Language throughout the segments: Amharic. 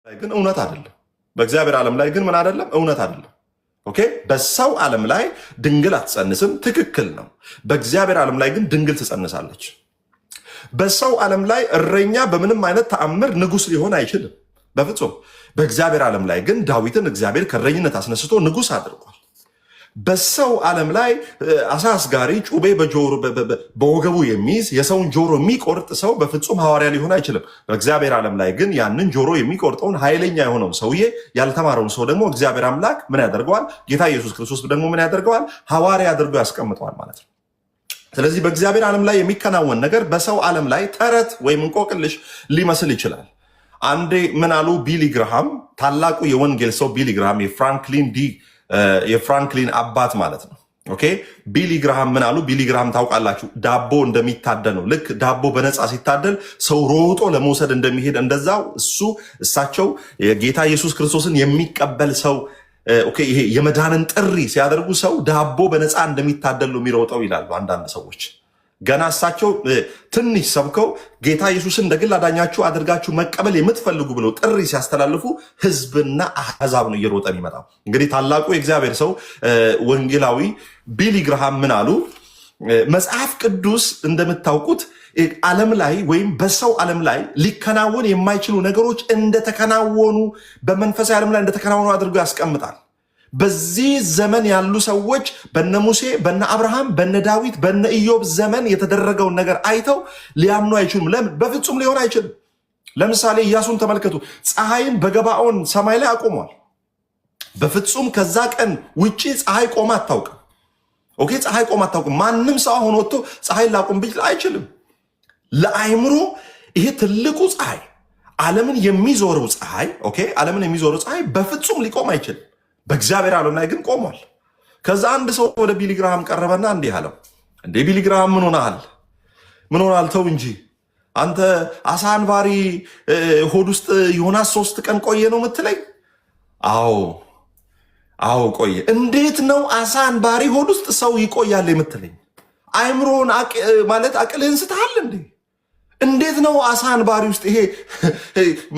ግን እውነት አይደለም። በእግዚአብሔር ዓለም ላይ ግን ምን አይደለም? እውነት አይደለም። ኦኬ። በሰው ዓለም ላይ ድንግል አትጸንስም፣ ትክክል ነው። በእግዚአብሔር ዓለም ላይ ግን ድንግል ትጸንሳለች። በሰው ዓለም ላይ እረኛ በምንም አይነት ተአምር ንጉሥ ሊሆን አይችልም፣ በፍጹም። በእግዚአብሔር ዓለም ላይ ግን ዳዊትን እግዚአብሔር ከእረኝነት አስነስቶ ንጉሥ አድርጓል። በሰው ዓለም ላይ አሳ አስጋሪ ጩቤ በወገቡ የሚይዝ የሰውን ጆሮ የሚቆርጥ ሰው በፍጹም ሐዋርያ ሊሆን አይችልም። በእግዚአብሔር ዓለም ላይ ግን ያንን ጆሮ የሚቆርጠውን ኃይለኛ የሆነውን ሰውዬ ያልተማረውን ሰው ደግሞ እግዚአብሔር አምላክ ምን ያደርገዋል? ጌታ ኢየሱስ ክርስቶስ ደግሞ ምን ያደርገዋል? ሐዋርያ አድርጎ ያስቀምጠዋል ማለት ነው። ስለዚህ በእግዚአብሔር ዓለም ላይ የሚከናወን ነገር በሰው ዓለም ላይ ተረት ወይም እንቆቅልሽ ሊመስል ይችላል። አንዴ ምን አሉ? ቢሊ ግርሃም፣ ታላቁ የወንጌል ሰው ቢሊ ግርሃም የፍራንክሊን አባት ማለት ነው። ኦኬ። ቢሊ ግርሃም ምን አሉ? ቢሊ ግርሃም ታውቃላችሁ፣ ዳቦ እንደሚታደል ነው። ልክ ዳቦ በነፃ ሲታደል ሰው ሮጦ ለመውሰድ እንደሚሄድ እንደዛው እሳቸው ጌታ ኢየሱስ ክርስቶስን የሚቀበል ሰው ይሄ የመዳንን ጥሪ ሲያደርጉ ሰው ዳቦ በነፃ እንደሚታደል ነው የሚሮጠው ይላሉ አንዳንድ ሰዎች። ገና እሳቸው ትንሽ ሰብከው ጌታ ኢየሱስን እንደ ግል አዳኛችሁ አድርጋችሁ መቀበል የምትፈልጉ ብለው ጥሪ ሲያስተላልፉ ህዝብና አሕዛብ ነው እየሮጠ የሚመጣው። እንግዲህ ታላቁ የእግዚአብሔር ሰው ወንጌላዊ ቢሊ ግርሃም ምን አሉ? መጽሐፍ ቅዱስ እንደምታውቁት ዓለም ላይ ወይም በሰው ዓለም ላይ ሊከናወን የማይችሉ ነገሮች እንደተከናወኑ በመንፈሳዊ ዓለም ላይ እንደተከናወኑ አድርጎ ያስቀምጣል። በዚህ ዘመን ያሉ ሰዎች በነ ሙሴ፣ በነ አብርሃም፣ በነ ዳዊት፣ በነ ኢዮብ ዘመን የተደረገውን ነገር አይተው ሊያምኑ አይችሉም። ለምን? በፍጹም ሊሆን አይችልም። ለምሳሌ ኢያሱን ተመልከቱ። ፀሐይን በገባኦን ሰማይ ላይ አቆሟል። በፍጹም ከዛ ቀን ውጪ ፀሐይ ቆማ አታውቅም። ኦኬ፣ ፀሐይ ቆማ አታውቅም። ማንም ሰው አሁን ወጥቶ ፀሐይ ላቁም ቢል አይችልም። ለአይምሮ ይሄ ትልቁ ፀሐይ፣ ዓለምን የሚዞረው ፀሐይ፣ ኦኬ፣ ዓለምን የሚዞረው ፀሐይ በፍጹም ሊቆም አይችልም። በእግዚአብሔር ዓለም ላይ ግን ቆሟል። ከዛ አንድ ሰው ወደ ቢሊ ግርሃም ቀረበና እንዲህ አለው፣ እንዴ ቢሊ ግርሃም ምን ሆነሃል? ምን ሆነሃል? ተው እንጂ አንተ አሳ አንባሪ ሆድ ውስጥ ዮናስ 3 ቀን ቆየ ነው የምትለኝ? አዎ ቆየ። እንዴት ነው አሳ አንባሪ ሆድ ውስጥ ሰው ይቆያል የምትለኝ? አይምሮን ማለት አቅልህን ስተሃል እንዴ? እንዴት ነው አሳ አንባሪ ውስጥ ይሄ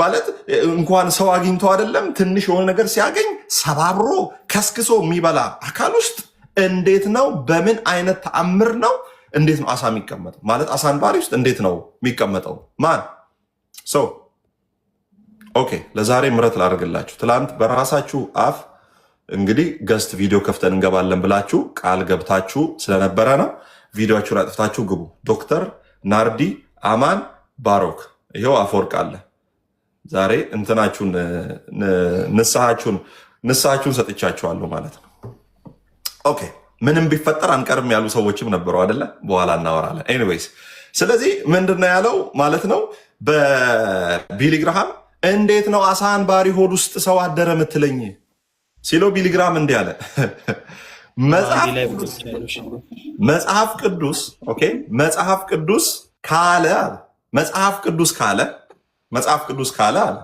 ማለት እንኳን ሰው አግኝቶ አይደለም ትንሽ የሆነ ነገር ሲያገኝ ሰባብሮ ከስክሶ የሚበላ አካል ውስጥ እንዴት ነው? በምን አይነት ተአምር ነው? እንዴት ነው አሳ የሚቀመጠው? ማለት አሳ አንባሪ ውስጥ እንዴት ነው የሚቀመጠው? ማን ሰው? ኦኬ፣ ለዛሬ ምረት ላደርግላችሁ። ትላንት በራሳችሁ አፍ እንግዲህ ገስት ቪዲዮ ከፍተን እንገባለን ብላችሁ ቃል ገብታችሁ ስለነበረ ነው። ቪዲዮችሁን አጥፍታችሁ ግቡ። ዶክተር ናርዲ አማን ባሮክ ይኸው አፈወርቅ አለ። ዛሬ እንትናችሁን ንስሐችሁን ሰጥቻችኋለሁ ማለት ነው። ኦኬ፣ ምንም ቢፈጠር አንቀርም ያሉ ሰዎችም ነበሩ አይደለ? በኋላ እናወራለን። ኤኒዌይስ፣ ስለዚህ ምንድነው ያለው ማለት ነው በቢሊ ግርሃም፣ እንዴት ነው አሳ አንባሪ ሆድ ውስጥ ሰው አደረ ምትለኝ ሲለው ቢሊ ግርሃም እንዲህ አለ። መጽሐፍ ቅዱስ ካለ አለ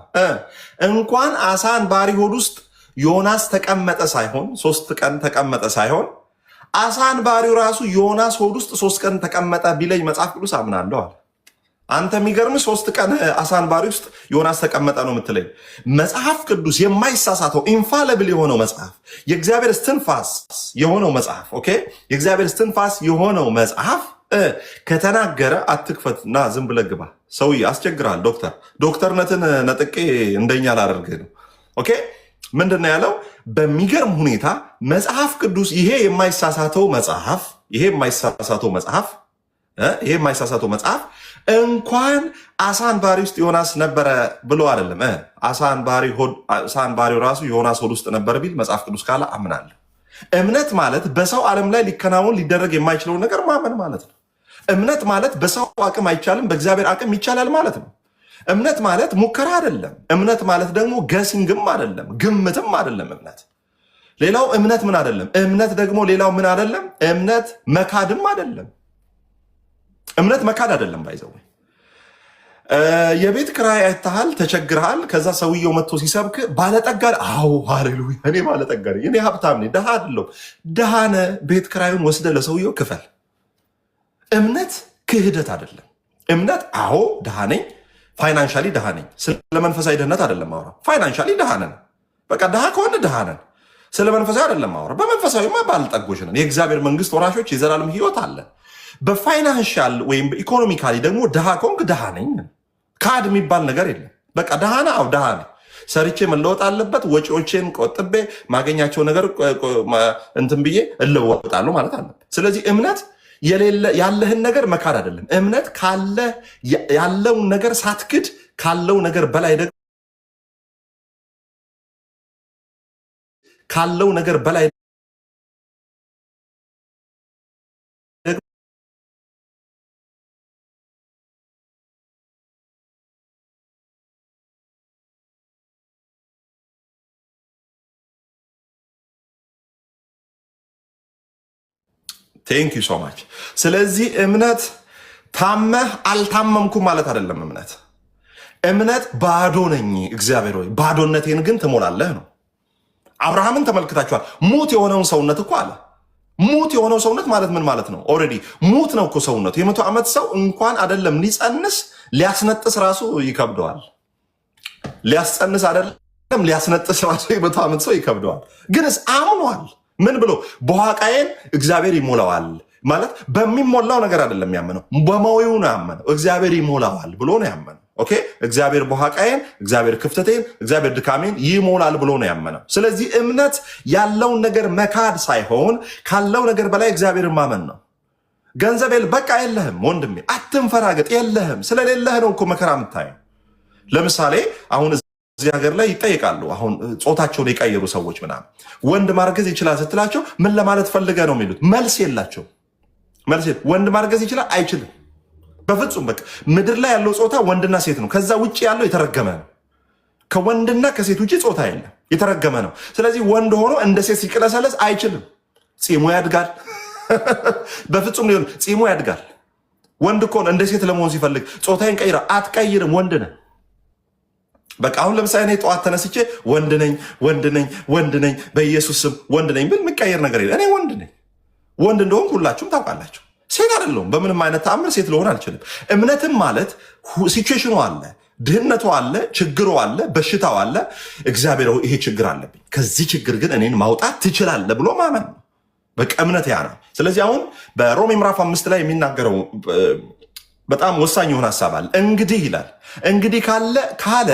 እንኳን አሳ አንባሪ ሆድ ውስጥ ዮናስ ተቀመጠ ሳይሆን 3 ቀን ተቀመጠ ሳይሆን አሳ አንባሪው ራሱ ዮናስ ሆድ ውስጥ 3 ቀን ተቀመጠ ቢለኝ መጽሐፍ ቅዱስ አምናለሁ አለ። አንተ የሚገርም 3 ቀን አሳ አንባሪ ውስጥ ዮናስ ተቀመጠ ነው የምትለኝ? መጽሐፍ ቅዱስ የማይሳሳተው ኢንፋሊብል የሆነው መጽሐፍ፣ የእግዚአብሔር እስትንፋስ የሆነው መጽሐፍ፣ ኦኬ፣ የእግዚአብሔር እስትንፋስ የሆነው መጽሐፍ ከተናገረ አትክፈትና ዝም ብለህ ግባ። ሰውዬ አስቸግራል። ዶክተርነትን ነጥቄ እንደኛ ላደርግህ ነው። ኦኬ፣ ምንድን ነው ያለው? በሚገርም ሁኔታ መጽሐፍ ቅዱስ ይሄ የማይሳሳተው መጽሐፍ እንኳን አሳ አንባሪ ውስጥ ዮናስ ነበረ ብሎ አይደለም። አሳ አንባሪው ራሱ ዮናስ ሆድ ውስጥ ነበር ቢል መጽሐፍ ቅዱስ ካለ አምናለሁ። እምነት ማለት በሰው ዓለም ላይ ሊከናወን ሊደረግ የማይችለውን ነገር ማመን ማለት ነው። እምነት ማለት በሰው አቅም አይቻልም፣ በእግዚአብሔር አቅም ይቻላል ማለት ነው። እምነት ማለት ሙከራ አይደለም። እምነት ማለት ደግሞ ገሲንግም አይደለም፣ ግምትም አይደለም። ሌላው እምነት ምን አይደለም። እምነት ደግሞ ሌላው ምን አይደለም። እምነት መካድም አይደለም። እምነት መካድ አይደለም። ባይዘው የቤት ክራይ አይተሃል፣ ተቸግረሃል። ከዛ ሰውየው መጥቶ ሲሰብክ ባለጠጋ፣ አዎ ሃሌሉያ፣ እኔ ባለጠጋ ነኝ፣ እኔ ሀብታም ነኝ፣ ድሃ አይደለሁም። ድሃ ነህ፣ ቤት ክራዩን ወስደ ለሰውየው ክፈል። እምነት ክህደት አይደለም። እምነት አዎ ድሃ ነኝ፣ ፋይናንሻሊ ድሃ ነኝ። ስለ መንፈሳዊ ድህነት አይደለም ማውራ። ፋይናንሻሊ ድሃ ነን። በቃ ድሃ ከሆነ ድሃ ነን። ስለ መንፈሳዊ አይደለም ማውራ። በመንፈሳዊማ ባለጠጎች ነን። የእግዚአብሔር መንግስት ወራሾች፣ የዘላለም ህይወት አለ። በፋይናንሻል ወይም በኢኮኖሚካሊ ደግሞ ድሃ ከሆንክ ድሃ ነኝ። ካድ የሚባል ነገር የለም። በቃ ድሃ ነህ። አዎ ድሃ ነኝ። ሰርቼ መለወጥ አለበት። ወጪዎቼን ቆጥቤ ማገኛቸው ነገር እንትን ብዬ እለወጣለሁ ማለት አለበት። ስለዚህ እምነት ያለህን ነገር መካድ አይደለም። እምነት ካለ ያለውን ነገር ሳትክድ ካለው ነገር በላይ ደግሞ ካለው ነገር በላይ ቴንክ ዩ ሶ ማች። ስለዚህ እምነት ታመህ አልታመምኩም ማለት አይደለም። እምነት ባዶ ነኝ እግዚአብሔር ሆይ ባዶነቴን ግን ትሞላለህ ነው። አብርሃምን ተመልክታችኋል። ሙት የሆነውን ሰውነት እኮ አለ። ሙት የሆነው ሰውነት ማለት ምን ማለት ነው? ኦልሬዲ ሙት ነው እኮ ሰውነቱ። የ100 ዓመት ሰው እንኳን አይደለም ሊጸንስ ሊያስነጥስ ራሱ ይከብደዋል። ሊያስጸንስ አይደለም ሊያስነጥስ ራሱ የ100 ዓመት ሰው ይከብደዋል። ግንስ አምኗል። ምን ብሎ በኋቃዬን እግዚአብሔር ይሞላዋል ማለት በሚሞላው ነገር አይደለም ያመነው፣ በመዊው ነው ያመነው። እግዚአብሔር ይሞላዋል ብሎ ነው ያመነው። ኦኬ እግዚአብሔር በኋቃዬን፣ እግዚአብሔር ክፍተቴን፣ እግዚአብሔር ድካሜን ይሞላል ብሎ ነው ያመነው። ስለዚህ እምነት ያለውን ነገር መካድ ሳይሆን ካለው ነገር በላይ እግዚአብሔርን ማመን ነው። ገንዘብ በቃ የለህም ወንድሜ አትንፈራገጥ። የለህም ስለሌለህ ነው እኮ መከራ የምታየው። ለምሳሌ አሁን እዚህ ሀገር ላይ ይጠይቃሉ። አሁን ጾታቸውን የቀየሩ ሰዎች ምናምን ወንድ ማርገዝ ይችላል ስትላቸው ምን ለማለት ፈልገ ነው የሚሉት? መልስ የላቸው። ወንድ ማርገዝ ይችላል አይችልም? በፍጹም በቃ ምድር ላይ ያለው ጾታ ወንድና ሴት ነው። ከዛ ውጭ ያለው የተረገመ ነው። ከወንድና ከሴት ውጭ ጾታ የለም፣ የተረገመ ነው። ስለዚህ ወንድ ሆኖ እንደ ሴት ሲቅለሰለስ አይችልም። ፂሙ ያድጋል። በፍጹም ሊሆን ፂሙ ያድጋል። ወንድ እኮ እንደ ሴት ለመሆን ሲፈልግ ጾታዬን ቀይራ አትቀይርም። ወንድ ነህ በቃ። አሁን ለምሳሌ እኔ ጠዋት ተነስቼ ወንድ ነኝ በኢየሱስ ስም ወንድ ነኝ ብል የሚቀየር ነገር የለም። እኔ ወንድ ነኝ። ወንድ እንደሆንኩ ሁላችሁም ታውቃላችሁ። ሴት አይደለሁም። በምንም አይነት ተአምር ሴት ልሆን አልችልም። እምነትም ማለት ሲቹዌሽኑ አለ፣ ድህነቱ አለ፣ ችግሩ አለ፣ በሽታው አለ። እግዚአብሔር ይሄ ችግር አለብኝ፣ ከዚህ ችግር ግን እኔን ማውጣት ትችላለህ ብሎ ማመን ነው። በቃ እምነት ያ ነው። ስለዚህ አሁን በሮሜ ምዕራፍ 5 ላይ የሚናገረው በጣም ወሳኝ የሆነ ሀሳብ አለ። እንግዲህ ይላል። እንግዲህ ካለ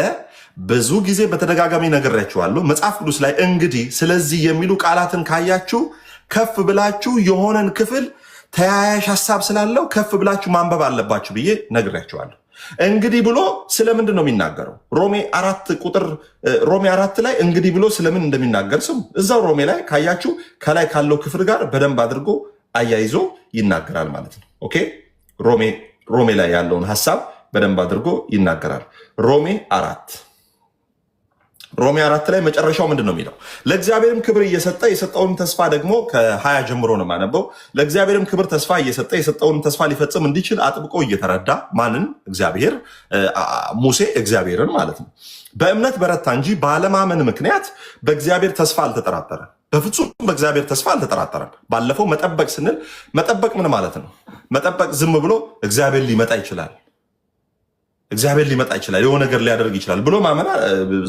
ብዙ ጊዜ በተደጋጋሚ ነግሬያችኋለሁ። መጽሐፍ ቅዱስ ላይ እንግዲህ ስለዚህ የሚሉ ቃላትን ካያችሁ ከፍ ብላችሁ የሆነን ክፍል ተያያዥ ሀሳብ ስላለው ከፍ ብላችሁ ማንበብ አለባችሁ ብዬ ነግሬያችኋለሁ። እንግዲህ ብሎ ስለምንድን ነው የሚናገረው? ሮሜ 4 ላይ እንግዲህ ብሎ ስለምን እንደሚናገር ስሙ። እዛው ሮሜ ላይ ካያችሁ ከላይ ካለው ክፍል ጋር በደንብ አድርጎ አያይዞ ይናገራል ማለት ነው። ኦኬ ሮሜ ላይ ያለውን ሀሳብ በደንብ አድርጎ ይናገራል። ሮሜ 4 ላይ መጨረሻው ምንድን ነው የሚለው? ለእግዚአብሔርም ክብር እየሰጠ የሰጠውን ተስፋ ደግሞ ከ20 ጀምሮ ነው የማነበው። ለእግዚአብሔርም ክብር ተስፋ እየሰጠ የሰጠውን ተስፋ ሊፈጽም እንዲችል አጥብቆ እየተረዳ ማንን? እግዚአብሔር ሙሴ እግዚአብሔርን ማለት ነው። በእምነት በረታ እንጂ ባለማመን ምክንያት በእግዚአብሔር ተስፋ አልተጠራጠረም። በፍጹም በእግዚአብሔር ተስፋ አልተጠራጠረም። ባለፈው መጠበቅ ስንል መጠበቅ ምን ማለት ነው? መጠበቅ ዝም ብሎ እግዚአብሔር ሊመጣ ይችላል የሆነ ነገር ሊያደርግ ይችላል ብሎ ማመን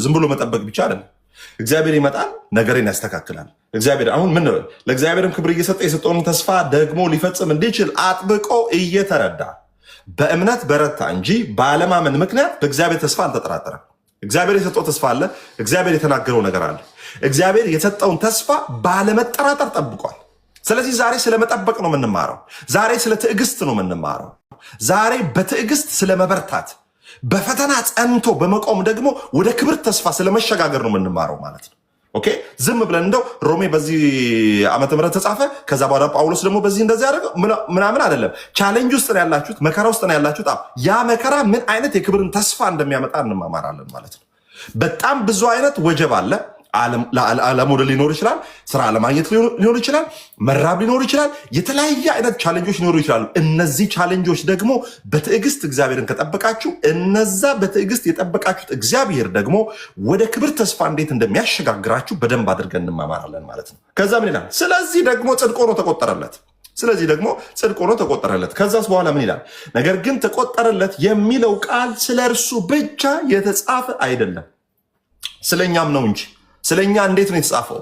ዝም ብሎ መጠበቅ ብቻ አይደለም። እግዚአብሔር ይመጣል፣ ነገርን ያስተካክላል። እግዚአብሔር አሁን ምን ለእግዚአብሔርም ክብር እየሰጠ የሰጠውን ተስፋ ደግሞ ሊፈጽም እንዲችል አጥብቆ እየተረዳ በእምነት በረታ እንጂ ባለማመን ምክንያት በእግዚአብሔር ተስፋ አልተጠራጠረም። እግዚአብሔር የሰጠው ተስፋ አለ። እግዚአብሔር የተናገረው ነገር አለ። እግዚአብሔር የሰጠውን ተስፋ ባለመጠራጠር ጠብቋል። ስለዚህ ዛሬ ስለመጠበቅ ነው የምንማረው። ዛሬ ስለ ትዕግስት ነው የምንማረው። ዛሬ በትዕግስት ስለመበርታት፣ በፈተና ጸንቶ በመቆም ደግሞ ወደ ክብር ተስፋ ስለመሸጋገር ነው የምንማረው ማለት ነው። ኦኬ ዝም ብለን እንደው ሮሜ በዚህ ዓመተ ምህረት ተጻፈ ከዛ በኋላ ጳውሎስ ደግሞ በዚህ እንደዚህ ያደረገው ምናምን አይደለም። ቻሌንጅ ውስጥ ነው ያላችሁት፣ መከራ ውስጥ ነው ያላችሁት። ያ መከራ ምን አይነት የክብርን ተስፋ እንደሚያመጣ እንማማራለን ማለት ነው። በጣም ብዙ አይነት ወጀብ አለ። አለመውደድ ሊኖር ይችላል። ስራ አለማግኘት ሊኖር ይችላል። መራብ ሊኖር ይችላል። የተለያየ አይነት ቻሌንጆች ሊኖሩ ይችላሉ። እነዚህ ቻሌንጆች ደግሞ በትዕግስት እግዚአብሔርን ከጠበቃችሁ እነዛ በትዕግስት የጠበቃችሁት እግዚአብሔር ደግሞ ወደ ክብር ተስፋ እንዴት እንደሚያሸጋግራችሁ በደንብ አድርገን እንማማራለን ማለት ነው። ከዛ ምን ይላል? ስለዚህ ደግሞ ጽድቅ ሆኖ ተቆጠረለት። ስለዚህ ደግሞ ጽድቅ ሆኖ ተቆጠረለት። ከዛስ በኋላ ምን ይላል? ነገር ግን ተቆጠረለት የሚለው ቃል ስለ እርሱ ብቻ የተጻፈ አይደለም፣ ስለኛም ነው እንጂ። ስለኛ እንዴት ነው የተጻፈው?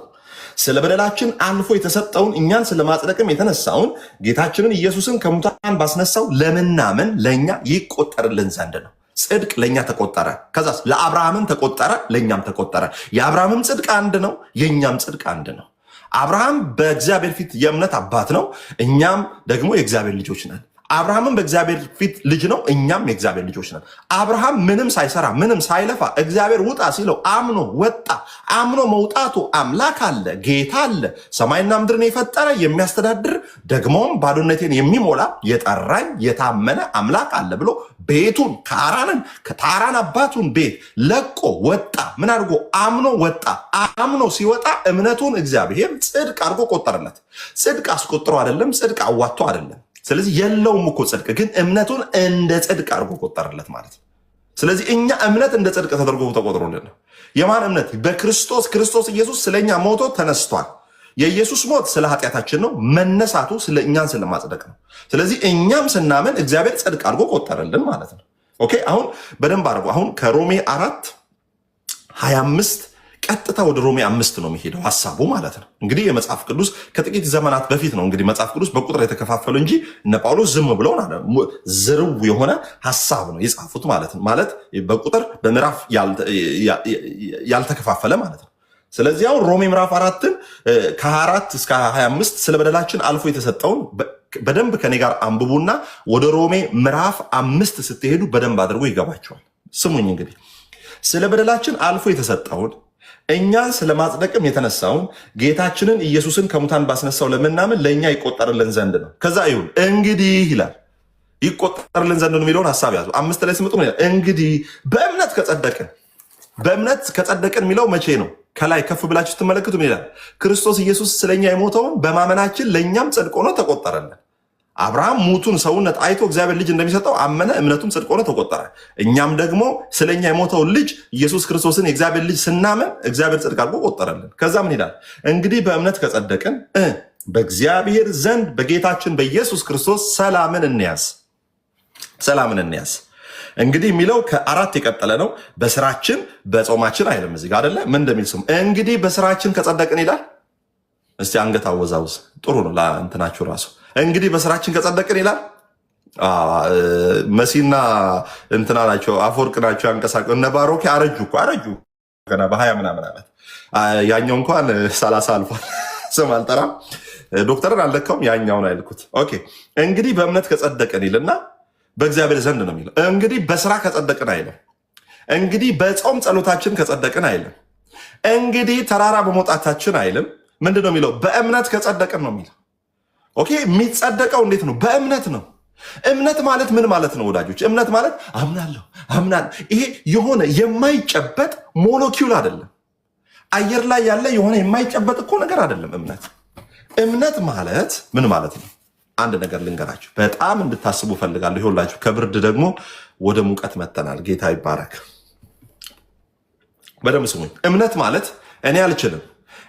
ስለ በደላችን አልፎ የተሰጠውን እኛን ስለማጽደቅም የተነሳውን ጌታችንን ኢየሱስን ከሙታን ባስነሳው ለምናምን ለእኛ ይቆጠርልን ዘንድ ነው። ጽድቅ ለእኛ ተቆጠረ። ከዛስ ለአብርሃምም ተቆጠረ፣ ለእኛም ተቆጠረ። የአብርሃምም ጽድቅ አንድ ነው፣ የእኛም ጽድቅ አንድ ነው። አብርሃም በእግዚአብሔር ፊት የእምነት አባት ነው፣ እኛም ደግሞ የእግዚአብሔር ልጆች ነን። አብርሃምም በእግዚአብሔር ፊት ልጅ ነው፣ እኛም የእግዚአብሔር ልጆች ነን። አብርሃም ምንም ሳይሰራ ምንም ሳይለፋ እግዚአብሔር ውጣ ሲለው አምኖ ወጣ። አምኖ መውጣቱ አምላክ አለ፣ ጌታ አለ፣ ሰማይና ምድርን የፈጠረ የሚያስተዳድር ደግሞም ባዶነቴን የሚሞላ የጠራኝ የታመነ አምላክ አለ ብሎ ቤቱን ከታራን አባቱን ቤት ለቆ ወጣ። ምን አድርጎ? አምኖ ወጣ። አምኖ ሲወጣ እምነቱን እግዚአብሔር ጽድቅ አድርጎ ቆጠረለት። ጽድቅ አስቆጥሮ አይደለም፣ ጽድቅ አዋጥቶ አይደለም። ስለዚህ የለውም እኮ ጽድቅ፣ ግን እምነቱን እንደ ጽድቅ አድርጎ ቆጠረለት ማለት ነው። ስለዚህ እኛ እምነት እንደ ጽድቅ ተደርጎ ተቆጥሮልን ነው። የማን እምነት? በክርስቶስ። ክርስቶስ ኢየሱስ ስለኛ ሞቶ ተነስቷል። የኢየሱስ ሞት ስለ ኃጢአታችን ነው፣ መነሳቱ ስለ እኛን ስለማጽደቅ ነው። ስለዚህ እኛም ስናምን እግዚአብሔር ጽድቅ አድርጎ ቆጠረልን ማለት ነው። ኦኬ፣ አሁን በደንብ አድርጎ አሁን ከሮሜ 4:25 ቀጥታ ወደ ሮሜ 5 ነው የሚሄደው ሀሳቡ ማለት ነው። እንግዲህ የመጽሐፍ ቅዱስ ከጥቂት ዘመናት በፊት ነው እንግዲህ መጽሐፍ ቅዱስ በቁጥር የተከፋፈሉ እንጂ እነ ጳውሎስ ዝም ብለው ዝርው የሆነ ሀሳብ ነው የጻፉት ማለት ነው። ማለት በቁጥር በምዕራፍ ያልተከፋፈለ ማለት ነው። ስለዚህ አሁን ሮሜ ምዕራፍ 4ን ከ24 እስከ 25 ስለ በደላችን አልፎ የተሰጠውን በደንብ ከኔ ጋር አንብቡና ወደ ሮሜ ምዕራፍ 5 ስትሄዱ በደንብ አድርጎ ይገባቸዋል። ስሙኝ እንግዲህ ስለ በደላችን አልፎ የተሰጠውን እኛን ስለማጽደቅም የተነሳውን ጌታችንን ኢየሱስን ከሙታን ባስነሳው ለምናምን ለእኛ ይቆጠርልን ዘንድ ነው። ከዛ ይሁን እንግዲህ ይላል። ይቆጠርልን ዘንድ ነው የሚለውን ሀሳብ ያዙ። 5 ላይ ስምጡ እንግዲህ በእምነት ከጸደቅን የሚለው መቼ ነው? ከላይ ከፍ ብላችሁ ስትመለከቱ ምን ይላል? ክርስቶስ ኢየሱስ ስለኛ የሞተውን በማመናችን ለእኛም ጽድቅ ሆኖ ተቆጠረልን። አብርሃም ሙቱን ሰውነት አይቶ እግዚአብሔር ልጅ እንደሚሰጠው አመነ፣ እምነቱም ጽድቅ ሆኖ ተቆጠረ። እኛም ደግሞ ስለኛ የሞተውን ልጅ ኢየሱስ ክርስቶስን የእግዚአብሔር ልጅ ስናምን እግዚአብሔር ጽድቅ አድርጎ ቆጠረልን። ከዛ ምን ይላል? እንግዲህ በእምነት ከጸደቅን በእግዚአብሔር ዘንድ በጌታችን በኢየሱስ ክርስቶስ ሰላምን እንያዝ። እንግዲህ የሚለው ከ4 የቀጠለ ነው። በስራችን በጾማችን አይልም እዚህ ጋር አይደለ? ምን እንደሚል ስሙ። እንግዲህ በስራችን ከጸደቅን ይላል። እስቲ አንገት አወዛውዝ። ጥሩ ነው ለእንትናችሁ ራሱ። እንግዲህ በስራችን ከጸደቅን ይላል። መሲና እንትና ናቸው፣ አፈወርቅ ናቸው ያንቀሳቀሱ። እነ ባሮኬ አረጁ ገና በ20 ምናምን ዓመት። ያኛው እንኳን 30 አልፏል። ስም አልጠራም፣ ዶክተርን አልለካውም፣ ያኛውን አይልኩት። ኦኬ እንግዲህ በእምነት ከጸደቅን ይልና በእግዚአብሔር ዘንድ ነው የሚለው። እንግዲህ በስራ ከጸደቅን አይልም። እንግዲህ በጾም ጸሎታችን ከጸደቅን አይልም። እንግዲህ ተራራ በመውጣታችን አይልም። ምንድን ነው የሚለው? በእምነት ከጸደቅን ነው የሚለው። ኦኬ የሚጸደቀው እንዴት ነው? በእምነት ነው። እምነት ማለት ምን ማለት ነው ወዳጆች? እምነት ማለት አምናለሁ። ይሄ የሆነ የማይጨበጥ ሞለኪውል አይደለም። አየር ላይ ያለ የሆነ የማይጨበጥ እኮ ነገር አይደለም። እምነት ማለት ምን ማለት ነው? አንድ ነገር ልንገራችሁ፣ በጣም እንድታስቡ ፈልጋለሁ። ይኸውላችሁ ከብርድ ደግሞ ወደ ሙቀት መተናል። ጌታ ይባረክ። በደንብ ስሙኝ። እምነት ማለት እኔ አልችልም፣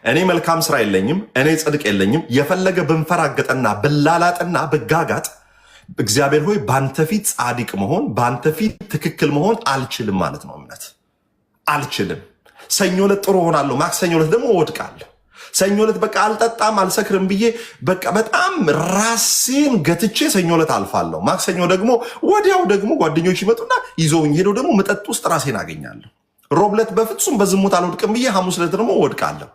እኔ መልካም ስራ የለኝም፣ እኔ ጽድቅ የለኝም፣ የፈለገ ብንፈራገጥና ብላላጥና ብጋጋጥ እግዚአብሔር ሆይ በአንተ ፊት ጻድቅ መሆን በአንተ ፊት ትክክል መሆን አልችልም ማለት ነው። እምነት አልችልም። ሰኞ ዕለት ጥሩ ሆናለሁ፣ ማክሰኞ ዕለት ደግሞ እወድቃለሁ። ሰኞ ዕለት በቃ አልጠጣም አልሰክርም ብዬ በቃ በጣም ራሴን ገትቼ ሰኞ ዕለት አልፋለሁ። ማክሰኞ ደግሞ ወዲያው ደግሞ ጓደኞች ይመጡና ይዘውኝ ሄደው ደግሞ መጠጥ ውስጥ ራሴን አገኛለሁ። ሮብ ዕለት በፍጹም በዝሙት አልወድቅም ብዬ ሐሙስ ዕለት ደግሞ እወድቃለሁ።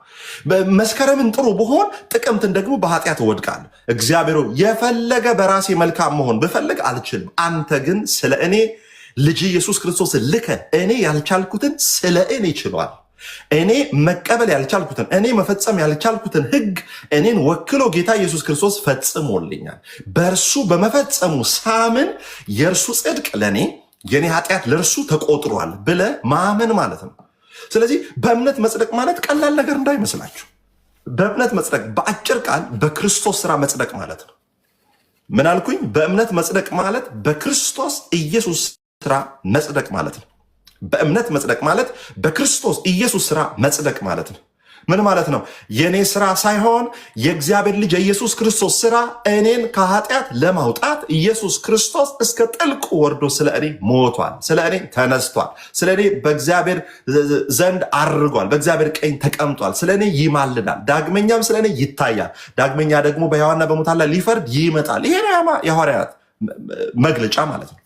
መስከረምን ጥሩ ብሆን ጥቅምትን ደግሞ በኃጢአት እወድቃለሁ። እግዚአብሔር የፈለገ በራሴ መልካም መሆን ብፈልግ አልችልም። አንተ ግን ስለ እኔ ልጅ ኢየሱስ ክርስቶስ ልከ እኔ ያልቻልኩትን ስለ እኔ ችሏል። እኔ መቀበል ያልቻልኩትን እኔ መፈጸም ያልቻልኩትን ሕግ እኔን ወክሎ ጌታ ኢየሱስ ክርስቶስ ፈጽሞልኛል። በእርሱ በመፈጸሙ ሳምን የእርሱ ጽድቅ ለእኔ የኔ ኃጢአት ለእርሱ ተቆጥሯል ብለ ማመን ማለት ነው። ስለዚህ በእምነት መጽደቅ ማለት ቀላል ነገር እንዳይመስላችሁ። በእምነት መጽደቅ በአጭር ቃል በክርስቶስ ስራ መጽደቅ ማለት ነው። ምን አልኩኝ? በእምነት መጽደቅ ማለት በክርስቶስ ኢየሱስ ስራ መጽደቅ ማለት ነው። በእምነት መጽደቅ ማለት በክርስቶስ ኢየሱስ ስራ መጽደቅ ማለት ነው። ምን ማለት ነው? የኔ ስራ ሳይሆን የእግዚአብሔር ልጅ የኢየሱስ ክርስቶስ ስራ እኔን ከኃጢአት ለማውጣት ኢየሱስ ክርስቶስ እስከ ጥልቁ ወርዶ ስለ እኔ ሞቷል፣ ስለ እኔ ተነስቷል፣ ስለ እኔ በእግዚአብሔር ዘንድ አርጓል፣ በእግዚአብሔር ቀኝ ተቀምጧል፣ ስለ እኔ ይማልዳል፣ ዳግመኛም ስለ እኔ ይታያል፣ ዳግመኛ ደግሞ በሕያዋንና በሙታን ላይ ሊፈርድ ይመጣል። ይሄ የሐዋርያት መግለጫ ማለት ነው።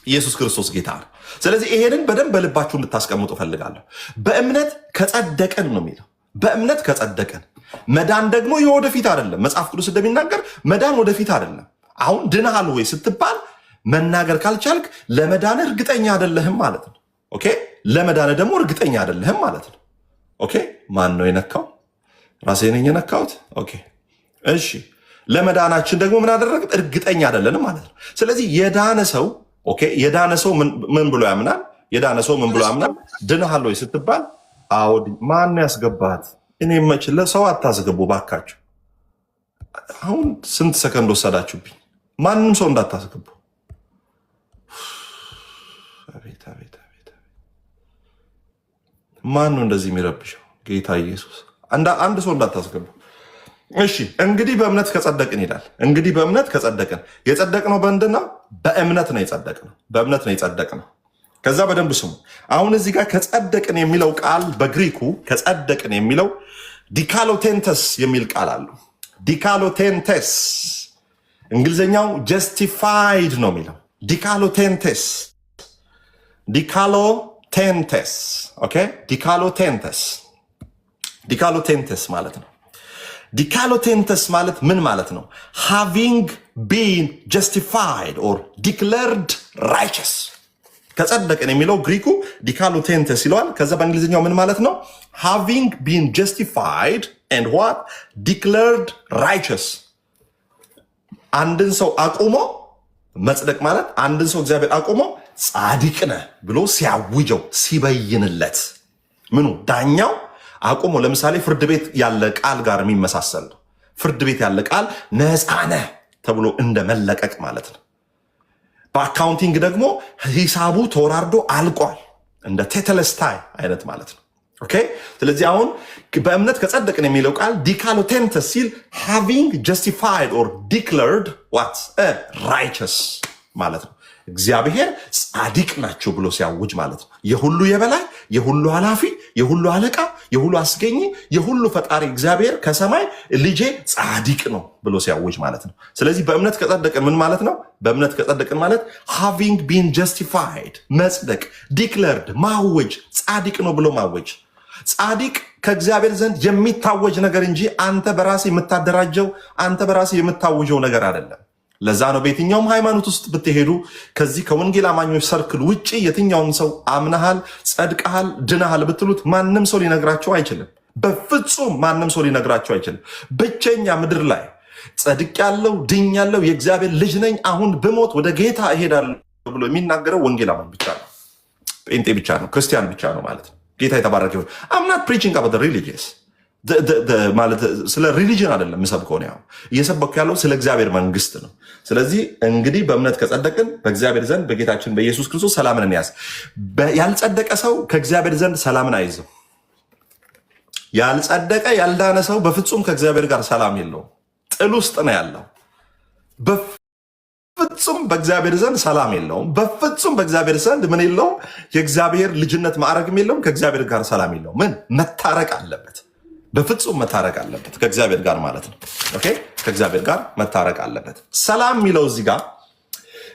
ኢየሱስ ክርስቶስ ጌታ ነው። ስለዚህ ይሄንን በደንብ በልባችሁ እንድታስቀምጡ ፈልጋለሁ። በእምነት ከጸደቀን ነው የሚለው። በእምነት ከጸደቀን መዳን ደግሞ የወደፊት አይደለም። መጽሐፍ ቅዱስ እንደሚናገር መዳን ወደፊት አይደለም። አሁን ድነሃል ወይ ስትባል መናገር ካልቻልክ ለመዳን እርግጠኛ አይደለህም ማለት ነው። ኦኬ፣ ለመዳን ደግሞ እርግጠኛ አይደለህም ማለት ነው። ኦኬ፣ ማን ነው የነካው? ራሴ ነኝ የነካሁት። ኦኬ፣ እሺ፣ ለመዳናችን ደግሞ ምን አደረግን? እርግጠኛ አይደለንም ማለት ነው። ስለዚህ የዳነ ሰው ኦኬ፣ የዳነ ሰው ምን ብሎ ያምናል? የዳነ ሰው ምን ብሎ ያምናል? ድነሃል ወይ ስትባል አዎ። ማን ያስገባት? እኔ መች ለሰው አታስገቡ ባካችሁ። አሁን ስንት ሰከንድ ወሰዳችሁብኝ? ማንም ሰው እንዳታስገቡ። አቤት አቤት አቤት! ማን ነው እንደዚህ የሚረብሸው? ጌታ ኢየሱስ። አንድ ሰው እንዳታስገቡ። እሺ፣ እንግዲህ በእምነት ከጸደቅን ይላል። እንግዲህ በእምነት ከጸደቅን የጸደቅነው በምንድን ነው? በእምነት ነው የጸደቅነው። በእምነት ነው የጸደቅነው። ከዛ በደንብ ስሙ። አሁን እዚህ ጋር ከጸደቅን የሚለው ቃል በግሪኩ ከጸደቅን የሚለው ዲካሎቴንተስ የሚል ቃል አለው። ዲካሎቴንተስ እንግሊዝኛው ጀስቲፋይድ ነው የሚለው። ዲካሎቴንተስ ዲካሎቴንተስ ኦኬ፣ ዲካሎቴንተስ ዲካሎቴንተስ ማለት ነው። ዲካሎቴንተስ ማለት ምን ማለት ነው? ሃቪንግ ቢን ጀስቲፋይድ ኦር ዲክለርድ ራይቸስ። ከጸደቅን የሚለው ግሪኩ ዲካሎቴንተስ ይለዋል። ከዛ በእንግሊዝኛው ምን ማለት ነው? ሃቪንግ ቢን ጀስቲፋይድ ኤንድ ዋት ዲክለርድ ራይቸስ። አንድን ሰው አቁሞ መጽደቅ ማለት አንድን ሰው እግዚአብሔር አቁሞ ጻድቅ ነህ ብሎ ሲያውጀው ሲበይንለት፣ ምኑ ዳኛው አቁሞ ለምሳሌ ፍርድ ቤት ያለ ቃል ጋር የሚመሳሰል ነው። ፍርድ ቤት ያለ ቃል ነፃ ነህ ተብሎ እንደ መለቀቅ ማለት ነው። በአካውንቲንግ ደግሞ ሂሳቡ ተወራርዶ አልቋል እንደ ቴተለስታይ አይነት ማለት ነው። ኦኬ። ስለዚህ አሁን በእምነት ከጸደቅን የሚለው ቃል ዲካሎቴንተስ ሲል ሃቪንግ ጀስቲፋይድ ኦር ዲክለርድ ዋት ራይቸስ ማለት ነው። እግዚአብሔር ጻድቅ ናቸው ብሎ ሲያውጅ ማለት ነው። የሁሉ የበላይ የሁሉ ኃላፊ የሁሉ አለቃ የሁሉ አስገኝ የሁሉ ፈጣሪ እግዚአብሔር ከሰማይ ልጄ ጻድቅ ነው ብሎ ሲያውጅ ማለት ነው። ስለዚህ በእምነት ከጸደቅን ምን ማለት ነው? በእምነት ከጸደቅን ማለት ሃቪንግ ቢን ጀስቲፋይድ መጽደቅ፣ ዲክለርድ ማወጅ፣ ጻድቅ ነው ብሎ ማወጅ። ጻድቅ ከእግዚአብሔር ዘንድ የሚታወጅ ነገር እንጂ አንተ በራስህ የምታደራጀው አንተ በራስህ የምታውጀው ነገር አይደለም። ለዛ ነው በየትኛውም ሃይማኖት ውስጥ ብትሄዱ ከዚህ ከወንጌል አማኞች ሰርክል ውጭ የትኛውም ሰው አምነሃል፣ ጸድቀሃል፣ ድነሃል ብትሉት ማንም ሰው ሊነግራቸው አይችልም። በፍጹም ማንም ሰው ሊነግራቸው አይችልም። ብቸኛ ምድር ላይ ጸድቅ ያለው ድኝ ያለው የእግዚአብሔር ልጅ ነኝ አሁን ብሞት ወደ ጌታ እሄዳለሁ ብሎ የሚናገረው ወንጌል አማኝ ብቻ ነው። ጴንጤ ብቻ ነው፣ ክርስቲያን ብቻ ነው ማለት ነው። ጌታ የተባረከ ይሁን። I'm not preaching about the religious ማለት ስለ ሪሊጅን አይደለም የምሰብከው ነው። እየሰበኩ ያለው ስለ እግዚአብሔር መንግስት ነው። ስለዚህ እንግዲህ በእምነት ከጸደቅን በእግዚአብሔር ዘንድ በጌታችን በኢየሱስ ክርስቶስ ሰላምን እንያዝ። ያልጸደቀ ሰው ከእግዚአብሔር ዘንድ ሰላምን አይዝም። ያልጸደቀ ያልዳነ ሰው በፍጹም ከእግዚአብሔር ጋር ሰላም የለውም። ጥል ውስጥ ነው ያለው። በፍጹም በእግዚአብሔር ዘንድ ሰላም የለውም። በፍጹም በእግዚአብሔር ዘንድ ምን የለውም? የእግዚአብሔር ልጅነት ማዕረግም የለውም። ከእግዚአብሔር ጋር ሰላም የለውም። ምን መታረቅ አለበት? በፍጹም መታረቅ አለበት ከእግዚአብሔር ጋር ማለት ነው። ኦኬ፣ ከእግዚአብሔር ጋር መታረቅ አለበት። ሰላም የሚለው እዚህ ጋር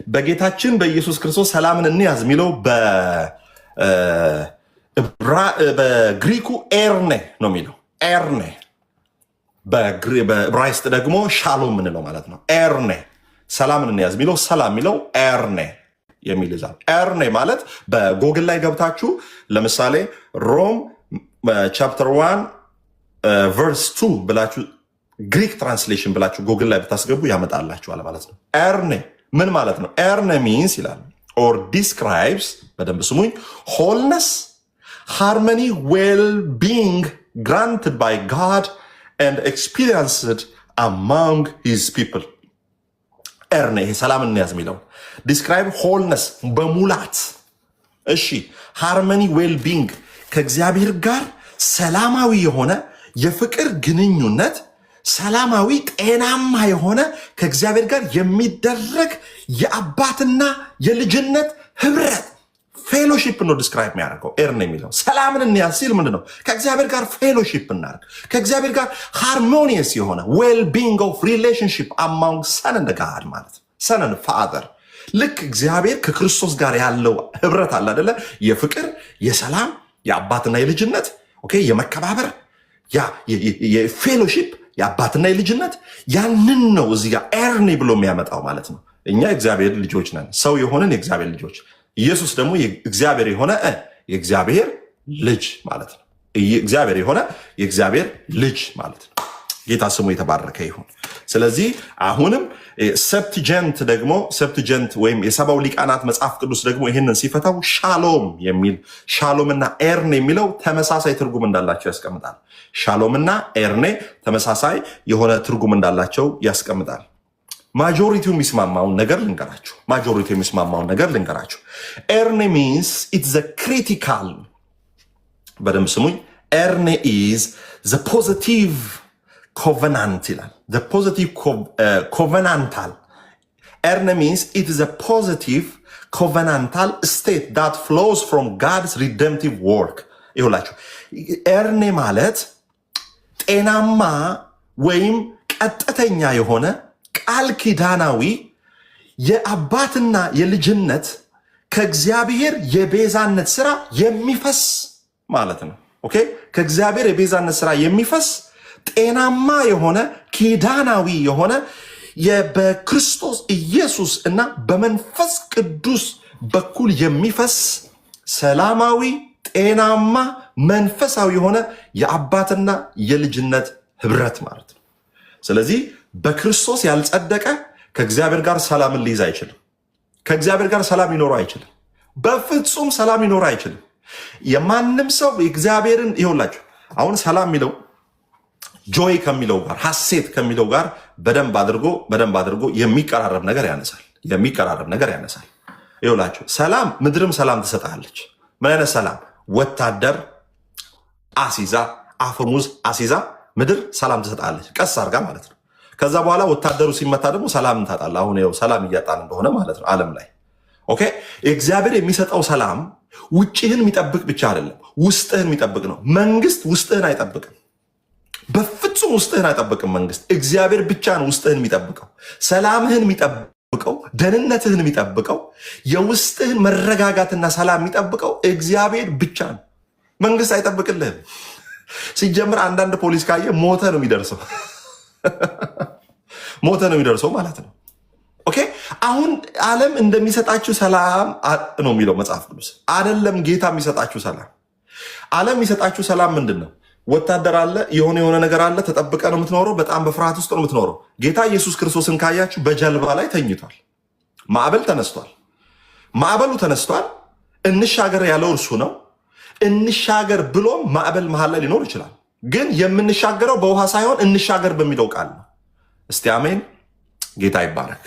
በጌታችን በኢየሱስ ክርስቶስ ሰላምን እንያዝ የሚለው በግሪኩ ኤርኔ ነው የሚለው። ኤርኔ በዕብራይስጥ ደግሞ ሻሎም ምንለው ማለት ነው። ኤርኔ ሰላምን እንያዝ የሚለው ሰላም የሚለው ኤርኔ የሚል ዛ ኤርኔ ማለት በጎግል ላይ ገብታችሁ ለምሳሌ ሮም ቻፕተር 1 ቨርስ 2 ብላችሁ ግሪክ ትራንስሌሽን ብላችሁ ጎግል ላይ ብታስገቡ ያመጣላችኋል ማለት ነው። ኤርኔ ምን ማለት ነው? ኤርኔ ሚንስ ይላል ኦር ዲስክራይብስ፣ በደንብ ስሙኝ፣ ሆልነስ ሃርመኒ ዌል ቢንግ ግራንትድ ባይ ጋድ ኤንድ ኤክስፒሪየንስድ አማንግ ሂዝ ፒፕል። ኤርኔ ይሄ ሰላም እንያዝ የሚለው ዲስክራይብ ሆልነስ በሙላት። እሺ ሃርመኒ ዌል ቢንግ ከእግዚአብሔር ጋር ሰላማዊ የሆነ የፍቅር ግንኙነት፣ ሰላማዊ ጤናማ የሆነ ከእግዚአብሔር ጋር የሚደረግ የአባትና የልጅነት ህብረት ፌሎሺፕ ነው ዲስክራይብ የሚያደርገው ኤርን የሚለው። ሰላምን እንያዝ ሲል ምንድን ነው? ከእግዚአብሔር ጋር ፌሎሺፕ እናደርግ፣ ከእግዚአብሔር ጋር ሃርሞኒየስ የሆነ ዌል ቢንግ ኦፍ ሪሌሽንሽፕ አማንግ ሰን እንደ ጋድ ማለት ሰን እንደ ፋዘር። ልክ እግዚአብሔር ከክርስቶስ ጋር ያለው ህብረት አለ አደለ? የፍቅር የሰላም የአባትና የልጅነት የመከባበር የፌሎሺፕ የአባትና የልጅነት ያንን ነው እዚህ ጋር ኤርኔ ብሎ የሚያመጣው ማለት ነው። እኛ የእግዚአብሔር ልጆች ነን፣ ሰው የሆንን የእግዚአብሔር ልጆች። ኢየሱስ ደግሞ እግዚአብሔር የሆነ የእግዚአብሔር ልጅ ማለት ነው። እግዚአብሔር የሆነ የእግዚአብሔር ልጅ ማለት ነው። ጌታ ስሙ የተባረከ ይሁን። ስለዚህ አሁንም ሰፕቲጀንት ወይም የሰባው ሊቃናት መጽሐፍ ቅዱስ ደግሞ ይህንን ሲፈታው ሻሎም የሚል ሻሎምና ኤርኔ የሚለው ተመሳሳይ ትርጉም እንዳላቸው ያስቀምጣል። ሻሎምና ኤርኔ ተመሳሳይ የሆነ ትርጉም እንዳላቸው ያስቀምጣል። ማጆሪቲው የሚስማማውን ነገር ልንገራችሁ። ኤርኔ ሚንስ ኢትስ ዘ ክሪቲካል፣ በደንብ ስሙኝ። ኤርኔ ኢዝ ዘ ፖዚቲቭ ኮቨናንት ይላል። the positive covenantal. Erne means it is a positive covenantal state that flows from God's redemptive work. ይሁላችሁ ኤርኔ ማለት ጤናማ ወይም ቀጥተኛ የሆነ ቃል ኪዳናዊ የአባትና የልጅነት ከእግዚአብሔር የቤዛነት ስራ የሚፈስ ማለት ነው። ኦኬ፣ ከእግዚአብሔር የቤዛነት ስራ የሚፈስ ጤናማ የሆነ ኪዳናዊ የሆነ በክርስቶስ ኢየሱስ እና በመንፈስ ቅዱስ በኩል የሚፈስ ሰላማዊ ጤናማ መንፈሳዊ የሆነ የአባትና የልጅነት ህብረት ማለት ነው። ስለዚህ በክርስቶስ ያልጸደቀ ከእግዚአብሔር ጋር ሰላምን ሊይዝ አይችልም። ከእግዚአብሔር ጋር ሰላም ሊኖረው አይችልም። በፍጹም ሰላም ሊኖረው አይችልም። የማንም ሰው እግዚአብሔርን ይኸውላችሁ አሁን ሰላም የሚለው ጆይ ከሚለው ጋር ሐሴት ከሚለው ጋር በደንብ አድርጎ የሚቀራረብ ነገር ያነሳል። ይኸውላችሁ ሰላም ምድርም ሰላም ትሰጣለች። ምን አይነት ሰላም? ወታደር አሲዛ አፈሙዝ አሲዛ ምድር ሰላም ትሰጣለች፣ ቀስ አድርጋ ማለት ነው። ከዛ በኋላ ወታደሩ ሲመታ ደግሞ ሰላም ታጣላ። አሁን ይኸው ሰላም እያጣን እንደሆነ ማለት ነው ዓለም ላይ። ኦኬ፣ እግዚአብሔር የሚሰጠው ሰላም ውጭህን የሚጠብቅ ብቻ አይደለም፣ ውስጥህን የሚጠብቅ ነው። መንግስት ውስጥህን አይጠብቅም። በፍጹም ውስጥህን አይጠብቅም መንግስት። እግዚአብሔር ብቻ ነው ውስጥህን የሚጠብቀው፣ ሰላምህን የሚጠብቀው፣ ደህንነትህን የሚጠብቀው፣ የውስጥህን መረጋጋትና ሰላም የሚጠብቀው እግዚአብሔር ብቻ ነው። መንግስት አይጠብቅልህም። ሲጀምር አንዳንድ ፖሊስ ካየ ሞተ ነው የሚደርሰው ማለት ነው። ኦኬ፣ አሁን ዓለም እንደሚሰጣችሁ ሰላም ነው የሚለው መጽሐፍ ቅዱስ አይደለም። ጌታ የሚሰጣችሁ ሰላም፣ ዓለም የሚሰጣችሁ ሰላም ምንድን ነው? ወታደር አለ፣ የሆነ ነገር አለ፣ ተጠብቀ ነው የምትኖረው። በጣም በፍርሃት ውስጥ ነው የምትኖረው። ጌታ ኢየሱስ ክርስቶስን ካያችሁ በጀልባ ላይ ተኝቷል። ማዕበሉ ተነስቷል። እንሻገር ያለው እርሱ ነው። እንሻገር ብሎም ማዕበል መሃል ላይ ሊኖር ይችላል። ግን የምንሻገረው በውሃ ሳይሆን እንሻገር በሚለው ቃል ነው። እስቲ አሜን። ጌታ ይባረክ።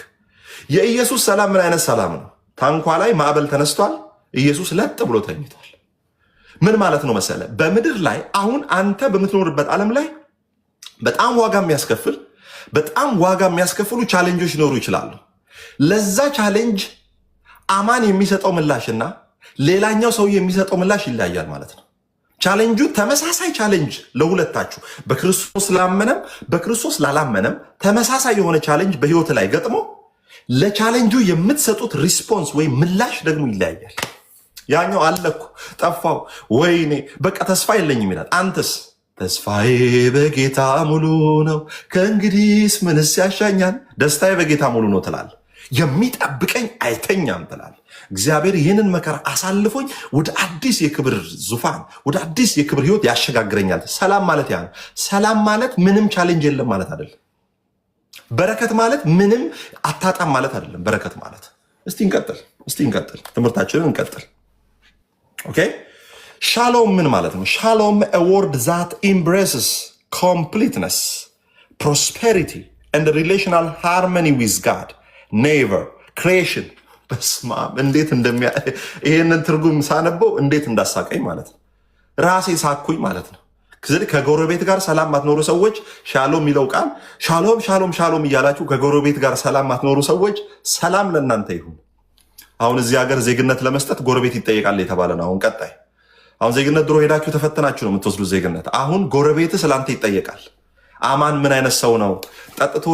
የኢየሱስ ሰላም ምን አይነት ሰላም ነው? ታንኳ ላይ ማዕበል ተነስቷል። ኢየሱስ ለጥ ብሎ ተኝቷል። ምን ማለት ነው መሰለ? በምድር ላይ አሁን አንተ በምትኖርበት ዓለም ላይ በጣም ዋጋ የሚያስከፍሉ ቻሌንጆች ሊኖሩ ይችላሉ። ለዛ ቻሌንጅ አማን የሚሰጠው ምላሽና ሌላኛው ሰው የሚሰጠው ምላሽ ይለያያል ማለት ነው። ቻሌንጁ ተመሳሳይ ቻሌንጅ ለሁለታችሁ፣ በክርስቶስ ላመነም በክርስቶስ ላላመነም ተመሳሳይ የሆነ ቻሌንጅ በህይወት ላይ ገጥሞ ለቻሌንጁ የምትሰጡት ሪስፖንስ ወይም ምላሽ ደግሞ ይለያያል። ያኛው አለኩ ጠፋው፣ ወይኔ በቃ ተስፋ የለኝም ይላል። አንተስ ተስፋዬ በጌታ ሙሉ ነው፣ ከእንግዲህስ ምንስ ያሻኛል? ደስታዬ በጌታ ሙሉ ነው ትላል። የሚጠብቀኝ አይተኛም ትላል። እግዚአብሔር ይህንን መከራ አሳልፎኝ ወደ አዲስ የክብር ዙፋን፣ ወደ አዲስ የክብር ህይወት ያሸጋግረኛል። ሰላም ማለት ያ ነው። ሰላም ማለት ምንም ቻሌንጅ የለም ማለት አይደለም። በረከት ማለት ምንም አታጣም ማለት አይደለም። በረከት ማለት እስቲ እንቀጥል፣ ትምህርታችንን እንቀጥል። ኦኬ፣ ሻሎም ምን ማለት ነው? ሻሎም a word that embraces completeness, prosperity and relational harmony with God, neighbor, creation. በስመ አብ እንዴት ይሄንን ትርጉም ሳነበው እንዴት እንዳሳቀኝ ማለት ነው። ራሴ ሳኩኝ ማለት ነው። ስለዚህ ከጎረቤት ጋር ሰላም ማትኖሩ ሰዎች ሻሎም የሚለው ቃል ሻሎም ሻሎም ሻሎም እያላችሁ ከጎረቤት ጋር ሰላም ማትኖሩ ሰዎች ሰላም ለእናንተ ይሁን። አሁን እዚህ ሀገር ዜግነት ለመስጠት ጎረቤት ይጠየቃል የተባለ ነው። አሁን ቀጣይ አሁን ዜግነት ድሮ ሄዳችሁ ተፈተናችሁ ነው የምትወስዱት ዜግነት። አሁን ጎረቤት ስላንተ ይጠየቃል። አማን ምን አይነት ሰው ነው? ጠጥቶ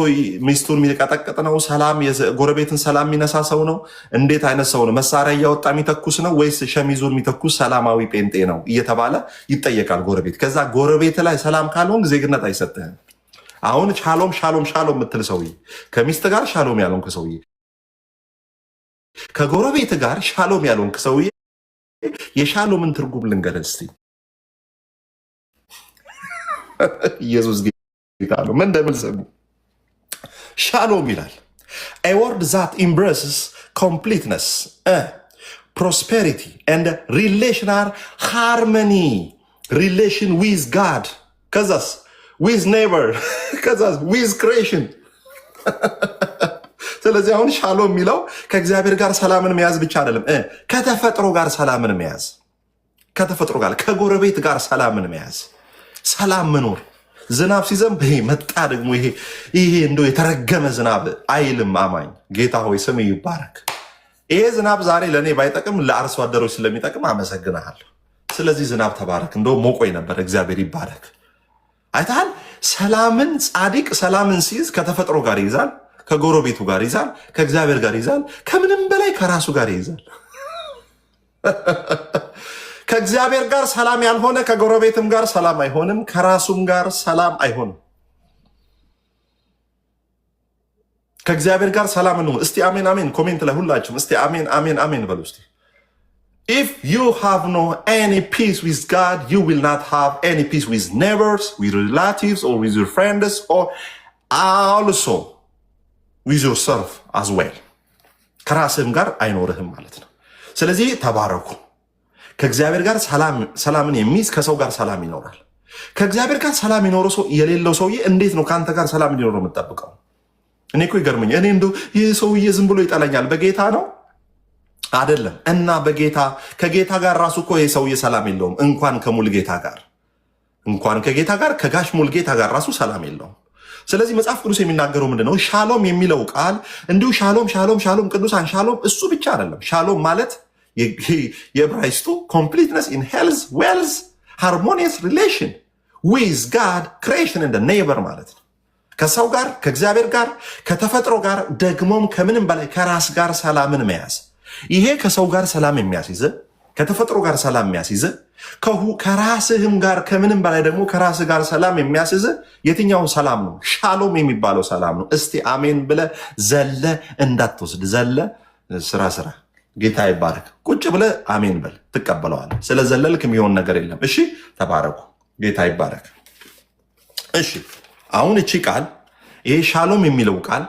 ሚስቱን የሚቀጠቅጥ ነው? ሰላም ጎረቤትን ሰላም የሚነሳ ሰው ነው? እንዴት አይነት ሰው ነው? መሳሪያ እያወጣ የሚተኩስ ነው ወይስ ሸሚዙን የሚተኩስ ሰላማዊ ጴንጤ ነው እየተባለ ይጠየቃል ጎረቤት። ከዛ ጎረቤት ላይ ሰላም ካልሆንክ ዜግነት አይሰጥህም። አሁን ሻሎም ሻሎም ሻሎም የምትል ሰውዬ፣ ከሚስት ጋር ሻሎም ያልሆንክ ሰውዬ፣ ከጎረቤት ጋር ሻሎም ያልሆንክ ሰውዬ የሻሎምን ትርጉም ልንገርህ እስቲ። ኢየሱስ ጌታ ነው። ምን እንደምን ሰሙ? ሻሎም ይላል a word that embraces completeness, prosperity and relational harmony, relation with God, ከዛስ with neighbor, ከዛስ with creation። ስለዚህ አሁን ሻሎም የሚለው ከእግዚአብሔር ጋር ሰላምን መያዝ ብቻ አይደለም፣ ከተፈጥሮ ጋር ሰላምን መያዝ፣ ከተፈጥሮ ጋር ከጎረቤት ጋር ሰላምን መያዝ፣ ሰላም መኖር። ዝናብ ሲዘንብ ይሄ መጣ ደግሞ ይሄ እንደው የተረገመ ዝናብ አይልም አማኝ። ጌታ ሆይ ስም ይባረክ። ይሄ ዝናብ ዛሬ ለእኔ ባይጠቅም ለአርሶ አደሮች ስለሚጠቅም አመሰግናለሁ። ስለዚህ ዝናብ ተባረክ። እንደው ሞቆኝ ነበር። እግዚአብሔር ይባረክ። አይተሃል? ሰላምን ጻድቅ ሰላምን ሲይዝ ከተፈጥሮ ጋር ይይዛል፣ ከጎረቤቱ ጋር ይይዛል፣ ከእግዚአብሔር ጋር ይይዛል፣ ከምንም በላይ ከራሱ ጋር ይይዛል። ከእግዚአብሔር ጋር ሰላም ያልሆነ ከጎረቤትም ጋር ሰላም አይሆንም፣ ከራሱም ጋር ሰላም አይሆንም። ከእግዚአብሔር ጋር ሰላም ነው። እስቲ አሜን አሜን ኮሜንት ላይ ሁላችሁም እስቲ አሜን አሜን አሜን በሉ እስቲ። If you have no any peace with God, you will not have any peace with neighbors, with relatives, or with your friends, or also with yourself as well. ከራስህም ጋር አይኖርህም ማለት ነው። ስለዚህ ተባረኩ። ከእግዚአብሔር ጋር ሰላምን የሚይዝ ከሰው ጋር ሰላም ይኖራል። ከእግዚአብሔር ጋር ሰላም ይኖረው ሰው የሌለው ሰውዬ እንዴት ነው ከአንተ ጋር ሰላም እንዲኖረው የምትጠብቀው? እኔ እኮ ይገርመኝ። እኔ እንደው ይህ ሰውዬ ዝም ብሎ ይጠላኛል በጌታ ነው አይደለም። እና ከጌታ ጋር ራሱ እኮ ይህ ሰውዬ ሰላም የለውም። እንኳን ከሙልጌታ ጋር እንኳን ከጌታ ጋር ከጋሽ ሙልጌታ ጋር ራሱ ሰላም የለውም። ስለዚህ መጽሐፍ ቅዱስ የሚናገረው ምንድነው? ሻሎም የሚለው ቃል እንዲሁ ሻሎም ሻሎም ሻሎም ቅዱሳን ሻሎም እሱ ብቻ አይደለም። ሻሎም ማለት የዕብራይስጡ ኮምፕሊትነስ ኢን ሄልዝ ዌልዝ ሃርሞኒየስ ሪሌሽን ዊዝ ጋድ ክሬሽን እንደ ኔይበር ማለት ነው። ከሰው ጋር ከእግዚአብሔር ጋር ከተፈጥሮ ጋር ደግሞም ከምንም በላይ ከራስ ጋር ሰላምን መያዝ። ይሄ ከሰው ጋር ሰላም የሚያስይዝ ከተፈጥሮ ጋር ሰላም የሚያስይዝ ከራስህም ጋር ከምንም በላይ ደግሞ ከራስህ ጋር ሰላም የሚያስይዝ የትኛው ሰላም ነው? ሻሎም የሚባለው ሰላም ነው። እስቲ አሜን ብለ ዘለ እንዳትወስድ። ዘለ ስራ ጌታ ይባረክ። ቁጭ ብለ አሜን በል ትቀበለዋል። ስለዘለልክ የሚሆን ነገር የለም። እሺ ተባረኩ። ጌታ ይባረክ። እሺ አሁን እቺ ቃል ይሄ ሻሎም የሚለው ቃል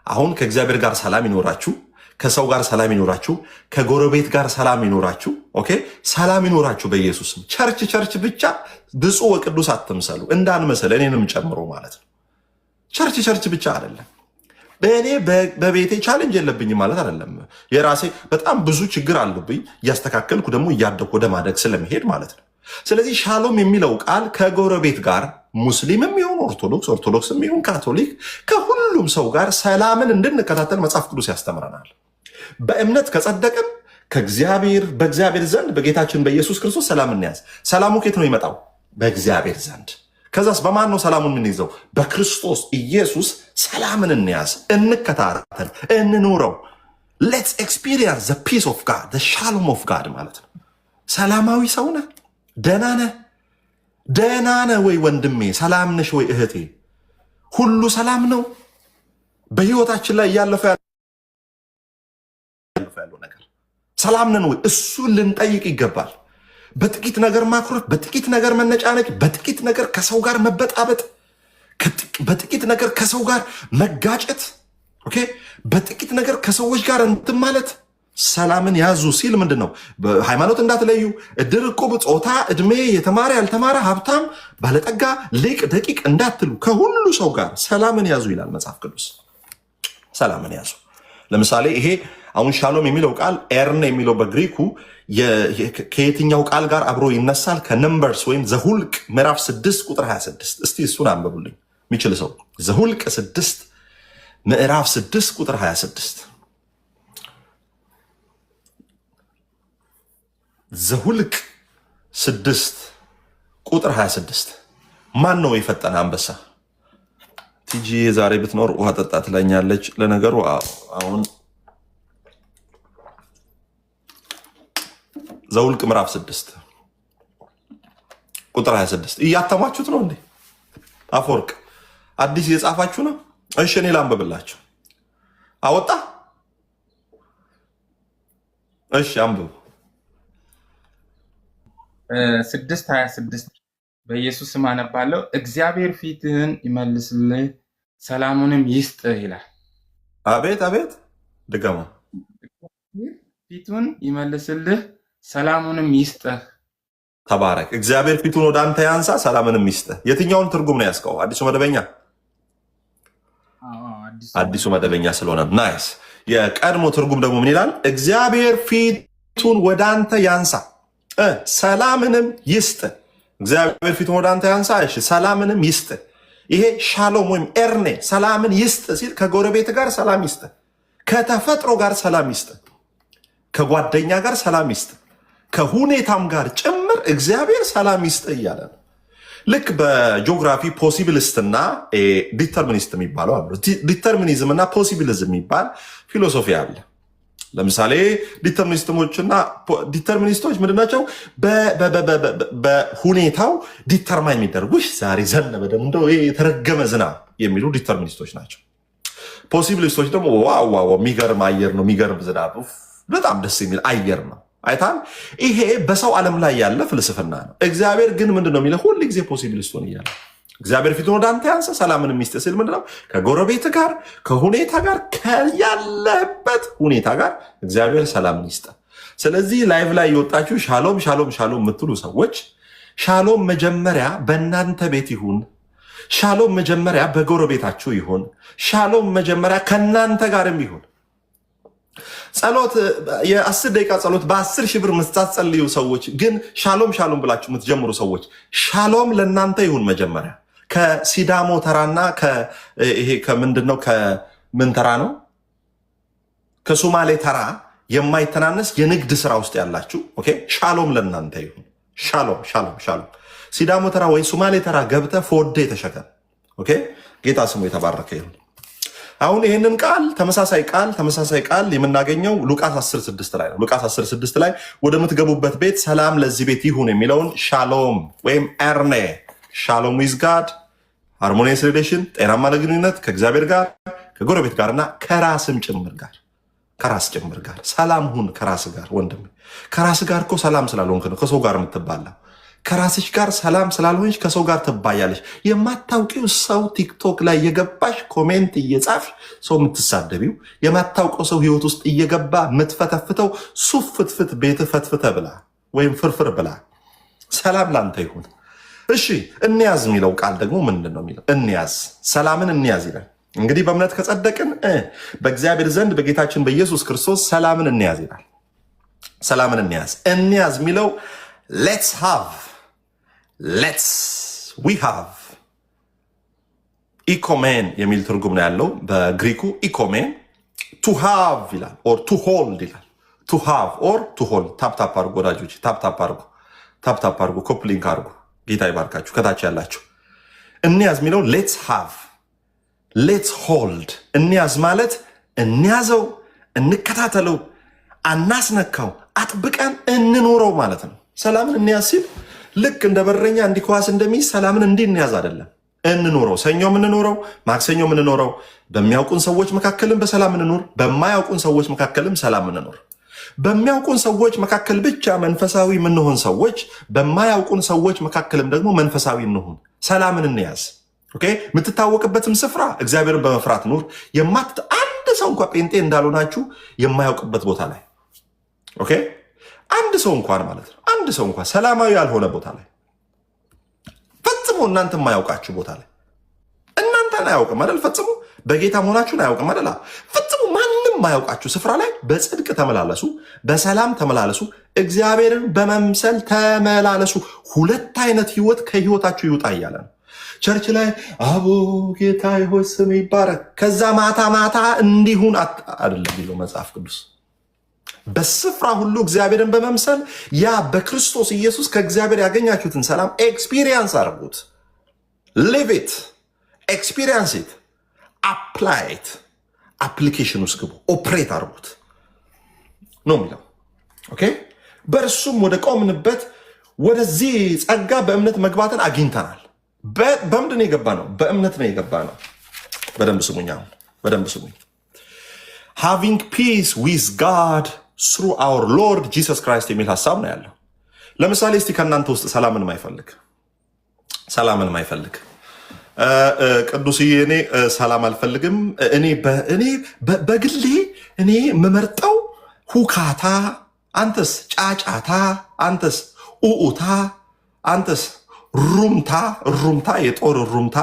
አሁን ከእግዚአብሔር ጋር ሰላም ይኖራችሁ፣ ከሰው ጋር ሰላም ይኖራችሁ፣ ከጎረቤት ጋር ሰላም ይኖራችሁ። ኦኬ ሰላም ይኖራችሁ በኢየሱስም። ቸርች ብቻ ብፁዕ ወቅዱስ አትምሰሉ፣ እንዳንመሰል እኔንም ጨምሮ ማለት ነው። ቸርች ብቻ አይደለም። በእኔ በቤቴ ቻሌንጅ የለብኝም ማለት አይደለም። የራሴ በጣም ብዙ ችግር አለብኝ፣ እያስተካከልኩ ደግሞ እያደኩ ወደ ማደግ ስለመሄድ ማለት ነው። ስለዚህ ሻሎም የሚለው ቃል ከጎረቤት ጋር ሙስሊምም ይሁን ኦርቶዶክስም ይሁን ካቶሊክ ከሁሉም ሰው ጋር ሰላምን እንድንከታተል መጽሐፍ ቅዱስ ያስተምረናል። በእምነት ከጸደቅን በእግዚአብሔር ዘንድ በጌታችን በኢየሱስ ክርስቶስ ሰላም እንያዝ። ሰላሙ ከየት ነው ይመጣው? በእግዚአብሔር ዘንድ። ከዛስ በማን ነው ሰላሙን የምንይዘው? በክርስቶስ ኢየሱስ ሰላምን እንያዝ፣ እንከታተል፣ እንኑረው። ሌትስ ኤክስፒሪየንስ ዘ ፒስ ኦፍ ጋድ ዘ ሻሎም ኦፍ ጋድ ማለት ነው። ሰላማዊ ሰው ነህ? ደህና ነህ ወይ ወንድሜ? ሰላም ነሽ ወይ እህቴ? ሁሉ ሰላም ነው በህይወታችን ላይ እያለፈ ያለው ነገር ሰላም ነን ወይ? እሱን ልንጠይቅ ይገባል። በጥቂት ነገር ማኩረፍ፣ በጥቂት ነገር መነጫነጭ፣ በጥቂት ነገር ከሰው ጋር መበጣበጥ፣ በጥቂት ነገር ከሰው ጋር መጋጨት፣ ኦኬ፣ በጥቂት ነገር ከሰዎች ጋር እንትን ማለት ሰላምን ያዙ ሲል ምንድን ነው? ሃይማኖት እንዳትለዩ፣ እድር፣ ዕቁብ፣ ጾታ፣ እድሜ፣ የተማረ ያልተማረ፣ ሀብታም፣ ባለጠጋ፣ ሊቅ፣ ደቂቅ እንዳትሉ ከሁሉ ሰው ጋር ሰላምን ያዙ ይላል መጽሐፍ ቅዱስ። ሰላምን ያዙ። ለምሳሌ ይሄ አሁን ሻሎም የሚለው ቃል ኤርኔ የሚለው በግሪኩ ከየትኛው ቃል ጋር አብሮ ይነሳል? ከነምበርስ ወይም ዘሁልቅ ምዕራፍ 6 ቁጥር 26። እስቲ እሱን አንብቡልኝ የሚችል ሰው። ዘሁልቅ 6 ምዕራፍ 6 ቁጥር 26። ዘሁልቅ 6 ቁጥር 26። ማን ነው የፈጠነ አንበሳ? ቲጂ ዛሬ ብትኖር ውሃ ጠጣ ትለኛለች። ለነገሩ አሁን ዘሁልቅ ምዕራፍ 6 ቁጥር 26 እያተማችሁት ነው እንዴ? አፈወርቅ አዲስ እየጻፋችሁ ነው? እሺ እኔ ላንብብላችሁ። አወጣ? እሺ አንብቡ። 6:26 በኢየሱስ ስም አነባለሁ። እግዚአብሔር ፊትህን ይመልስልህ ሰላሙንም ይስጥህ ይላል። አቤት አቤት፣ ድገሙ። ፊቱን ይመልስልህ ሰላሙንም ይስጥህ። ተባረክ። እግዚአብሔር ፊቱን ወደ አንተ ያንሳ ሰላምንም ይስጥህ። የትኛውን ትርጉም ነው ያስቀው? አዲሱ መደበኛ? አዲሱ መደበኛ ስለሆነ ናይስ። የቀድሞ ትርጉም ደግሞ ምን ይላል? እግዚአብሔር ፊቱን ወደ አንተ ያንሳ ሰላምንም ይስጥ። እግዚአብሔር ፊቱን ወደ አንተ ያንሳ፣ እሺ ሰላምንም ይስጥ። ይሄ ሻሎም ወይም ኤርኔ ሰላምን ይስጥ ሲል ከጎረቤት ጋር ሰላም ይስጥ፣ ከተፈጥሮ ጋር ሰላም ይስጥ፣ ከጓደኛ ጋር ሰላም ይስጥ፣ ከሁኔታም ጋር ጭምር እግዚአብሔር ሰላም ይስጥ እያለ ነው። ልክ በጂኦግራፊ ፖሲቢሊስትና ዲተርሚኒስት የሚባለው አሉ። ዲተርሚኒዝም እና ፖሲቢሊዝም የሚባል ፊሎሶፊ አለ። ለምሳሌ ዲተርሚኒስቶች ምንድናቸው? በሁኔታው ዲተርማይን የሚደርጉ ዛሬ ዘነበ ደግሞ እንደው የተረገመ ዝናብ የሚሉ ዲተርሚኒስቶች ናቸው። ፖሲቢሊስቶች ደግሞ ዋው የሚገርም አየር ነው፣ የሚገርም ዝናብ፣ በጣም ደስ የሚል አየር ነው። አይታል። ይሄ በሰው ዓለም ላይ ያለ ፍልስፍና ነው። እግዚአብሔር ግን ምንድነው የሚለው? ሁል ጊዜ ፖሲቢሊስቶን እያለ እግዚአብሔር ፊቱን ወደ አንተ ያንሳ ሰላምን የሚስጥ ሲል ምንድነው? ከጎረቤት ጋር ከሁኔታ ጋር ከያለበት ሁኔታ ጋር እግዚአብሔር ሰላምን ይስጥ። ስለዚህ ላይቭ ላይ የወጣችሁ ሻሎም ሻሎም ሻሎም የምትሉ ሰዎች ሻሎም መጀመሪያ በእናንተ ቤት ይሁን፣ ሻሎም መጀመሪያ በጎረቤታችሁ ይሁን፣ ሻሎም መጀመሪያ ከእናንተ ጋርም ይሁን። ጸሎት የ10 ደቂቃ ጸሎት በ10 ሺህ ብር የምታጸልዩ ሰዎች ግን ሻሎም ሻሎም ብላችሁ የምትጀምሩ ሰዎች ሻሎም ለእናንተ ይሁን መጀመሪያ። ከሲዳሞ ተራና ይሄ ከምንድነው ከምን ተራ ነው? ከሶማሌ ተራ የማይተናነስ የንግድ ስራ ውስጥ ያላችሁ ኦኬ፣ ሻሎም ለእናንተ ይሁን። ሻሎም ሻሎም ሻሎም። ሲዳሞ ተራ ወይ ሶማሌ ተራ ገብተ ፎዴ ተሸከም። ኦኬ፣ ጌታ ስሙ የተባረከ ይሁን። አሁን ይህንን ቃል ተመሳሳይ ቃል የምናገኘው ሉቃስ 10:6 ላይ ነው። ሉቃስ 10:6 ላይ ወደምትገቡበት ቤት ሰላም ለዚህ ቤት ይሁን የሚለውን ሻሎም ወይም ኤርኔ ሻሎም ዊዝ ጋድ ሃርሞኒየስ ሪሌሽን ጤናማ ግንኙነት ከእግዚአብሔር ጋር ከጎረቤት ጋርና ከራስም ጭምር ጋር ከራስ ጭምር ጋር ሰላም ሁን። ከራስ ጋር ወንድም ከራስ ጋር እኮ ሰላም ስላልሆንክ ነው ከሰው ጋር የምትባላው። ከራስሽ ጋር ሰላም ስላልሆንሽ ከሰው ጋር ትባያለሽ። የማታውቂው ሰው ቲክቶክ ላይ የገባሽ ኮሜንት እየጻፍሽ ሰው የምትሳደቢው የማታውቀው ሰው ህይወት ውስጥ እየገባ የምትፈተፍተው ሱፍ ፍትፍት ቤት ፈትፍተ ብላ ወይም ፍርፍር ብላ። ሰላም ላንተ ይሁን። እሺ እንያዝ የሚለው ቃል ደግሞ ምንድን ነው የሚለው? እንያዝ፣ ሰላምን እንያዝ ይላል። እንግዲህ በእምነት ከጸደቅን በእግዚአብሔር ዘንድ በጌታችን በኢየሱስ ክርስቶስ ሰላምን እንያዝ ይላል። ሰላምን እንያዝ የሚለው ዊ ሃቭ ኢኮሜን የሚል ትርጉም ነው ያለው በግሪኩ። ኢኮሜን ቱ ሃቭ ይላል ኦር ቱ ሆልድ ይላል። ቱ ሃቭ ኦር ቱ ሆልድ። ታፕታፕ አርጎ ወዳጆች፣ ታፕታፕ አርጎ ኮፕሊንክ አርጎ። ጌታ ይባርካችሁ። ከታች ያላችሁ እንያዝ የሚለው ሌትስ ሃቭ ሌትስ ሆልድ። እንያዝ ማለት እንያዘው፣ እንከታተለው፣ አናስነካው፣ አጥብቀን እንኖረው ማለት ነው። ሰላምን እንያዝ ሲል ልክ እንደ በረኛ እንዲኳስ እንደሚይዝ ሰላምን እንዲህ እንያዝ አይደለም። እንኖረው። ሰኞ የምንኖረው ማክሰኞ የምንኖረው በሚያውቁን ሰዎች መካከልም በሰላም እንኖር፣ በማያውቁን ሰዎች መካከልም ሰላም እንኖር። በሚያውቁን ሰዎች መካከል ብቻ መንፈሳዊ የምንሆን ሰዎች፣ በማያውቁን ሰዎች መካከልም ደግሞ መንፈሳዊ እንሆን። ሰላምን እንያዝ። ኦኬ። የምትታወቅበትም ስፍራ እግዚአብሔርን በመፍራት ኑር። አንድ ሰው እንኳ ጴንጤ እንዳልሆናችሁ የማያውቅበት ቦታ ላይ ኦኬ፣ አንድ ሰው እንኳን ማለት ነው። አንድ ሰው እንኳን ሰላማዊ ያልሆነ ቦታ ላይ ፈጽሞ እናንተ የማያውቃችሁ ቦታ ላይ እናንተን አያውቅም አይደል? ፈጽሞ በጌታ መሆናችሁን አያውቅም አይደል? ፈጽሞ ማንም ማንም ማያውቃችሁ ስፍራ ላይ በጽድቅ ተመላለሱ፣ በሰላም ተመላለሱ፣ እግዚአብሔርን በመምሰል ተመላለሱ። ሁለት አይነት ህይወት ከህይወታችሁ ይውጣ እያለ ነው። ቸርች ላይ አቦ ጌታ ሆይ ስም ይባረክ፣ ከዛ ማታ ማታ እንዲሁን አይደለም የሚለው መጽሐፍ ቅዱስ። በስፍራ ሁሉ እግዚአብሔርን በመምሰል ያ በክርስቶስ ኢየሱስ ከእግዚአብሔር ያገኛችሁትን ሰላም ኤክስፒሪየንስ አድርጉት። ሊቭ ኢት፣ ኤክስፒሪየንስ ኢት፣ አፕላይ ኢት። አፕሊኬሽን ውስጥ ግቡ፣ ኦፕሬት አድርጉት ነው የሚለው። ኦኬ። በእርሱም ወደ ቆምንበት ወደዚህ ጸጋ በእምነት መግባትን አግኝተናል። በምንድን ነው የገባ ነው? በእምነት ነው የገባ ነው። በደንብ ስሙኝ፣ አሁን በደንብ ስሙኝ። ሃቪንግ ፒስ ዊዝ ጋድ ስሩ አወር ሎርድ ጂሰስ ክራይስት የሚል ሀሳብ ነው ያለው። ለምሳሌ እስቲ ከእናንተ ውስጥ ሰላምን ማይፈልግ ቅዱስዬ፣ እኔ ሰላም አልፈልግም፣ እኔ በግሌ እኔ የምመርጠው ሁካታ፣ አንተስ ጫጫታ፣ አንተስ ኡኡታ፣ አንተስ ሩምታ፣ የጦር ሩምታ፣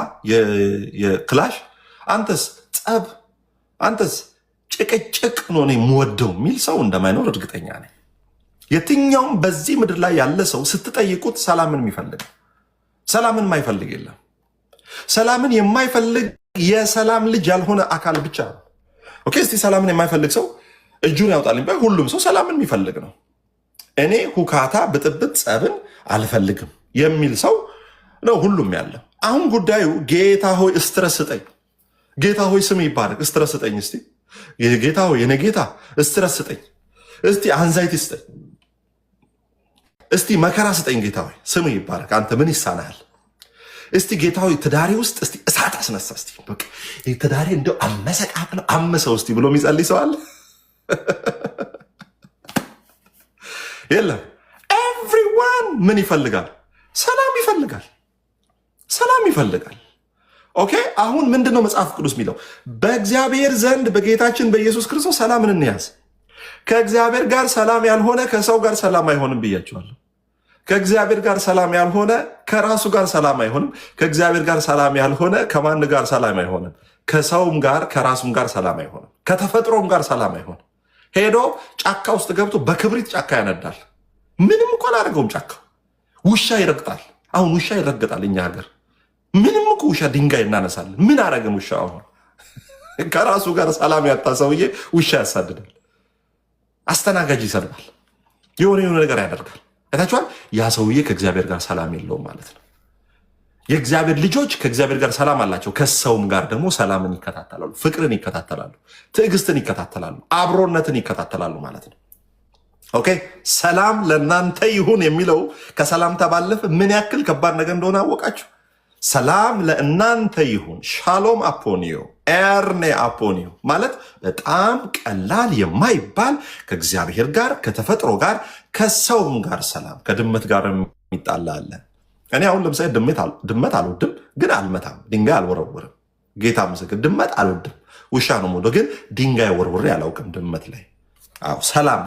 የክላሽ፣ አንተስ ጸብ፣ አንተስ ጭቅጭቅ ነው እኔ የምወደው የሚል ሰው እንደማይኖር እርግጠኛ ነኝ። የትኛውም በዚህ ምድር ላይ ያለ ሰው ስትጠይቁት ሰላምን የማይፈልግ የለም። ሰላምን የማይፈልግ የሰላም ልጅ ያልሆነ አካል ብቻ ነው። ኦኬ። እስቲ ሰላምን የማይፈልግ ሰው እጁን ያውጣልኝ። ሁሉም ሰው ሰላምን የሚፈልግ ነው። እኔ ሁካታ፣ ብጥብጥ፣ ጸብን አልፈልግም የሚል ሰው ነው ሁሉም ያለው። አሁን ጉዳዩ ጌታ ሆይ ስትረስ ስጠኝ፣ ጌታ ሆይ ስም ይባረክ ስትረስ ስጠኝ፣ እስቲ ጌታ ሆይ የኔ ጌታ ስትረስ ስጠኝ፣ እስቲ አንዛይቲ ስጠኝ፣ እስቲ መከራ ስጠኝ፣ ጌታ ሆይ ስም ይባረክ፣ አንተ ምን ይሳናል? እስቲ ጌታ ሆይ ትዳሬ ውስጥ እስቲ እሳት አስነሳ፣ እስቲ በቃ ትዳሬ እንደው አመሰቃቅለው አመሰው እስቲ ብሎ የሚጸልይ ሰው አለ? የለም። ኤቭሪዋን ምን ይፈልጋል? ሰላም ይፈልጋል። ኦኬ። አሁን ምንድነው መጽሐፍ ቅዱስ የሚለው? በእግዚአብሔር ዘንድ በጌታችን በኢየሱስ ክርስቶስ ሰላምን እንያዝ። ከእግዚአብሔር ጋር ሰላም ያልሆነ ከሰው ጋር ሰላም አይሆንም ብያቸዋለሁ። ከእግዚአብሔር ጋር ሰላም ያልሆነ ከራሱ ጋር ሰላም አይሆንም። ከእግዚአብሔር ጋር ሰላም ያልሆነ ከማን ጋር ሰላም አይሆንም? ከሰውም ጋር ከራሱም ጋር ሰላም አይሆንም። ከተፈጥሮም ጋር ሰላም አይሆንም። ሄዶ ጫካ ውስጥ ገብቶ በክብሪት ጫካ ያነዳል። ምንም እኮ አላደረገውም። ጫካ ውሻ ይረግጣል። አሁን ውሻ ይረግጣል እኛ ሀገር። ምንም እኮ ውሻ ድንጋይ እናነሳለን። ምን አረገን ውሻ? አሁን ከራሱ ጋር ሰላም ያጣ ሰውዬ ውሻ ያሳድዳል፣ አስተናጋጅ ይሰድባል፣ የሆነ ነገር ያደርጋል። አይታችኋል? ያ ሰውዬ ከእግዚአብሔር ጋር ሰላም የለውም ማለት ነው። የእግዚአብሔር ልጆች ከእግዚአብሔር ጋር ሰላም አላቸው። ከሰውም ጋር ደግሞ ሰላምን ይከታተላሉ፣ ፍቅርን ይከታተላሉ፣ ትዕግስትን ይከታተላሉ፣ አብሮነትን ይከታተላሉ ማለት ነው። ኦኬ። ሰላም ለእናንተ ይሁን የሚለው ከሰላምታ ባለፈ ምን ያክል ከባድ ነገር እንደሆነ አወቃችሁ? ሰላም ለእናንተ ይሁን፣ ሻሎም አፖኒዮ፣ ኤርኔ አፖኒዮ ማለት በጣም ቀላል የማይባል ከእግዚአብሔር ጋር ከተፈጥሮ ጋር ከሰውም ጋር ሰላም። ከድመት ጋር የሚጣላ አለ። እኔ አሁን ለምሳሌ ድመት አልወድም፣ ግን አልመታም፣ ድንጋይ አልወረውርም። ጌታ ምስክር፣ ድመት አልወድም፣ ውሻ ነው የምወደው፣ ግን ድንጋይ ወርውሬ አላውቅም ድመት ላይ። አዎ ሰላም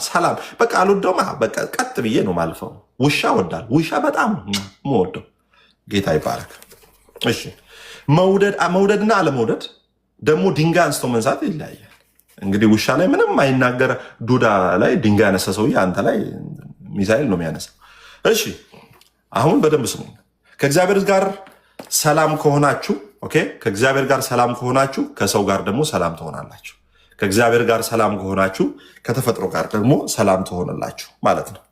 በቃ አልወደውም። በቃ ቀጥ ብዬ ነው ማልፈው። ውሻ ወዳል፣ ውሻ በጣም የምወደው። ጌታ ይባረክ። እሺ፣ መውደድና አለመውደድ ደግሞ ድንጋይ አንስቶ መንሳት ይለያያል። እንግዲህ ውሻ ላይ ምንም አይናገር፣ ዱዳ ላይ ድንጋይ ያነሳ ሰውዬ አንተ ላይ ሚሳኤል ነው የሚያነሳው። እሺ አሁን በደንብ ስሙ። ከእግዚአብሔር ጋር ሰላም ከሆናችሁ ኦኬ፣ ከእግዚአብሔር ጋር ሰላም ከሆናችሁ ከሰው ጋር ደግሞ ሰላም ትሆናላችሁ። ከእግዚአብሔር ጋር ሰላም ከሆናችሁ ከተፈጥሮ ጋር ደግሞ ሰላም ትሆንላችሁ ማለት ነው።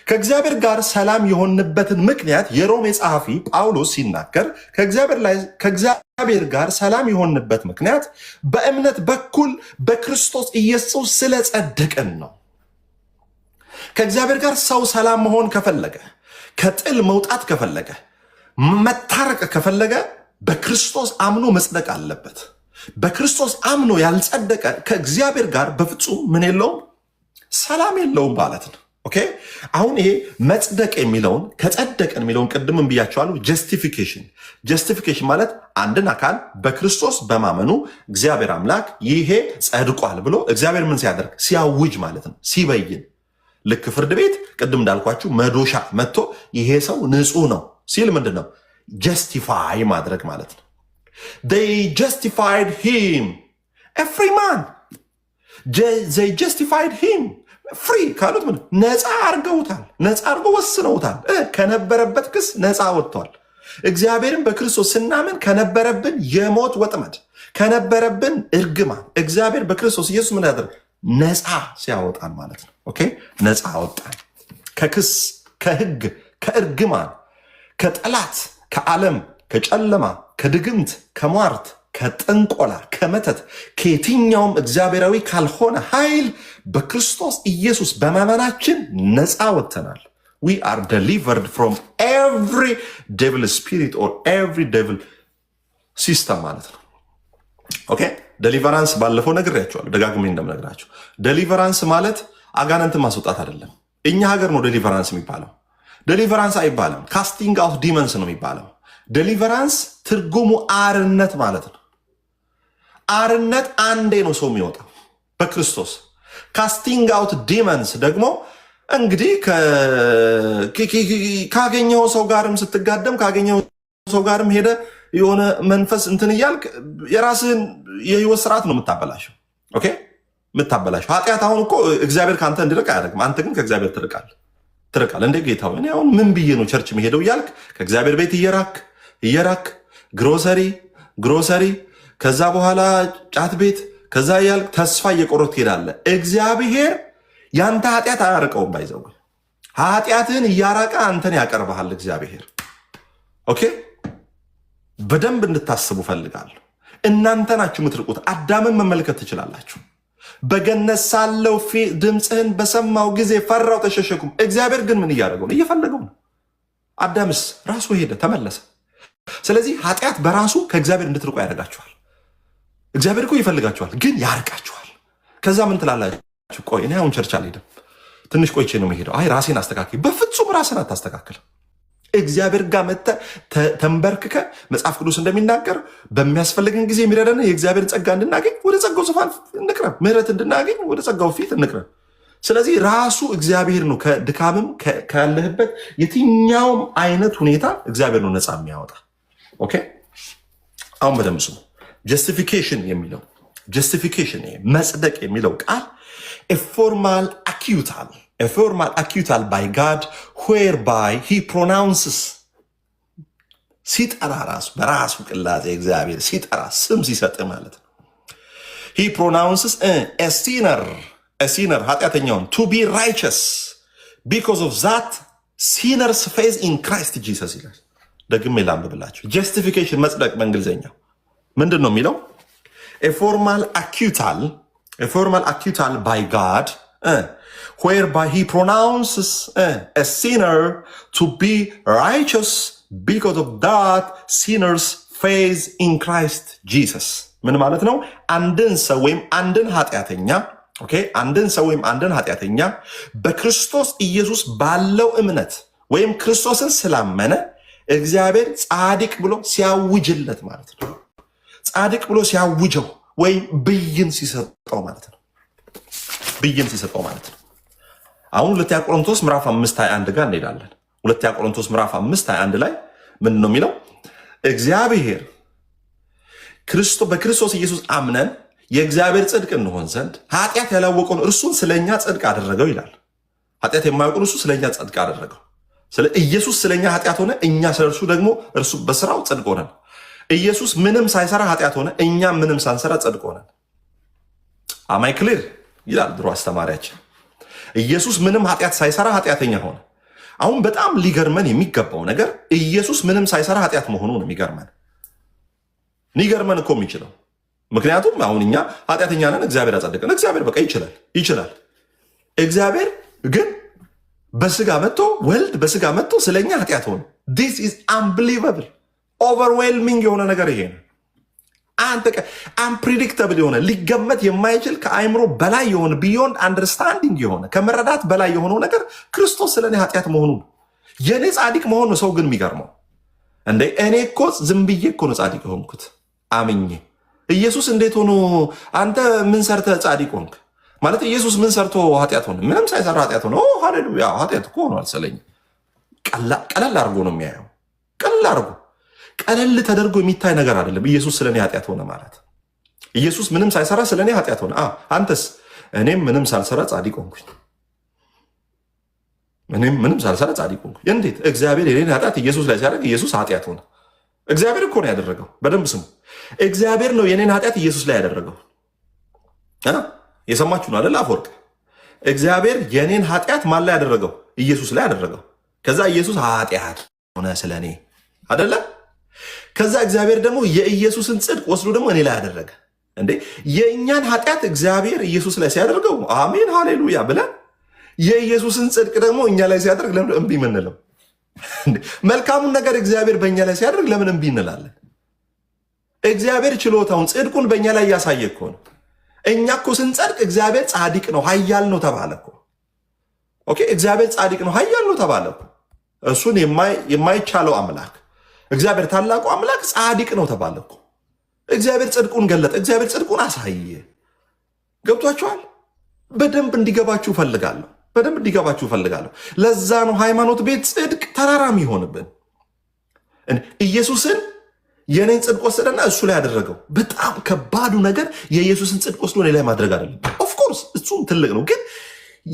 ከእግዚአብሔር ጋር ሰላም የሆንበትን ምክንያት የሮሜ ጸሐፊ ጳውሎስ ሲናገር ከእግዚአብሔር ጋር ሰላም የሆንበት ምክንያት በእምነት በኩል በክርስቶስ ኢየሱስ ስለጸደቅን ነው። ከእግዚአብሔር ጋር ሰው ሰላም መሆን ከፈለገ፣ ከጥል መውጣት ከፈለገ፣ መታረቅ ከፈለገ በክርስቶስ አምኖ መጽደቅ አለበት። በክርስቶስ አምኖ ያልጸደቀ ከእግዚአብሔር ጋር በፍጹም ምን የለውም? ሰላም የለውም ማለት ነው። ኦኬ። አሁን ይሄ መጽደቅ የሚለውን ከጸደቀን የሚለውን ቅድም ብያቸዋለሁ። ጀስቲፊኬሽን ማለት አንድን አካል በክርስቶስ በማመኑ እግዚአብሔር አምላክ ይሄ ጸድቋል ብሎ እግዚአብሔር ምን ሲያደርግ? ሲያውጅ ማለት ነው፣ ሲበይን። ልክ ፍርድ ቤት ቅድም እንዳልኳችሁ መዶሻ መጥቶ ይሄ ሰው ንጹህ ነው ሲል ምንድን ነው? ጀስቲፋይ ማድረግ ማለት ነው። they justified him every man they justified him ፍሪ ካሉት ምን ነፃ አርገውታል። ነፃ አርገው ወስነውታል። ከነበረበት ክስ ነፃ ወጥቷል። እግዚአብሔርን በክርስቶስ ስናምን ከነበረብን የሞት ወጥመድ ከነበረብን እርግማን እግዚአብሔር በክርስቶስ ኢየሱስ ምን ያደርግ ነፃ ሲያወጣን ማለት ነው። ኦኬ ነፃ አወጣን ከክስ ከህግ ከእርግማን ከጠላት ከዓለም ከጨለማ ከድግምት ከሟርት ከጥንቆላ ከመተት ከየትኛውም እግዚአብሔራዊ ካልሆነ ኃይል በክርስቶስ ኢየሱስ በማመናችን ነፃ ወጥተናል። we are delivered from every devil spirit or every devil system ማለት ነው። ኦኬ ዴሊቨራንስ ባለፈው ነግሬያቸዋለሁ፣ ደጋግሜ እንደምነግራቸው ዴሊቨራንስ ማለት አጋንንትን ማስወጣት አይደለም። እኛ ሀገር ነው ዴሊቨራንስ የሚባለው። ዴሊቨራንስ አይባልም፣ ካስቲንግ አውት ዲመንስ ነው የሚባለው። ዴሊቨራንስ ትርጉሙ አርነት ማለት ነው። አርነት አንዴ ነው ሰው የሚወጣው በክርስቶስ። ካስቲንግ አውት ዲመንስ ደግሞ እንግዲህ ካገኘው ሰው ጋርም ስትጋደም ካገኘው ሰው ጋርም ሄደ የሆነ መንፈስ እንትን እያልክ የራስህን የህይወት ስርዓት ነው የምታበላሸው። ኦኬ የምታበላሸው ኃጢአት። አሁን እኮ እግዚአብሔር ከአንተ እንዲርቅ አያደርግም። አንተ ግን ከእግዚአብሔር ትርቃል። እንደ ጌታ እኔ አሁን ምን ብዬ ነው ቸርች መሄደው እያልክ ከእግዚአብሔር ቤት እየራክ ግሮሰሪ ከዛ በኋላ ጫት ቤት ከዛ እያልክ ተስፋ እየቆረጥ ትሄዳለህ። እግዚአብሔር ያንተ ኃጢአት አያርቀውም። ባይዘው ኃጢአትህን እያራቀ አንተን ያቀርብሃል እግዚአብሔር። ኦኬ በደንብ እንድታስቡ ፈልጋለሁ። እናንተ ናችሁ የምትርቁት። አዳምን መመልከት ትችላላችሁ። በገነት ሳለው ድምፅህን በሰማው ጊዜ ፈራው ተሸሸኩም። እግዚአብሔር ግን ምን እያደረገው ነው? እየፈለገው ነው። አዳምስ ራሱ ሄደ ተመለሰ። ስለዚህ ኃጢአት በራሱ ከእግዚአብሔር እንድትርቁ ያደርጋችኋል። እግዚአብሔር እኮ ይፈልጋችኋል፣ ግን ያርቃችኋል። ከዛ ምን ትላላችሁ? ቆይ እኔ አሁን ቸርች አልሄድም፣ ትንሽ ቆይቼ ነው የምሄደው። አይ ራሴን አስተካክል። በፍጹም ራስን አታስተካክል። እግዚአብሔር ጋር መጥተህ ተንበርክከ መጽሐፍ ቅዱስ እንደሚናገር በሚያስፈልግን ጊዜ የሚረዳን የእግዚአብሔርን ጸጋ እንድናገኝ ወደ ጸጋው ዙፋን እንቅረብ፣ ምሕረት እንድናገኝ ወደ ጸጋው ፊት እንቅረብ። ስለዚህ ራሱ እግዚአብሔር ነው ከድካምም ካለህበት የትኛውም አይነት ሁኔታ እግዚአብሔር ነው ነፃ የሚያወጣ። ኦኬ አሁን በደምብ ስሙ። ጀስቲፊኬሽን የሚለው መጽደቅ የሚለው ቃል a formal acquittal by God whereby he pronounces ሲጠራ ራሱ በራሱ ቅላጼ እግዚአብሔር ሲጠራ ስም ሲሰጥ ማለት ነው። he pronounces a sinner ኃጢአተኛውን to be righteous because of that sinner's faith in Christ Jesus ይላል። ደግሜ ላንብብላችሁ። ጀስቲፊኬሽን መጽደቅ በእንግሊዝኛው ምንድን ነው የሚለው? a formal acquittal by God whereby he pronounces a sinner to be righteous because of that sinner's faith in Christ Jesus። ምን ማለት ነው? አንድን ሰው ወይም አንድን ኃጢአተኛ በክርስቶስ ኢየሱስ ባለው እምነት ወይም ክርስቶስን ስላመነ እግዚአብሔር ጻድቅ ብሎ ሲያውጅለት ማለት ነው። ጻድቅ ብሎ ሲያውጀው ወይም ብይን ሲሰጠው ማለት ነው። አሁን ሁለተኛ ቆሮንቶስ ምዕራፍ 5:21 ጋር እንሄዳለን። ሁለተኛ ቆሮንቶስ ምዕራፍ 5:21 ላይ ምንድን ነው የሚለው? እግዚአብሔር በክርስቶስ ኢየሱስ አምነን የእግዚአብሔር ጽድቅ እንሆን ዘንድ ኃጢአት ያላወቀውን እርሱን ስለኛ ጽድቅ አደረገው ይላል። ኃጢአት የማያውቀውን እርሱ ስለኛ ጽድቅ አደረገው። ስለ ኢየሱስ ስለኛ ኃጢአት ሆነ፣ እኛ ስለእርሱ ደግሞ እርሱ በስራው ጽድቅ ሆነን። ኢየሱስ ምንም ሳይሰራ ኃጢአት ሆነ፣ እኛ ምንም ሳንሰራ ጽድቅ ሆነን። አማይ ክሊር ይላል ድሮ አስተማሪያችን። ኢየሱስ ምንም ኃጢአት ሳይሰራ ኃጢአተኛ ሆነ። አሁን በጣም ሊገርመን የሚገባው ነገር ኢየሱስ ምንም ሳይሰራ ኃጢአት መሆኑ ነው። ሊገርመን እኮ የሚችለው ምክንያቱም አሁን እኛ ኃጢአተኛ ነን፣ እግዚአብሔር አጸደቀን። እግዚአብሔር በቃ ይችላል። እግዚአብሔር ግን በስጋ መጥቶ ወልድ በስጋ መጥቶ ስለኛ ኃጢአት ሆነ። this is unbelievable overwhelming የሆነ ነገር ይሄ ነው። አንፕሪዲክተብል የሆነ ሊገመት የማይችል ከአይምሮ በላይ የሆነ ቢዮንድ አንደርስታንዲንግ የሆነ ከመረዳት በላይ የሆነው ነገር ክርስቶስ ስለኔ ኃጢአት መሆኑ ነው። የኔ ጻድቅ መሆኑ ሰው ግን የሚገርመው እንዴ እኔ እኮ ዝም ብዬ እኮ ነው ጻድቅ የሆንኩት አምኜ። ኢየሱስ እንዴት ሆኖ አንተ ምን ሰርተህ ጻድቅ ሆንክ ማለት? ኢየሱስ ምን ሰርቶ ኃጢአት ሆነ? ምንም ሳይሰራ ኃጢአት ሆነ። ሃሌሉያ ኃጢአት እኮ ሆኗል ስለኝ። ቀለል አድርጎ ነው የሚያየው። ቀለል ተደርጎ የሚታይ ነገር አይደለም። ኢየሱስ ስለኔ ኃጢአት ሆነ ማለት ኢየሱስ ምንም ሳይሰራ ስለኔ ኃጢአት ሆነ። አንተስ እኔም ምንም ሳልሰራ ጻድቅ ሆንኩኝ። እኔም ምንም ሳልሰራ ጻድቅ ሆንኩኝ። እንዴት? እግዚአብሔር የኔን ኃጢአት ኢየሱስ ላይ ሲያደርግ ኢየሱስ ኃጢአት ሆነ። እግዚአብሔር እኮ ነው ያደረገው። በደንብ ስሙ። እግዚአብሔር ነው የኔን ኃጢአት ኢየሱስ ላይ ያደረገው። የሰማችሁ ነው አይደል? አፈወርቅ እግዚአብሔር የኔን ኃጢአት ማን ላይ ያደረገው? ኢየሱስ ላይ ያደረገው። ከዛ ኢየሱስ ኃጢአት ሆነ ስለኔ አይደለ? ከዛ እግዚአብሔር ደግሞ የኢየሱስን ጽድቅ ወስዶ ደግሞ እኔ ላይ ያደረገ። እንዴ የእኛን ኃጢአት እግዚአብሔር ኢየሱስ ላይ ሲያደርገው አሜን ሃሌሉያ ብለን የኢየሱስን ጽድቅ ደግሞ እኛ ላይ ሲያደርግ ለምን እምቢ ምንለው? መልካሙን ነገር እግዚአብሔር በእኛ ላይ ሲያደርግ ለምን እምቢ እንላለን? እግዚአብሔር ችሎታውን ጽድቁን በእኛ ላይ እያሳየ እኮ ነው። እኛ እኮ ስንጸድቅ እግዚአብሔር ጻድቅ ነው ኃያል ነው ተባለ እኮ። ኦኬ እግዚአብሔር ጻድቅ ነው ኃያል ነው ተባለ እኮ። እሱን የማይቻለው አምላክ እግዚአብሔር ታላቁ አምላክ ጻድቅ ነው ተባለ እኮ። እግዚአብሔር ጽድቁን ገለጠ። እግዚአብሔር ጽድቁን አሳየ። ገብቷችኋል? በደንብ እንዲገባችሁ ፈልጋለሁ። በደንብ እንዲገባችሁ ፈልጋለሁ። ለዛ ነው ሃይማኖት ቤት ጽድቅ ተራራሚ ይሆንብን። ኢየሱስን የኔን ጽድቅ ወሰደና እሱ ላይ ያደረገው። በጣም ከባዱ ነገር የኢየሱስን ጽድቅ ወስዶ እኔ ላይ ማድረግ አይደለም። ኦፍኮርስ እሱም ትልቅ ነው። ግን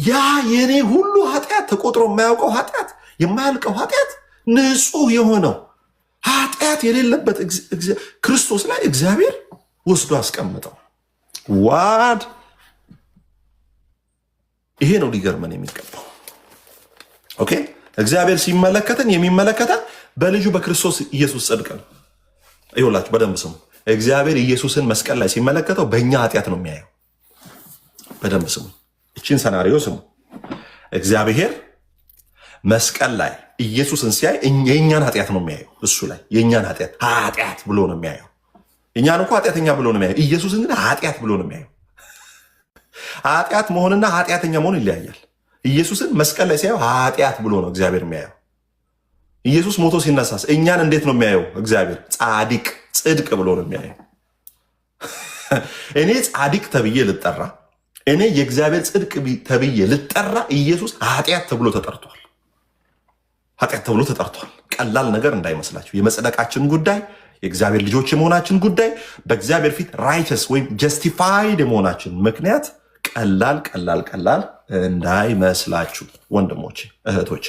ያ የኔ ሁሉ ኃጢአት ተቆጥሮ የማያውቀው ኃጢአት፣ የማያልቀው ኃጢአት፣ ንጹህ የሆነው ኃጢአት የሌለበት ክርስቶስ ላይ እግዚአብሔር ወስዶ አስቀምጠው። ዋድ ይሄ ነው ሊገርመን የሚገባው። ኦኬ እግዚአብሔር ሲመለከተን የሚመለከተን በልጁ በክርስቶስ ኢየሱስ ጽድቅ ነው። ይኸውላችሁ በደንብ ስሙ። እግዚአብሔር ኢየሱስን መስቀል ላይ ሲመለከተው በእኛ ኃጢአት ነው የሚያየው። በደንብ ስሙ። እቺን ሰናሪዮ ስሙ። እግዚአብሔር መስቀል ላይ ኢየሱስን ሲያይ የእኛን ኃጢአት ነው የሚያየው። እሱ ላይ የእኛን ኃጢአት ብሎ ነው የሚያየው። እኛን እኮ ኃጢአተኛ ብሎ ነው የሚያየው። ኢየሱስን ግን ኃጢአት ብሎ ነው የሚያየው። ኃጢአት መሆንና ኃጢአተኛ መሆን ይለያያል። ኢየሱስን መስቀል ላይ ሲያየው ኃጢአት ብሎ ነው እግዚአብሔር የሚያየው። ኢየሱስ ሞቶ ሲነሳስ እኛን እንዴት ነው የሚያየው? እግዚአብሔር ጻድቅ ጽድቅ ብሎ ነው የሚያየው። እኔ ጻድቅ ተብዬ ልጠራ፣ እኔ የእግዚአብሔር ጽድቅ ተብዬ ልጠራ፣ ኢየሱስ ኃጢአት ተብሎ ተጠርቷል። ኃጢአት ተብሎ ተጠርቷል። ቀላል ነገር እንዳይመስላችሁ። የመጽደቃችን ጉዳይ፣ የእግዚአብሔር ልጆች የመሆናችን ጉዳይ፣ በእግዚአብሔር ፊት ራይቸስ ወይም ጀስቲፋይድ የመሆናችን ምክንያት ቀላል እንዳይመስላችሁ ወንድሞቼ እህቶቼ።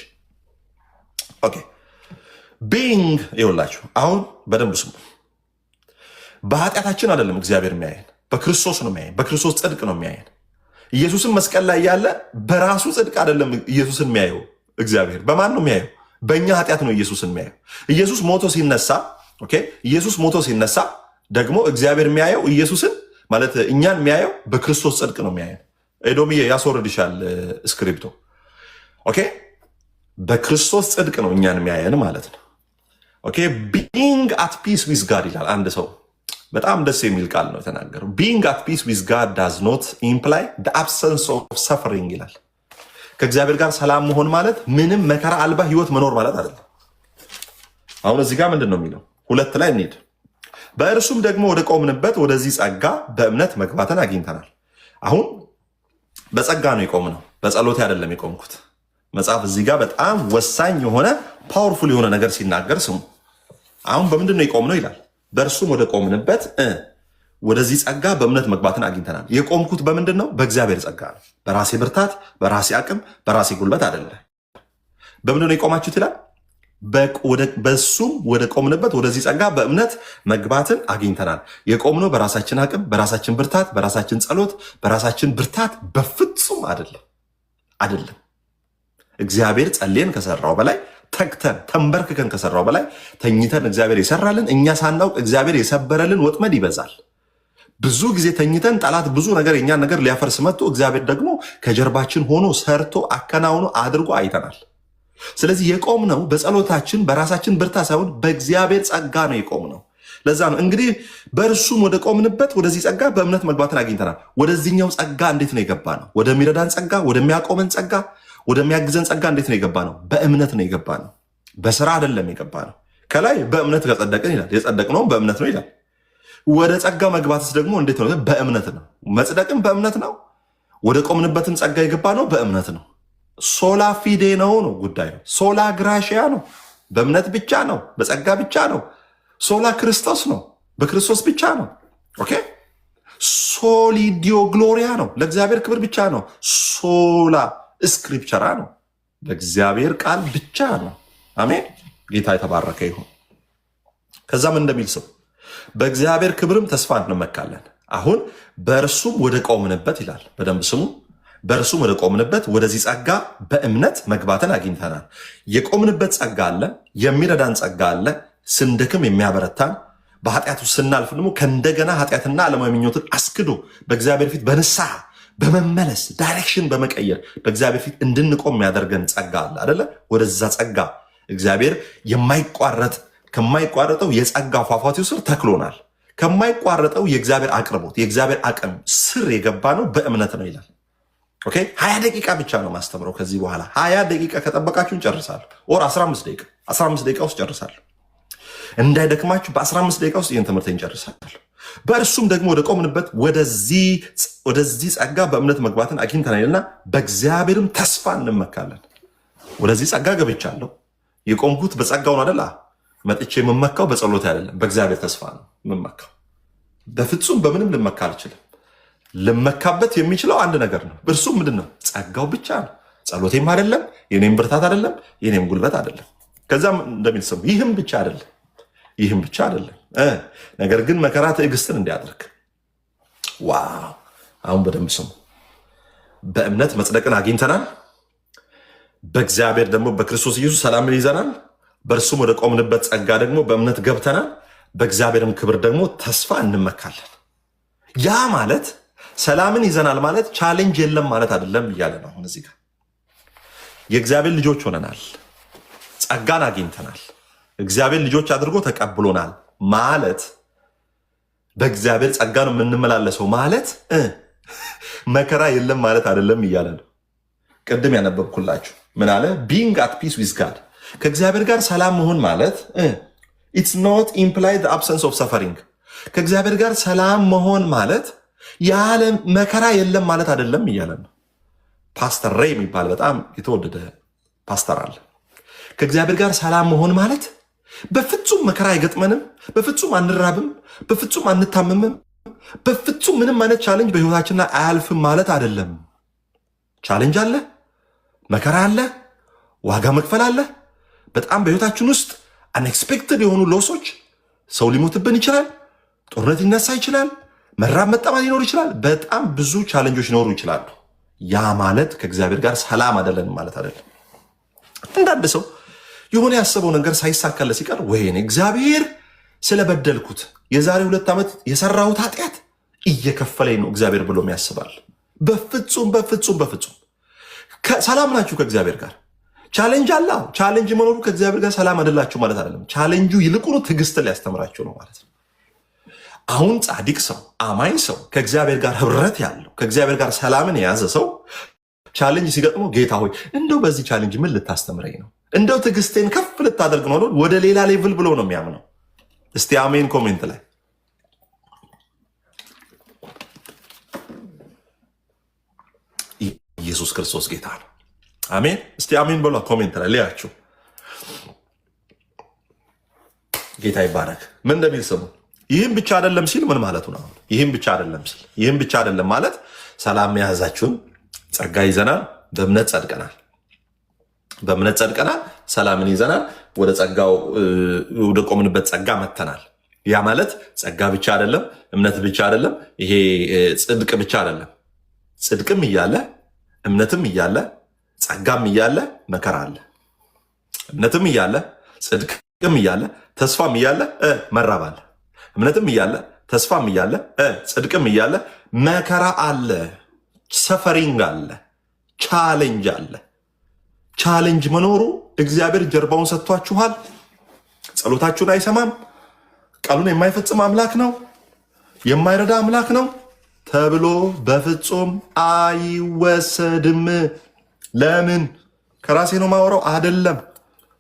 ኦኬ ቢንግ ይኸውላችሁ፣ አሁን በደንብ ስሙ። በኃጢአታችን አይደለም እግዚአብሔር የሚያየን፣ በክርስቶስ ነው የሚያየን። በክርስቶስ ጽድቅ ነው የሚያየን። ኢየሱስን መስቀል ላይ ያለ በራሱ ጽድቅ አይደለም ኢየሱስን የሚያየው። እግዚአብሔር በማን ነው የሚያየው? በእኛ ኃጢአት ነው ኢየሱስን የሚያየው። ኢየሱስ ሞቶ ሲነሳ፣ ኦኬ ኢየሱስ ሞቶ ሲነሳ ደግሞ እግዚአብሔር የሚያየው ኢየሱስን ማለት እኛን የሚያየው በክርስቶስ ጽድቅ ነው የሚያየን። ኤዶምዬ ያስወርድሻል ስክሪፕቶ። ኦኬ በክርስቶስ ጽድቅ ነው እኛን የሚያየን ማለት ነው። ኦኬ ቢንግ አት ፒስ ዊዝ ጋድ ይላል አንድ ሰው። በጣም ደስ የሚል ቃል ነው የተናገረው። ቢንግ አት ፒስ ዊዝ ጋድ ዳዝ ኖት ኢምፕላይ ዘ አብሰንስ ኦፍ ሰፈሪንግ ይላል። ከእግዚአብሔር ጋር ሰላም መሆን ማለት ምንም መከራ አልባ ህይወት መኖር ማለት አይደለም። አሁን እዚህ ጋር ምንድን ነው የሚለው? 2 ላይ እንሂድ። በእርሱም ደግሞ ወደ ቆምንበት ወደዚህ ጸጋ በእምነት መግባትን አግኝተናል። አሁን በጸጋ ነው የቆምነው፣ በጸሎቴ አይደለም የቆምኩት። መጽሐፍ እዚህ ጋር በጣም ወሳኝ የሆነ ፓወርፉል የሆነ ነገር ሲናገር ስሙ። አሁን በምንድን ነው የቆምነው ይላል? በእርሱም ወደ ቆምንበት ወደዚህ ጸጋ በእምነት መግባትን አግኝተናል። የቆምኩት በምንድን ነው? በእግዚአብሔር ጸጋ ነው። በራሴ ብርታት፣ በራሴ አቅም፣ በራሴ ጉልበት አይደለም። በምንድን ነው የቆማችሁት ይላል? በሱም ወደ ቆምንበት ወደዚህ ጸጋ በእምነት መግባትን አግኝተናል። የቆምነው በራሳችን አቅም፣ በራሳችን ብርታት፣ በራሳችን ጸሎት፣ በራሳችን ብርታት በፍጹም አይደለም። እግዚአብሔር ጸልየን ከሰራው በላይ ተግተን ተንበርክከን ከሰራው በላይ ተኝተን እግዚአብሔር የሰራልን፣ እኛ ሳናውቅ እግዚአብሔር የሰበረልን ወጥመድ ይበዛል። ብዙ ጊዜ ተኝተን ጠላት ብዙ ነገር የኛን ነገር ሊያፈርስ መጥቶ እግዚአብሔር ደግሞ ከጀርባችን ሆኖ ሰርቶ አከናውኖ አድርጎ አይተናል። ስለዚህ የቆምነው በጸሎታችን በራሳችን ብርታ ሳይሆን በእግዚአብሔር ጸጋ ነው የቆምነው። ለዛ ነው እንግዲህ በእርሱም ወደ ቆምንበት ወደዚህ ጸጋ በእምነት መግባትን አግኝተናል። ወደዚህኛው ጸጋ እንዴት ነው የገባ ነው? ወደሚረዳን ጸጋ፣ ወደሚያቆመን ጸጋ፣ ወደሚያግዘን ጸጋ እንዴት ነው የገባ ነው? በእምነት ነው የገባ ነው። በስራ አይደለም የገባ ነው። ከላይ በእምነት ከጸደቅን ይላል፣ የጸደቅነውም በእምነት ነው ይላል። ወደ ጸጋ መግባትስ ደግሞ እንዴት ነው? በእምነት ነው። መጽደቅም በእምነት ነው። ወደ ቆምንበትም ጸጋ የገባ ነው በእምነት ነው። ሶላ ፊዴ ነው ጉዳዩ። ሶላ ግራሽያ ነው፣ በእምነት ብቻ ነው፣ በጸጋ ብቻ ነው። ሶላ ክርስቶስ ነው፣ በክርስቶስ ብቻ ነው። ኦኬ ሶሊ ዲዮ ግሎሪያ ነው፣ ለእግዚአብሔር ክብር ብቻ ነው። ሶላ ስክሪፕቸራ ነው፣ ለእግዚአብሔር ቃል ብቻ ነው። አሜን። ጌታ የተባረከ ይሁን። ከዛም እንደሚል ሰው በእግዚአብሔር ክብርም ተስፋ እንመካለን። አሁን በእርሱም ወደ ቆምንበት ይላል። በደንብ ስሙ። በእርሱም ወደ ቆምንበት ወደዚህ ጸጋ በእምነት መግባትን አግኝተናል። የቆምንበት ጸጋ አለ፣ የሚረዳን ጸጋ አለ፣ ስንደክም የሚያበረታን፣ በኃጢአቱ ስናልፍ ደግሞ ከእንደገና ኃጢአትና ዓለማዊ ምኞትን አስክዶ በእግዚአብሔር ፊት በንስሐ በመመለስ ዳይሬክሽን በመቀየር በእግዚአብሔር ፊት እንድንቆም የሚያደርገን ጸጋ አለ አደለ? ወደዛ ጸጋ እግዚአብሔር ከማይቋረጠው የጸጋ ፏፏቴው ስር ተክሎናል። ከማይቋረጠው የእግዚአብሔር አቅርቦት የእግዚአብሔር አቅም ስር የገባ ነው በእምነት ነው ይላል። ኦኬ 20 ደቂቃ ብቻ ነው ማስተምረው ከዚህ በኋላ 20 ደቂቃ ከጠበቃችሁ እንጨርሳለሁ። ኦር 15 ደቂቃ ውስጥ ጨርሳለሁ። እንዳይደክማችሁ በ15 ደቂቃ ውስጥ ይህን ትምህርት እንጨርሳለሁ። በእርሱም ደግሞ ወደ ቆምንበት ወደዚህ ጸጋ በእምነት መግባትን አግኝተናልና በእግዚአብሔርም ተስፋ እንመካለን። ወደዚህ ጸጋ ገብቻለሁ። የቆምኩት በጸጋው ነው አይደል? መጥቼ የምመካው በጸሎት አይደለም፣ በእግዚአብሔር ተስፋ ነው የምመካው። በፍጹም በምንም ልመካ አልችልም። ልመካበት የሚችለው አንድ ነገር ነው። እርሱም ምንድን ነው? ጸጋው ብቻ ነው። ጸሎቴም አይደለም፣ የኔም ብርታት አይደለም፣ የኔም ጉልበት አይደለም። ከዛም እንደሚል ሰሙ ይህም ብቻ አይደለም፣ ነገር ግን መከራ ትዕግስትን እንዲያደርግ። ዋው! አሁን በደንብ ስሙ። በእምነት መጽደቅን አግኝተናል። በእግዚአብሔር ደግሞ በክርስቶስ ኢየሱስ ሰላምን ይዘናል። በእርሱም ወደ ቆምንበት ጸጋ ደግሞ በእምነት ገብተናል። በእግዚአብሔርም ክብር ደግሞ ተስፋ እንመካለን። ያ ማለት ሰላምን ይዘናል ማለት ቻሌንጅ የለም ማለት አይደለም እያለ ነው። አሁን እዚህ ጋር የእግዚአብሔር ልጆች ሆነናል፣ ጸጋን አግኝተናል፣ እግዚአብሔር ልጆች አድርጎ ተቀብሎናል ማለት በእግዚአብሔር ጸጋ ነው የምንመላለሰው ማለት መከራ የለም ማለት አይደለም እያለ ነው። ቅድም ያነበብኩላችሁ ምን አለ? ቢንግ አት ፒስ ዊዝ ጋድ፣ ከእግዚአብሔር ጋር ሰላም መሆን ማለት ኢትስ ኖት ኢምፕላይ ዘ አብሰንስ ኦፍ ሰፈሪንግ። ከእግዚአብሔር ጋር ሰላም መሆን ማለት ያለ መከራ የለም ማለት አይደለም እያለ ነው። ፓስተር ሬይ የሚባል በጣም የተወደደ ፓስተር አለ። ከእግዚአብሔር ጋር ሰላም መሆን ማለት በፍጹም መከራ አይገጥመንም፣ በፍጹም አንራብም፣ በፍጹም አንታመምም፣ በፍጹም ምንም አይነት ቻሌንጅ በህይወታችን ላይ አያልፍም ማለት አይደለም። ቻሌንጅ አለ፣ መከራ አለ፣ ዋጋ መክፈል አለ። በጣም በህይወታችን ውስጥ አንኤክስፔክትድ የሆኑ ሎሶች፣ ሰው ሊሞትብን ይችላል፣ ጦርነት ሊነሳ ይችላል፣ መራብ መጠማት ሊኖር ይችላል። በጣም ብዙ ቻሌንጆች ሊኖሩ ይችላሉ። ያ ማለት ከእግዚአብሔር ጋር ሰላም አይደለንም ማለት አይደለም። አንዳንድ ሰው የሆነ ያሰበው ነገር ሳይሳካለ ሲቀር ወይኔ እግዚአብሔር ስለበደልኩት የዛሬ 2 ዓመት የሰራሁት ኃጢአት እየከፈለኝ ነው እግዚአብሔር ብሎም ያስባል። በፍጹም ሰላም ናችሁ ከእግዚአብሔር ጋር። ቻሌንጅ አለ። ቻሌንጅ መኖሩ ከእግዚአብሔር ጋር ሰላም አይደላችሁ ማለት አይደለም። ቻሌንጁ ይልቁኑ ትዕግስትን ሊያስተምራችሁ ነው ማለት ነው። አሁን ጻድቅ ሰው፣ አማኝ ሰው፣ ከእግዚአብሔር ጋር ህብረት ያለው ከእግዚአብሔር ጋር ሰላምን የያዘ ሰው ቻሌንጅ ሲገጥመው ጌታ ሆይ እንደው በዚህ ቻሌንጅ ምን ልታስተምረኝ ነው? እንደው ትዕግስቴን ከፍ ልታደርግ ነው? ወደ ሌላ ሌቭል ብሎ ነው የሚያምነው። እስቲ አሜን ኮሜንት ላይ ኢየሱስ ክርስቶስ ጌታ ነው። አሜን። እስቲ አሜን ብሎ ኮሜንት ላይ ሊያችሁ። ጌታ ይባረክ። ምን እንደሚል ስሙ። ይህም ብቻ አይደለም ሲል ምን ማለቱ ነው? ይህም ብቻ አይደለም ማለት ሰላም የያዛችሁን ጸጋ ይዘናል፣ በእምነት ጸድቀናል፣ ሰላምን ይዘናል፣ ወደ ጸጋው ወደ ቆምንበት ጸጋ መተናል። ያ ማለት ጸጋ ብቻ አይደለም፣ እምነት ብቻ አይደለም፣ ይሄ ጽድቅ ብቻ አይደለም። ጽድቅም እያለ እምነትም እያለ ጸጋም እያለ መከራ አለ። እምነትም እያለ ጽድቅም እያለ ተስፋም እያለ መራብ አለ። እምነትም እያለ ተስፋም እያለ ጽድቅም እያለ መከራ አለ። ሰፈሪንግ አለ። ቻሌንጅ አለ። ቻሌንጅ መኖሩ እግዚአብሔር ጀርባውን ሰጥቷችኋል። ጸሎታችሁን አይሰማም፣ ቃሉን የማይፈጽም አምላክ ነው፣ የማይረዳ አምላክ ነው ተብሎ በፍጹም አይወሰድም። ለምን? ከራሴ ነው ማወራው አይደለም።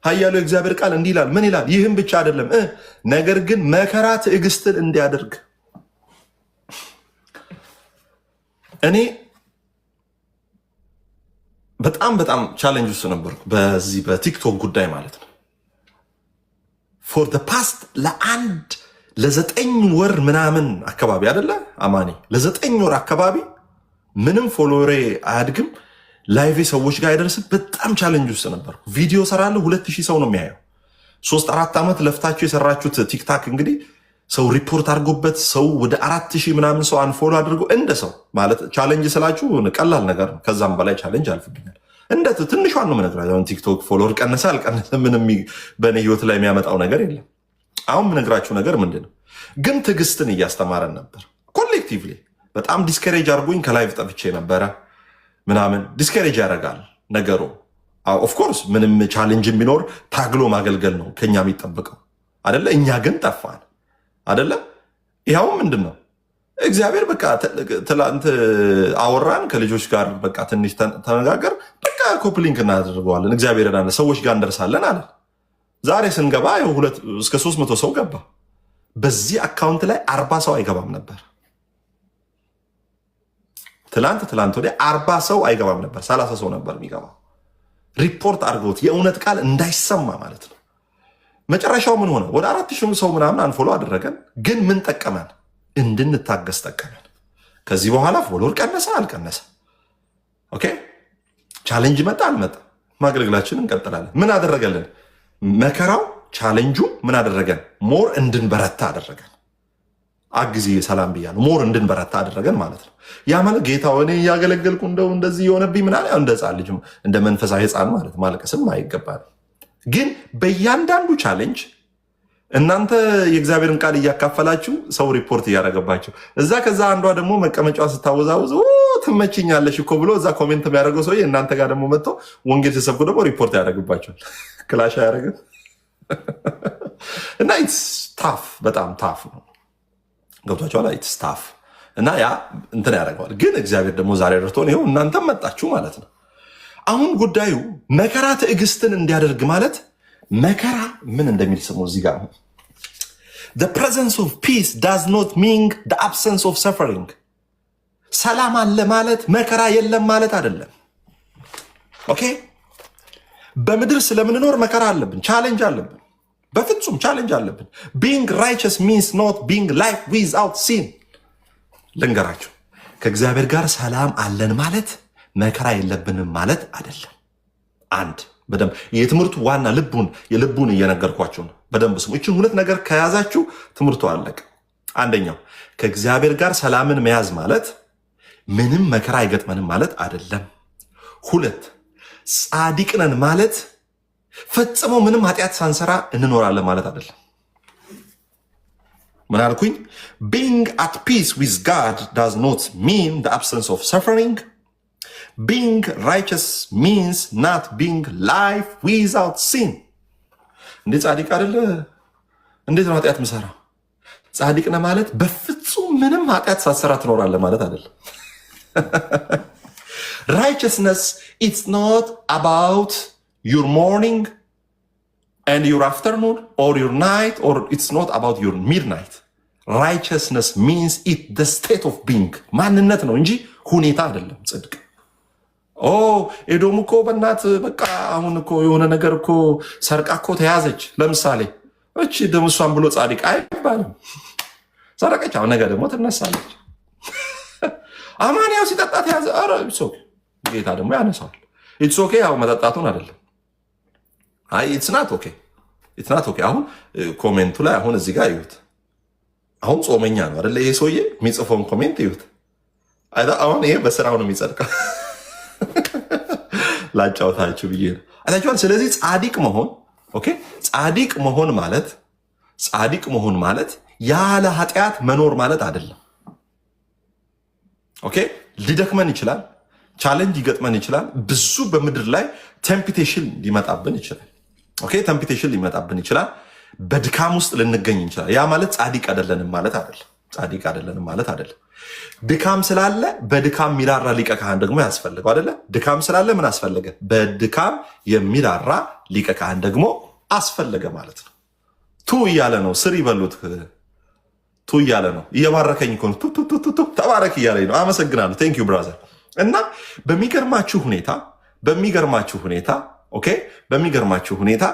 ኃያሉ የእግዚአብሔር ቃል እንዲህ ይላል። ምን ይላል? ይህም ብቻ አይደለም፣ ነገር ግን መከራ ትዕግስትን እንዲያደርግ። እኔ በጣም ቻሌንጅ ውስጥ ነበርኩ፣ በዚህ በቲክቶክ ጉዳይ ማለት ነው። ፎር ደ ፓስት ለአንድ ለ9 ወር ምናምን አካባቢ አይደለ አማኒ ለ9 ወር አካባቢ ምንም ፎሎወሬ አያድግም ላይቭ ሰዎች ጋር አይደርስም በጣም ቻሌንጅ ውስጥ ነበር ቪዲዮ ሰራለሁ 2000 ሰው ነው የሚያየው 3-4 ዓመት ለፍታችሁ የሰራችሁት ቲክታክ እንግዲህ ሰው ሪፖርት አድርጎበት ሰው ወደ 4000 ምናምን ሰው አንፎሎ አድርጎ እንደ ሰው ማለት ቻሌንጅ ስላችሁ ቀላል ነገር ነው ከዛም በላይ ቻሌንጅ አልፍብኛል እንደ ትንሿን ነው የምነግራችሁ ቲክቶክ ፎሎወር ቀነሰ አልቀነሰ ምንም በእኔ ህይወት ላይ የሚያመጣው ነገር የለም አሁን የምነግራችሁ ነገር ምንድን ነው ግን ትዕግስትን እያስተማረን ነበር ኮሌክቲቭሊ በጣም ዲስከሬጅ አድርጎኝ ከላይቭ ጠፍቼ ነበረ ምናምን ዲስከሬጅ ያደርጋል ነገሩ ኦፍኮርስ ምንም ቻሌንጅ ቢኖር ታግሎ ማገልገል ነው ከኛ የሚጠብቀው አይደለ እኛ ግን ጠፋን አይደለ ይሄው ምንድነው እግዚአብሔር በቃ ትላንት አወራን ከልጆች ጋር በቃ ትንሽ ተነጋገር በቃ ኮፕሊንክ እናደርገዋለን እግዚአብሔርን አለ ሰዎች ጋር እንደርሳለን አለ ዛሬ ስንገባ እስከ 300 ሰው ገባ በዚህ አካውንት ላይ 40 ሰው አይገባም ነበር ትላንት ወዲያ 40 ሰው አይገባም ነበር 30 ሰው ነበር የሚገባው ሪፖርት አድርገውት የእውነት ቃል እንዳይሰማ ማለት ነው መጨረሻው ምን ሆነ ወደ 4000 ሰው ምናምን አንፎሎ አደረገን ግን ምን ጠቀመን እንድንታገስ ጠቀመን ከዚህ በኋላ ፎሎወር ቀነሰ አልቀነሰ ኦኬ ቻሌንጅ መጣ አልመጣ ማገልገላችንን እንቀጥላለን ምን አደረገልን መከራው ቻሌንጁ ምን አደረገን ሞር እንድንበረታ አደረገን አግዚ ሰላም ብያለሁ ሞር እንድንበረታ አደረገን ማለት ነው ያ ማለት ጌታው እኔ ያገለገልኩ እንደዚህ የሆነብኝ ምን አለ እንደ ሕፃን ልጅ እንደ መንፈሳዊ ሕፃን ማለት ማለቀስም አይገባም ግን በእያንዳንዱ ቻሌንጅ እናንተ የእግዚአብሔርን ቃል እያካፈላችሁ ሰው ሪፖርት እያደረገባችሁ እዛ ከዛ አንዷ ደግሞ መቀመጫዋ ስታወዛውዝ ትመችኛለሽ እኮ ብሎ እዛ ኮሜንት የሚያደርገው ሰው እናንተ ጋር ደግሞ መጥቶ ወንጌል ሲሰብኩ ደግሞ ሪፖርት ያደርግባቸዋል ክላሽ አያደርግም እና ኢትስ ታፍ በጣም ታፍ ነው ገብቷችኋል ኢትስ ታፍ እና ያ እንትን ያደርገዋል ግን እግዚአብሔር ደግሞ ዛሬ ረድቶን ይኸው እናንተም መጣችሁ ማለት ነው አሁን ጉዳዩ መከራ ትዕግስትን እንዲያደርግ ማለት መከራ ምን እንደሚል ስሙ እዚህ ጋር the presence of peace does not mean the absence of suffering ሰላም አለ ማለት መከራ የለም ማለት አይደለም ኦኬ በምድር ስለምንኖር መከራ አለብን ቻሌንጅ አለብን በፍጹም ቻሌንጅ አለብን being righteous means not being life without sin ልንገራችሁ ከእግዚአብሔር ጋር ሰላም አለን ማለት መከራ የለብንም ማለት አይደለም አንድ በደንብ የትምህርቱ ዋና የልቡን እየነገርኳችሁ ነው በደንብ ስሙ እቺን ሁለት ነገር ከያዛችሁ ትምህርቱ አለቀ አንደኛው ከእግዚአብሔር ጋር ሰላምን መያዝ ማለት ምንም መከራ አይገጥመንም ማለት አይደለም ሁለት ጻድቅ ነን ማለት ፈጽሞ ምንም ኃጢአት ሳንሰራ እንኖራለን ማለት አይደለም ምን አልኩኝ being at peace with God does not mean the absence of suffering being righteous means not being life without sin እንዴ ጻድቅ አይደለ እንዴት ነው ኃጢአት ምሰራ ጻድቅ ነህ ማለት በፍጹም ምንም ኃጢአት ሳትሰራ ትኖራለህ ማለት አይደለም righteousness it's not about your morning and your afternoon or your night or it's not about your midnight righteousness means it the state of being ማንነት ነው እንጂ ሁኔታ አይደለም ጽድቅ ኤዶም እኮ በእናት በቃ አሁን እኮ የሆነ ነገር እኮ ሰርቃ እኮ ተያዘች ለምሳሌ እቺ ደምሷን ብሎ ጻድቅ አይባልም ሰረቀች አሁን ነገ ደግሞ ትነሳለች አማንያው ሲጠጣ ተያዘ ኧረ ሶኬ ጌታ ደግሞ ያነሳዋል ኢትስ ኦኬ ያው መጠጣቱን አይደለም አይ ኢትስ ናት ኦኬ አሁን ኮሜንቱ ላይ አሁን እዚህ ጋር ይዩት አሁን ጾመኛ ነው አይደለ ይሄ ሰውዬ የሚጽፈውን ኮሜንት ይዩት አሁን ይሄ በስራው ነው የሚጸድቀው ላጫውታችሁ ብዬ ነው አይታችኋል ስለዚህ ጻድቅ መሆን ማለት ያለ ኃጢአት መኖር ማለት አይደለም ኦኬ ሊደክመን ይችላል ቻሌንጅ ይገጥመን ይችላል ብዙ በምድር ላይ ቴምፕቴሽን ሊመጣብን ይችላል ኦኬ ቴምፕቴሽን ሊመጣብን ይችላል በድካም ውስጥ ልንገኝ ይችላል ያ ማለት ጻድቅ አይደለንም ማለት አይደለም ድካም ስላለ በድካም የሚራራ ሊቀ ካህን ደግሞ ያስፈልገው አይደለ ድካም ስላለ ምን አስፈለገ በድካም የሚራራ ሊቀ ካህን ደግሞ አስፈለገ ማለት ነው ቱ እያለ ነው ስር ይበሉት ቱ እያለ ነው እየባረከኝ እኮ ቱ ተባረክ እያለኝ ነው አመሰግናለሁ ቴንክ ዩ ብራዘር እና በሚገርማችሁ ሁኔታ ኦኬ በሚገርማችሁ ሁኔታ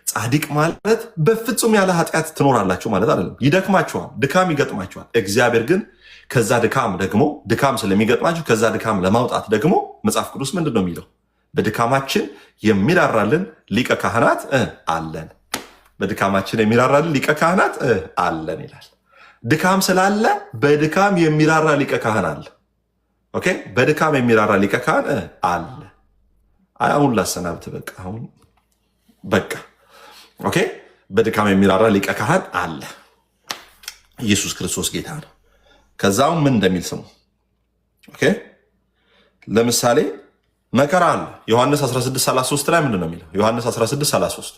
ጻድቅ ማለት በፍጹም ያለ ኃጢአት ትኖራላችሁ ማለት አይደለም። ይደክማችኋል፣ ድካም ይገጥማችኋል። እግዚአብሔር ግን ከዛ ድካም ስለሚገጥማችሁ ከዛ ድካም ለማውጣት ደግሞ መጽሐፍ ቅዱስ ምንድን ነው የሚለው? በድካማችን የሚራራልን ሊቀ ካህናት አለን። በድካማችን የሚራራልን ሊቀ ካህናት አለን ይላል። ድካም ስላለ በድካም የሚራራ ሊቀ ካህን አለ። ኦኬ፣ በድካም የሚራራ ሊቀ ካህን አለ። አሁን ላሰናብት፣ በቃ ኦኬ። በድካም የሚራራ ሊቀ ካህን አለ። ኢየሱስ ክርስቶስ ጌታ ነው። ከዛው ምን እንደሚል ስሙ። ኦኬ፣ ለምሳሌ መከራ አለ። ዮሐንስ 16:33 ላይ ምንድን ነው የሚለው? ዮሐንስ 16:33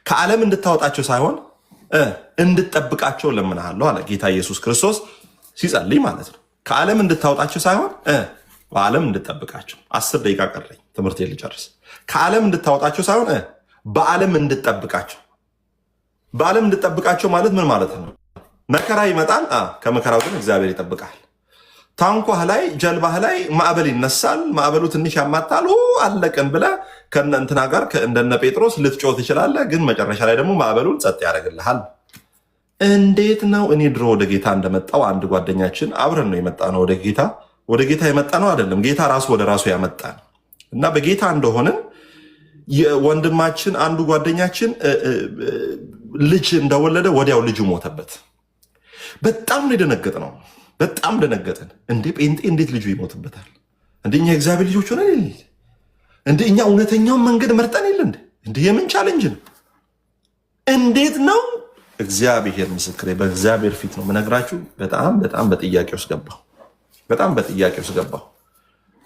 ከዓለም እንድታወጣቸው ሳይሆን እንድትጠብቃቸው ለምንሃለሁ አለ ጌታ ኢየሱስ ክርስቶስ ሲጸልይ ማለት ነው። ከዓለም እንድታወጣቸው ሳይሆን በዓለም እንድትጠብቃቸው። 10 ደቂቃ ቀረኝ ትምህርቴን ልጨርስ። ከዓለም እንድታወጣቸው ሳይሆን በዓለም እንድትጠብቃቸው። በዓለም እንድትጠብቃቸው ማለት ምን ማለት ነው? መከራ ይመጣል፣ ከመከራው ግን እግዚአብሔር ይጠብቃል። ታንኳህ ላይ ጀልባህ ላይ ማዕበል ይነሳል። ማዕበሉ ትንሽ ያማታል። አለቀን ብለህ ከእንትና ጋር እንደነ ጴጥሮስ ልትጮህ ትችላለህ፣ ግን መጨረሻ ላይ ደግሞ ማዕበሉን ጸጥ ያደርግልሃል። እንዴት ነው? እኔ ድሮ ወደ ጌታ እንደመጣው አንድ ጓደኛችን አብረን ነው የመጣ ነው ወደ ጌታ የመጣ ነው አይደለም፣ ጌታ ራሱ ወደ ራሱ ያመጣ ነው። እና በጌታ እንደሆንን የወንድማችን አንዱ ጓደኛችን ልጅ እንደወለደ ወዲያው ልጁ ሞተበት። በጣም ነው የደነገጥ ነው። በጣም ደነገጥን። እንዴ ጴንጤ እንዴት ልጁ ይሞትበታል? እንደ እኛ እግዚአብሔር ልጆች ሆነን የለ እንደ እኛ እውነተኛውን መንገድ መርጠን የለ እንደ የምን ቻሌንጅ ነው? እንዴት ነው? እግዚአብሔር ምስክሬ፣ በእግዚአብሔር ፊት ነው የምነግራችሁ። በጣም በጥያቄ ውስጥ ገባሁ።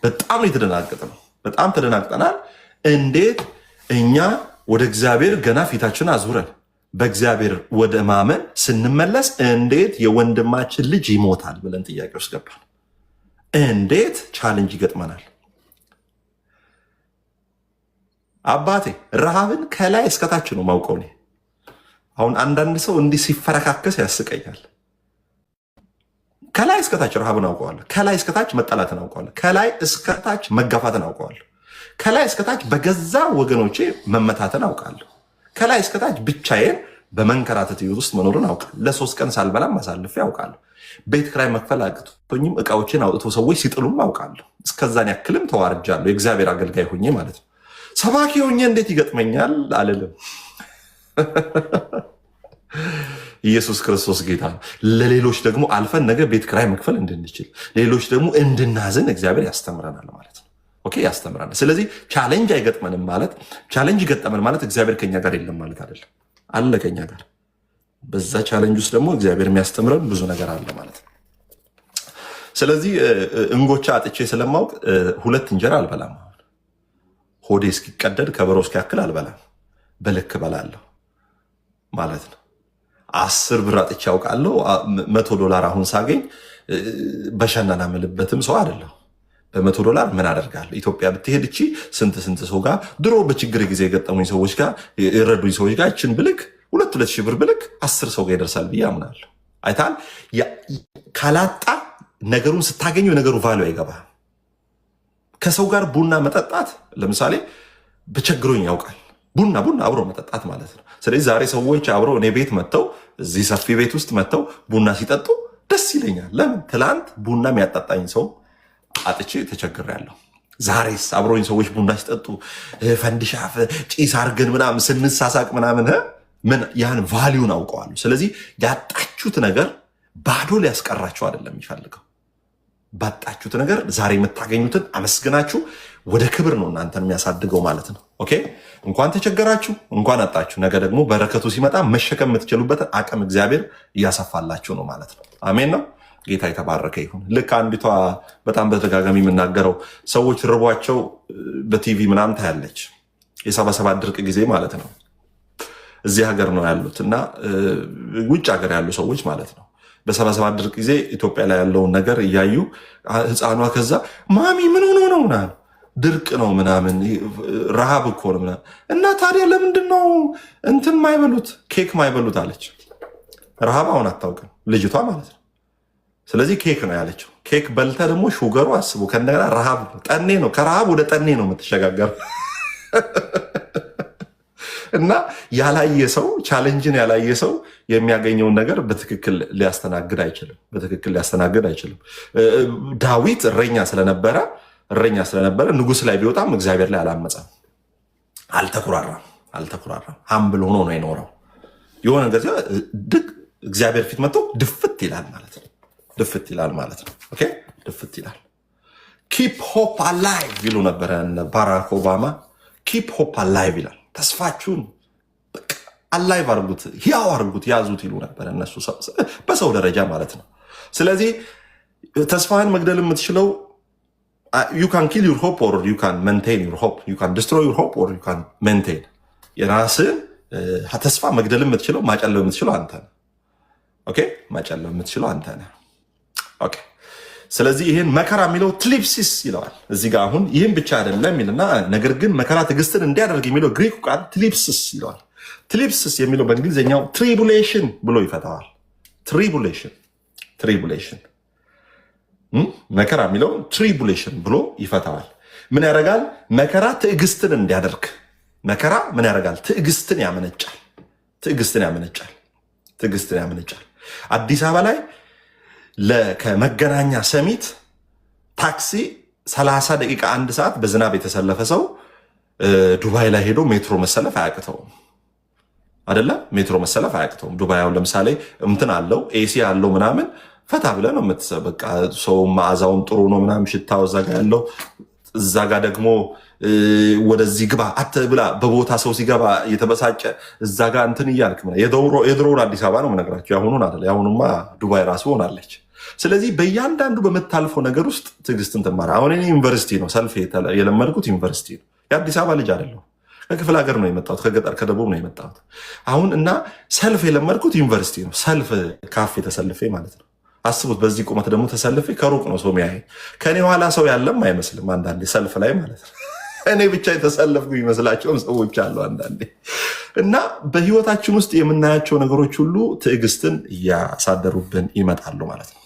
በጣም ነው የተደናገጥ ነው። በጣም ተደናግጠናል። እንዴት እኛ ወደ እግዚአብሔር ገና ፊታችን አዙረን በእግዚአብሔር ወደ ማመን ስንመለስ እንዴት የወንድማችን ልጅ ይሞታል ብለን ጥያቄ ውስጥ ገባን። እንዴት ቻሌንጅ ይገጥመናል? አባቴ ረሃብን ከላይ እስከታች ነው ማውቀው እኔ። አሁን አንዳንድ ሰው እንዲህ ሲፈረካከስ ያስቀኛል። ከላይ እስከታች ረሃብን አውቀዋለሁ። ከላይ እስከታች መጠላትን አውቀዋለሁ። ከላይ እስከታች መጋፋትን አውቀዋለሁ። ከላይ እስከታች በገዛ ወገኖቼ መመታትን አውቃለሁ። ከላይ እስከታች ብቻዬን በመንከራተት ህይወት ውስጥ መኖርን አውቃለሁ። ለ3 ቀን ሳልበላም አሳልፌ አውቃለሁ። ቤት ኪራይ መክፈል አቅቶኝም እቃዎችን አውጥቶ ሰዎች ሲጥሉም አውቃለሁ። እስከዛን ያክልም ተዋርጃለሁ። የእግዚአብሔር አገልጋይ ሆኜ ማለት ነው። ሰባኪ ሆኜ እንዴት ይገጥመኛል አልልም። ኢየሱስ ክርስቶስ ጌታ ነው። ለሌሎች ደግሞ አልፈን ነገ ቤት ኪራይ መክፈል እንድንችል፣ ሌሎች ደግሞ እንድናዝን እግዚአብሔር ያስተምረናል ማለት ነው። ኦኬ፣ ያስተምረናል። ስለዚህ ቻሌንጅ አይገጥመንም ማለት ቻሌንጅ ገጠመን ማለት እግዚአብሔር ከኛ ጋር የለም ማለት አይደለም። አለ ከኛ ጋር። በዛ ቻሌንጅ ውስጥ ደግሞ እግዚአብሔር የሚያስተምረን ብዙ ነገር አለ ማለት ነው። ስለዚህ እንጎቻ አጥቼ ስለማውቅ 2 እንጀራ አልበላም። ሆዴ እስኪቀደድ ከበሮ እስኪያክል አልበላም። በልክ በላለሁ ማለት ነው። 10 ብር አጥቼ ያውቃለሁ። $100 አሁን ሳገኝ በሸናና ምልበትም ሰው አይደለሁ። $100 ምን አደርጋለሁ? ኢትዮጵያ ብትሄድ እቺ ስንት ሰው ጋር ድሮ በችግር ጊዜ የገጠሙኝ ሰዎች ጋር የረዱኝ ሰዎች ጋር እችን ብልክ 2 ሺህ ብር ብልክ 10 ሰው ጋር ይደርሳል ብዬ አምናለሁ። አይታል ካላጣ ነገሩን ስታገኘው የነገሩ ቫሉ አይገባም። ከሰው ጋር ቡና መጠጣት ለምሳሌ በቸግሮኝ ያውቃል። ቡና አብሮ መጠጣት ማለት ነው። ስለዚህ ዛሬ ሰዎች አብሮ እኔ ቤት መጥተው እዚህ ሰፊ ቤት ውስጥ መጥተው ቡና ሲጠጡ ደስ ይለኛል። ለምን? ትላንት ቡና የሚያጣጣኝ ሰው አጥቼ ተቸግሬያለሁ። ዛሬስ አብሮኝ ሰዎች ቡና ሲጠጡ ፈንዲሻ ጭስ አርገን ምናምን ስንሳሳቅ ምናምን ያን ቫሊዩን አውቀዋለሁ። ስለዚህ ያጣችሁት ነገር ባዶ ሊያስቀራችሁ አይደለም የሚፈልገው። ባጣችሁት ነገር ዛሬ የምታገኙትን አመስግናችሁ ወደ ክብር ነው እናንተን የሚያሳድገው ማለት ነው። ኦኬ፣ እንኳን ተቸገራችሁ፣ እንኳን አጣችሁ፣ ነገ ደግሞ በረከቱ ሲመጣ መሸከም የምትችሉበትን አቅም እግዚአብሔር እያሰፋላችሁ ነው ማለት ነው። አሜን ነው። ጌታ የተባረከ ይሁን። ልክ አንዲቷ በጣም በተደጋጋሚ የምናገረው ሰዎች ርቧቸው በቲቪ ምናምን ታያለች። የ77 ድርቅ ጊዜ ማለት ነው። እዚህ ሀገር ነው ያሉት እና ውጭ ሀገር ያሉ ሰዎች ማለት ነው። በ77 ድርቅ ጊዜ ኢትዮጵያ ላይ ያለውን ነገር እያዩ ህፃኗ ከዛ ማሚ ምን ሆኖ ነው ምናምን ድርቅ ነው ምናምን ረሃብ እኮ ነው ምናምን እና ታዲያ ለምንድን ነው እንትን ማይበሉት ኬክ ማይበሉት አለች። ረሃብ አሁን አታውቅም ልጅቷ ማለት ነው። ስለዚህ ኬክ ነው ያለችው። ኬክ በልተ ደግሞ ሹገሩ አስቡ ከእንደገና ረሃብ ጠኔ ነው። ከረሃብ ወደ ጠኔ ነው የምትሸጋገር እና ያላየ ሰው ቻሌንጅን ያላየ ሰው የሚያገኘውን ነገር በትክክል ሊያስተናግድ አይችልም። ዳዊት እረኛ ስለነበረ ንጉሥ ላይ ቢወጣም እግዚአብሔር ላይ አላመፀም፣ አልተኩራራም። ሀምብል ሆኖ ነው የኖረው። የሆነ ጊዜ እግዚአብሔር ፊት መጥቶ ድፍት ይላል ማለት ነው። ኦኬ ድፍት ይላል። ኪፕ ሆፕ አላይቭ ይሉ ነበረ ባራክ ኦባማ። ኪፕ ሆፕ አላይቭ ይላል። ተስፋችሁን አላይቭ አርጉት፣ ያው አርጉት፣ ያዙት ይሉ ነበረ እነሱ በሰው ደረጃ ማለት ነው። ስለዚህ ተስፋህን መግደል የምትችለው you can kill your hope or you can maintain your hope. You can destroy your hope or you can maintain. የራስን ተስፋ መግደል የምትችለው ማጨለም የምትችለው አንተ ነህ። ኦኬ ማጨለም የምትችለው አንተ ነህ። ኦኬ ስለዚህ ይሄን መከራ የሚለው ትሊፕሲስ ይለዋል እዚህ ጋር። አሁን ይህን ብቻ አይደለም የሚልና ነገር ግን መከራ ትዕግስትን እንዲያደርግ የሚለው ግሪኩ ቃል ትሊፕሲስ ይለዋል። ትሊፕሲስ የሚለው በእንግሊዝኛው ትሪቡሌሽን ብሎ ይፈታዋል። ትሪቡሌሽን መከራ የሚለው ትሪቡሌሽን ብሎ ይፈታዋል። ምን ያደርጋል? መከራ ትዕግስትን እንዲያደርግ። መከራ ምን ያደርጋል? ትዕግስትን ያመነጫል። አዲስ አበባ ላይ ከመገናኛ ሰሚት ታክሲ 30 ደቂቃ 1 ሰዓት በዝናብ የተሰለፈ ሰው ዱባይ ላይ ሄዶ ሜትሮ መሰለፍ አያቅተውም አይደለም? ሜትሮ መሰለፍ አያቅተውም። ዱባይ አሁን ለምሳሌ እንትን አለው ኤሲ አለው ምናምን ፈታ ብለህ ነው በቃ ሰው መዓዛውም ጥሩ ነው ምናምን ሽታው እዛ ጋ ደግሞ ወደዚህ ግባ አትብላ በቦታ ሰው ሲገባ የተበሳጨ እዛ ጋ እንትን እያልክ የድሮውን አዲስ አበባ ነው የምነግራቸው፣ ያሁኑን አይደለ። ያሁኑማ ዱባይ ራሱ ሆናለች። ስለዚህ በእያንዳንዱ በምታልፈው ነገር ውስጥ ትዕግስትን ትማር። አሁን እኔ ዩኒቨርሲቲ ነው ሰልፍ የለመድኩት፣ ዩኒቨርሲቲ ነው። የአዲስ አበባ ልጅ አይደለሁ፣ ከክፍለ ሀገር ነው የመጣሁት፣ ከገጠር ከደቡብ ነው የመጣሁት። አሁን እና ሰልፍ የለመድኩት ዩኒቨርሲቲ ነው። ሰልፍ ካፌ ተሰልፌ ማለት ነው። አስቡት። በዚህ ቁመት ደግሞ ተሰልፌ ከሩቅ ነው ሰው የሚያይ፣ ከኔ ኋላ ሰው ያለም አይመስልም አንዳንዴ ሰልፍ ላይ ማለት ነው። እኔ ብቻ የተሰለፍኩ ይመስላቸውም ሰዎች አሉ አንዳንዴ። እና በህይወታችን ውስጥ የምናያቸው ነገሮች ሁሉ ትዕግስትን እያሳደሩብን ይመጣሉ ማለት ነው።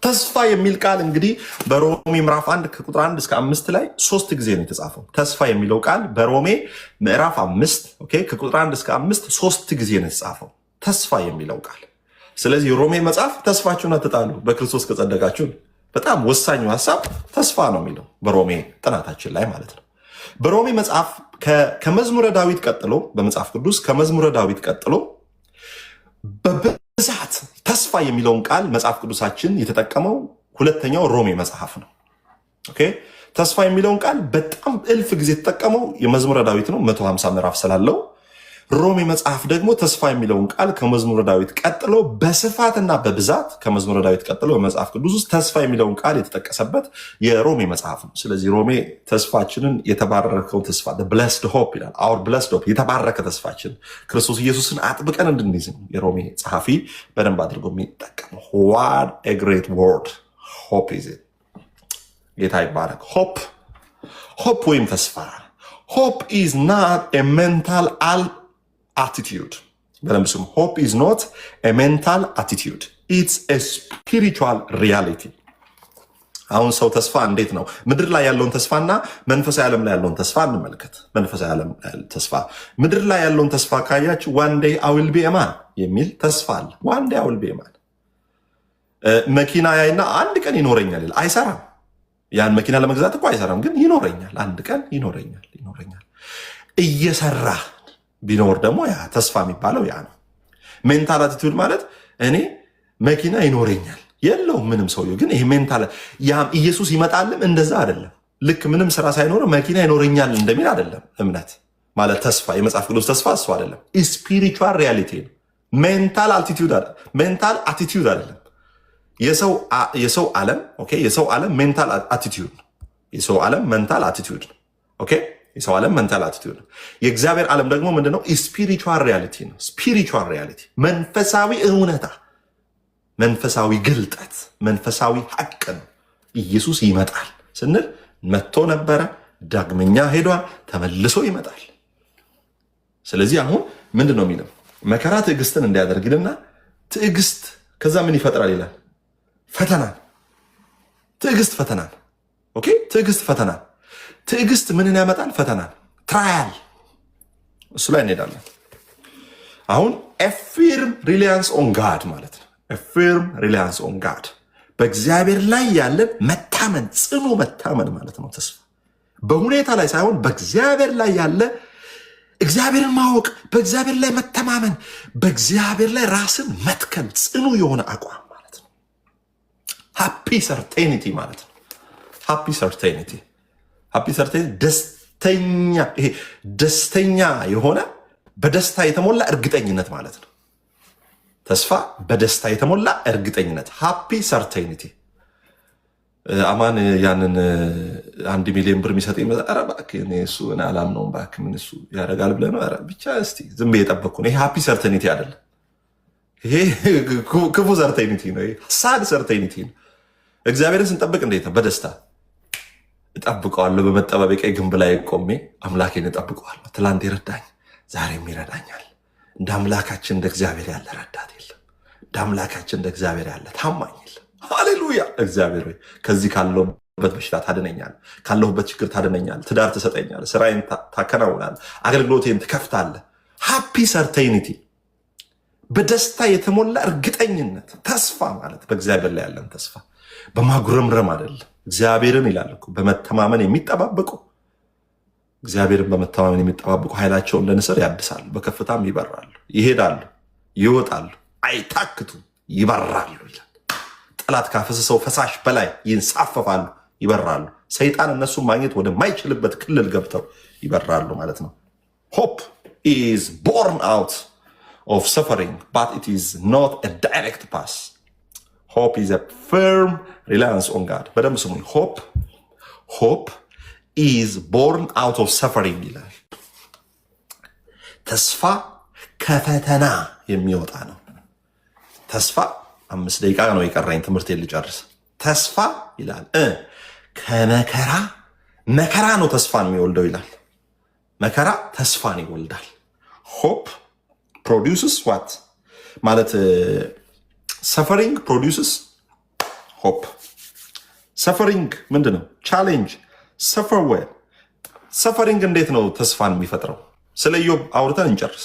ተስፋ የሚል ቃል እንግዲህ በሮሜ ምዕራፍ 1 ከቁጥር 1 እስከ 5 ላይ 3 ጊዜ ነው የተጻፈው። ተስፋ የሚለው ቃል በሮሜ ምዕራፍ 5 ከቁጥር 1 እስከ 5 3 ጊዜ ነው የተጻፈው ተስፋ የሚለው ቃል። ስለዚህ የሮሜ መጽሐፍ ተስፋችሁን አትጣሉ በክርስቶስ ከጸደቃችሁ፣ በጣም ወሳኙ ሀሳብ ተስፋ ነው የሚለው በሮሜ ጥናታችን ላይ ማለት ነው። በሮሜ መጽሐፍ ከመዝሙረ ዳዊት ቀጥሎ በመጽሐፍ ቅዱስ ከመዝሙረ ዳዊት ቀጥሎ በብዛት ተስፋ የሚለውን ቃል መጽሐፍ ቅዱሳችን የተጠቀመው ሁለተኛው ሮሜ መጽሐፍ ነው። ተስፋ የሚለውን ቃል በጣም እልፍ ጊዜ የተጠቀመው የመዝሙረ ዳዊት ነው፣ 150 ምዕራፍ ስላለው። ሮሜ መጽሐፍ ደግሞ ተስፋ የሚለውን ቃል ከመዝሙረ ዳዊት ቀጥሎ በስፋትና በብዛት ከመዝሙረ ዳዊት ቀጥሎ በመጽሐፍ ቅዱስ ውስጥ ተስፋ የሚለውን ቃል የተጠቀሰበት የሮሜ መጽሐፍ ነው። ስለዚህ ሮሜ ተስፋችንን የተባረከው ተስፋ ብለስድ ሆፕ ይላል። አውር ብለስድ ሆፕ የተባረከ ተስፋችን ክርስቶስ ኢየሱስን አጥብቀን እንድንይዝ የሮሜ ጸሐፊ በደንብ አድርጎ የሚጠቀመው። ዋት ኤ ግሬት ወርድ ሆፕ ኢዝ ኢት። ጌታ ይባረክ። ሆፕ ወይም ተስፋ ሆፕ ኢዝ ናት ኤ ሜንታል attitude. Hope is not a mental attitude. It's a spiritual reality. አሁን ሰው ተስፋ እንዴት ነው? ምድር ላይ ያለውን ተስፋና መንፈሳዊ ዓለም ላይ ያለውን ተስፋ እንመልከት። መንፈሳዊ ዓለም ተስፋ፣ ምድር ላይ ያለውን ተስፋ ካያችሁ one day I will be a man የሚል ተስፋ አለ። one day I will be a man። መኪና ያይና አንድ ቀን ይኖረኛል ይላል። አይሰራም። ያን መኪና ለመግዛት እኮ አይሰራም፣ ግን ይኖረኛል፣ አንድ ቀን ይኖረኛል። እየሰራ ቢኖር ደግሞ ያ ተስፋ የሚባለው ያ ነው። ሜንታል አቲቱድ ማለት እኔ መኪና ይኖረኛል የለውም ምንም ሰውየው፣ ግን ይሄ ሜንታል ኢየሱስ ይመጣልም እንደዛ አይደለም። ልክ ምንም ስራ ሳይኖር መኪና ይኖረኛል እንደሚል አይደለም። እምነት ማለት ተስፋ፣ የመጽሐፍ ቅዱስ ተስፋ እሱ አይደለም። ስፒሪቹዋል ሪያሊቲ ነው። ሜንታል አቲቱድ አይደለም። የሰው ዓለም ሜንታል አቲቱድ ነው። የሰው ዓለም ሜንታል አቲቱድ ነው። የሰው ዓለም ሜንታል አቲቱድ ነው። የእግዚአብሔር ዓለም ደግሞ ምንድነው? ስፒሪቹዋል ሪያሊቲ ነው። ስፒሪቹዋል ሪያሊቲ መንፈሳዊ እውነታ፣ መንፈሳዊ ግልጠት፣ መንፈሳዊ ሐቅ ነው። ኢየሱስ ይመጣል ስንል መጥቶ ነበረ፣ ዳግመኛ ሄዷል፣ ተመልሶ ይመጣል። ስለዚህ አሁን ምንድን ነው የሚለው? መከራ ትዕግስትን እንዲያደርግልና ትዕግስት ከዛ ምን ይፈጥራል ይላል? ፈተናን። ትዕግስት ፈተናን። ትዕግስት ፈተናን። ትዕግስት ምንን ያመጣል? ፈተናን። ትራያል እሱ ላይ እንሄዳለን። አሁን ፊርም ሪላያንስ ኦን ጋድ ማለት ነው። ፊርም ሪላያንስ ኦን ጋድ በእግዚአብሔር ላይ ያለን መታመን፣ ጽኑ መታመን ማለት ነው። ተስፋ በሁኔታ ላይ ሳይሆን በእግዚአብሔር ላይ ያለ እግዚአብሔርን ማወቅ፣ በእግዚአብሔር ላይ መተማመን፣ በእግዚአብሔር ላይ ራስን መትከል፣ ጽኑ የሆነ አቋም ማለት ነው። ሃፒ ሰርቴኒቲ ማለት ነው። ሃፒ ሰርቴኒቲ ደስተኛ፣ ይሄ ደስተኛ የሆነ በደስታ የተሞላ እርግጠኝነት ማለት ነው። ተስፋ በደስታ የተሞላ እርግጠኝነት ሃፒ ሰርቴኒቲ። አማን ያንን 1 ሚሊዮን ብር የሚሰጥ ኧረ እባክህ እሱ አላምነውም እባክህ ምን እሱ ያደርጋል ብለህ ነው? ኧረ ብቻ እስኪ ዝም ብዬ የጠበቅኩ ነው። ይሄ ሃፒ ሰርቴኒቲ አይደለም። ይሄ ክፉ ሰርቴኒቲ ነው። ሳድ ሰርቴኒቲ ነው። እግዚአብሔርን ስንጠብቅ እንዴት ነው? በደስታ እጠብቀዋለሁ። በመጠባበቂያ ግንብ ላይ ቆሜ አምላኬን እጠብቀዋለሁ። ትላንት የረዳኝ ዛሬም ይረዳኛል። እንደ አምላካችን እንደ እግዚአብሔር ያለ ረዳት የለም። እንደ አምላካችን እንደ እግዚአብሔር ያለ ታማኝ የለም። ሃሌሉያ። እግዚአብሔር ሆይ ከዚህ ካለሁበት በሽታ ታድነኛል፣ ካለሁበት ችግር ታድነኛል፣ ትዳር ትሰጠኛል፣ ስራዬን ታከናውናል፣ አገልግሎቴን ትከፍታለህ። ሃፒ ሰርቴኒቲ በደስታ የተሞላ እርግጠኝነት። ተስፋ ማለት በእግዚአብሔር ላይ ያለን ተስፋ በማጉረምረም አይደለም። እግዚአብሔርን ይላል እኮ በመተማመን የሚጠባበቁ እግዚአብሔርን በመተማመን የሚጠባበቁ ኃይላቸውን እንደ ንስር ያድሳሉ፣ በከፍታም ይበራሉ፣ ይሄዳሉ፣ ይወጣሉ፣ አይታክቱም፣ ይበራሉ ይላል። ጠላት ካፈሰሰው ፈሳሽ በላይ ይንሳፈፋሉ፣ ይበራሉ። ሰይጣን እነሱን ማግኘት ወደማይችልበት ክልል ገብተው ይበራሉ ማለት ነው። ሆፕ ኢዝ ቦርን አውት ኦፍ ሰፈሪንግ ባት ኢት ኢዝ ኖት አ ዳይሬክት ፓስ። ሆፕ ኢዝ አ ፊርም ሪላያንስ ኦን ጋድ። በደንብ ስሙኝ። ሆፕ ኢዝ ቦርን አውት ኦፍ ሰፈሪንግ ይላል። ተስፋ ከፈተና የሚወጣ ነው። ተስፋ 5 ደቂቃ ነው የቀረኝ ትምህርቴን ልጨርስ። ተስፋ ይላል መከራ ነው ተስፋን የሚወልደው ይላል። መከራ ተስፋን ይወልዳል። ሆፕ ፕሮዲውስስ ዋት ማለት ሰፈሪንግ ፕሮዲውስስ ሆፕ። ሰፈሪንግ ምንድን ነው? ቻሌንጅ ሰፈር ዌር። ሰፈሪንግ እንዴት ነው ተስፋን የሚፈጥረው? ስለ ኢዮብ አውርተን እንጨርስ።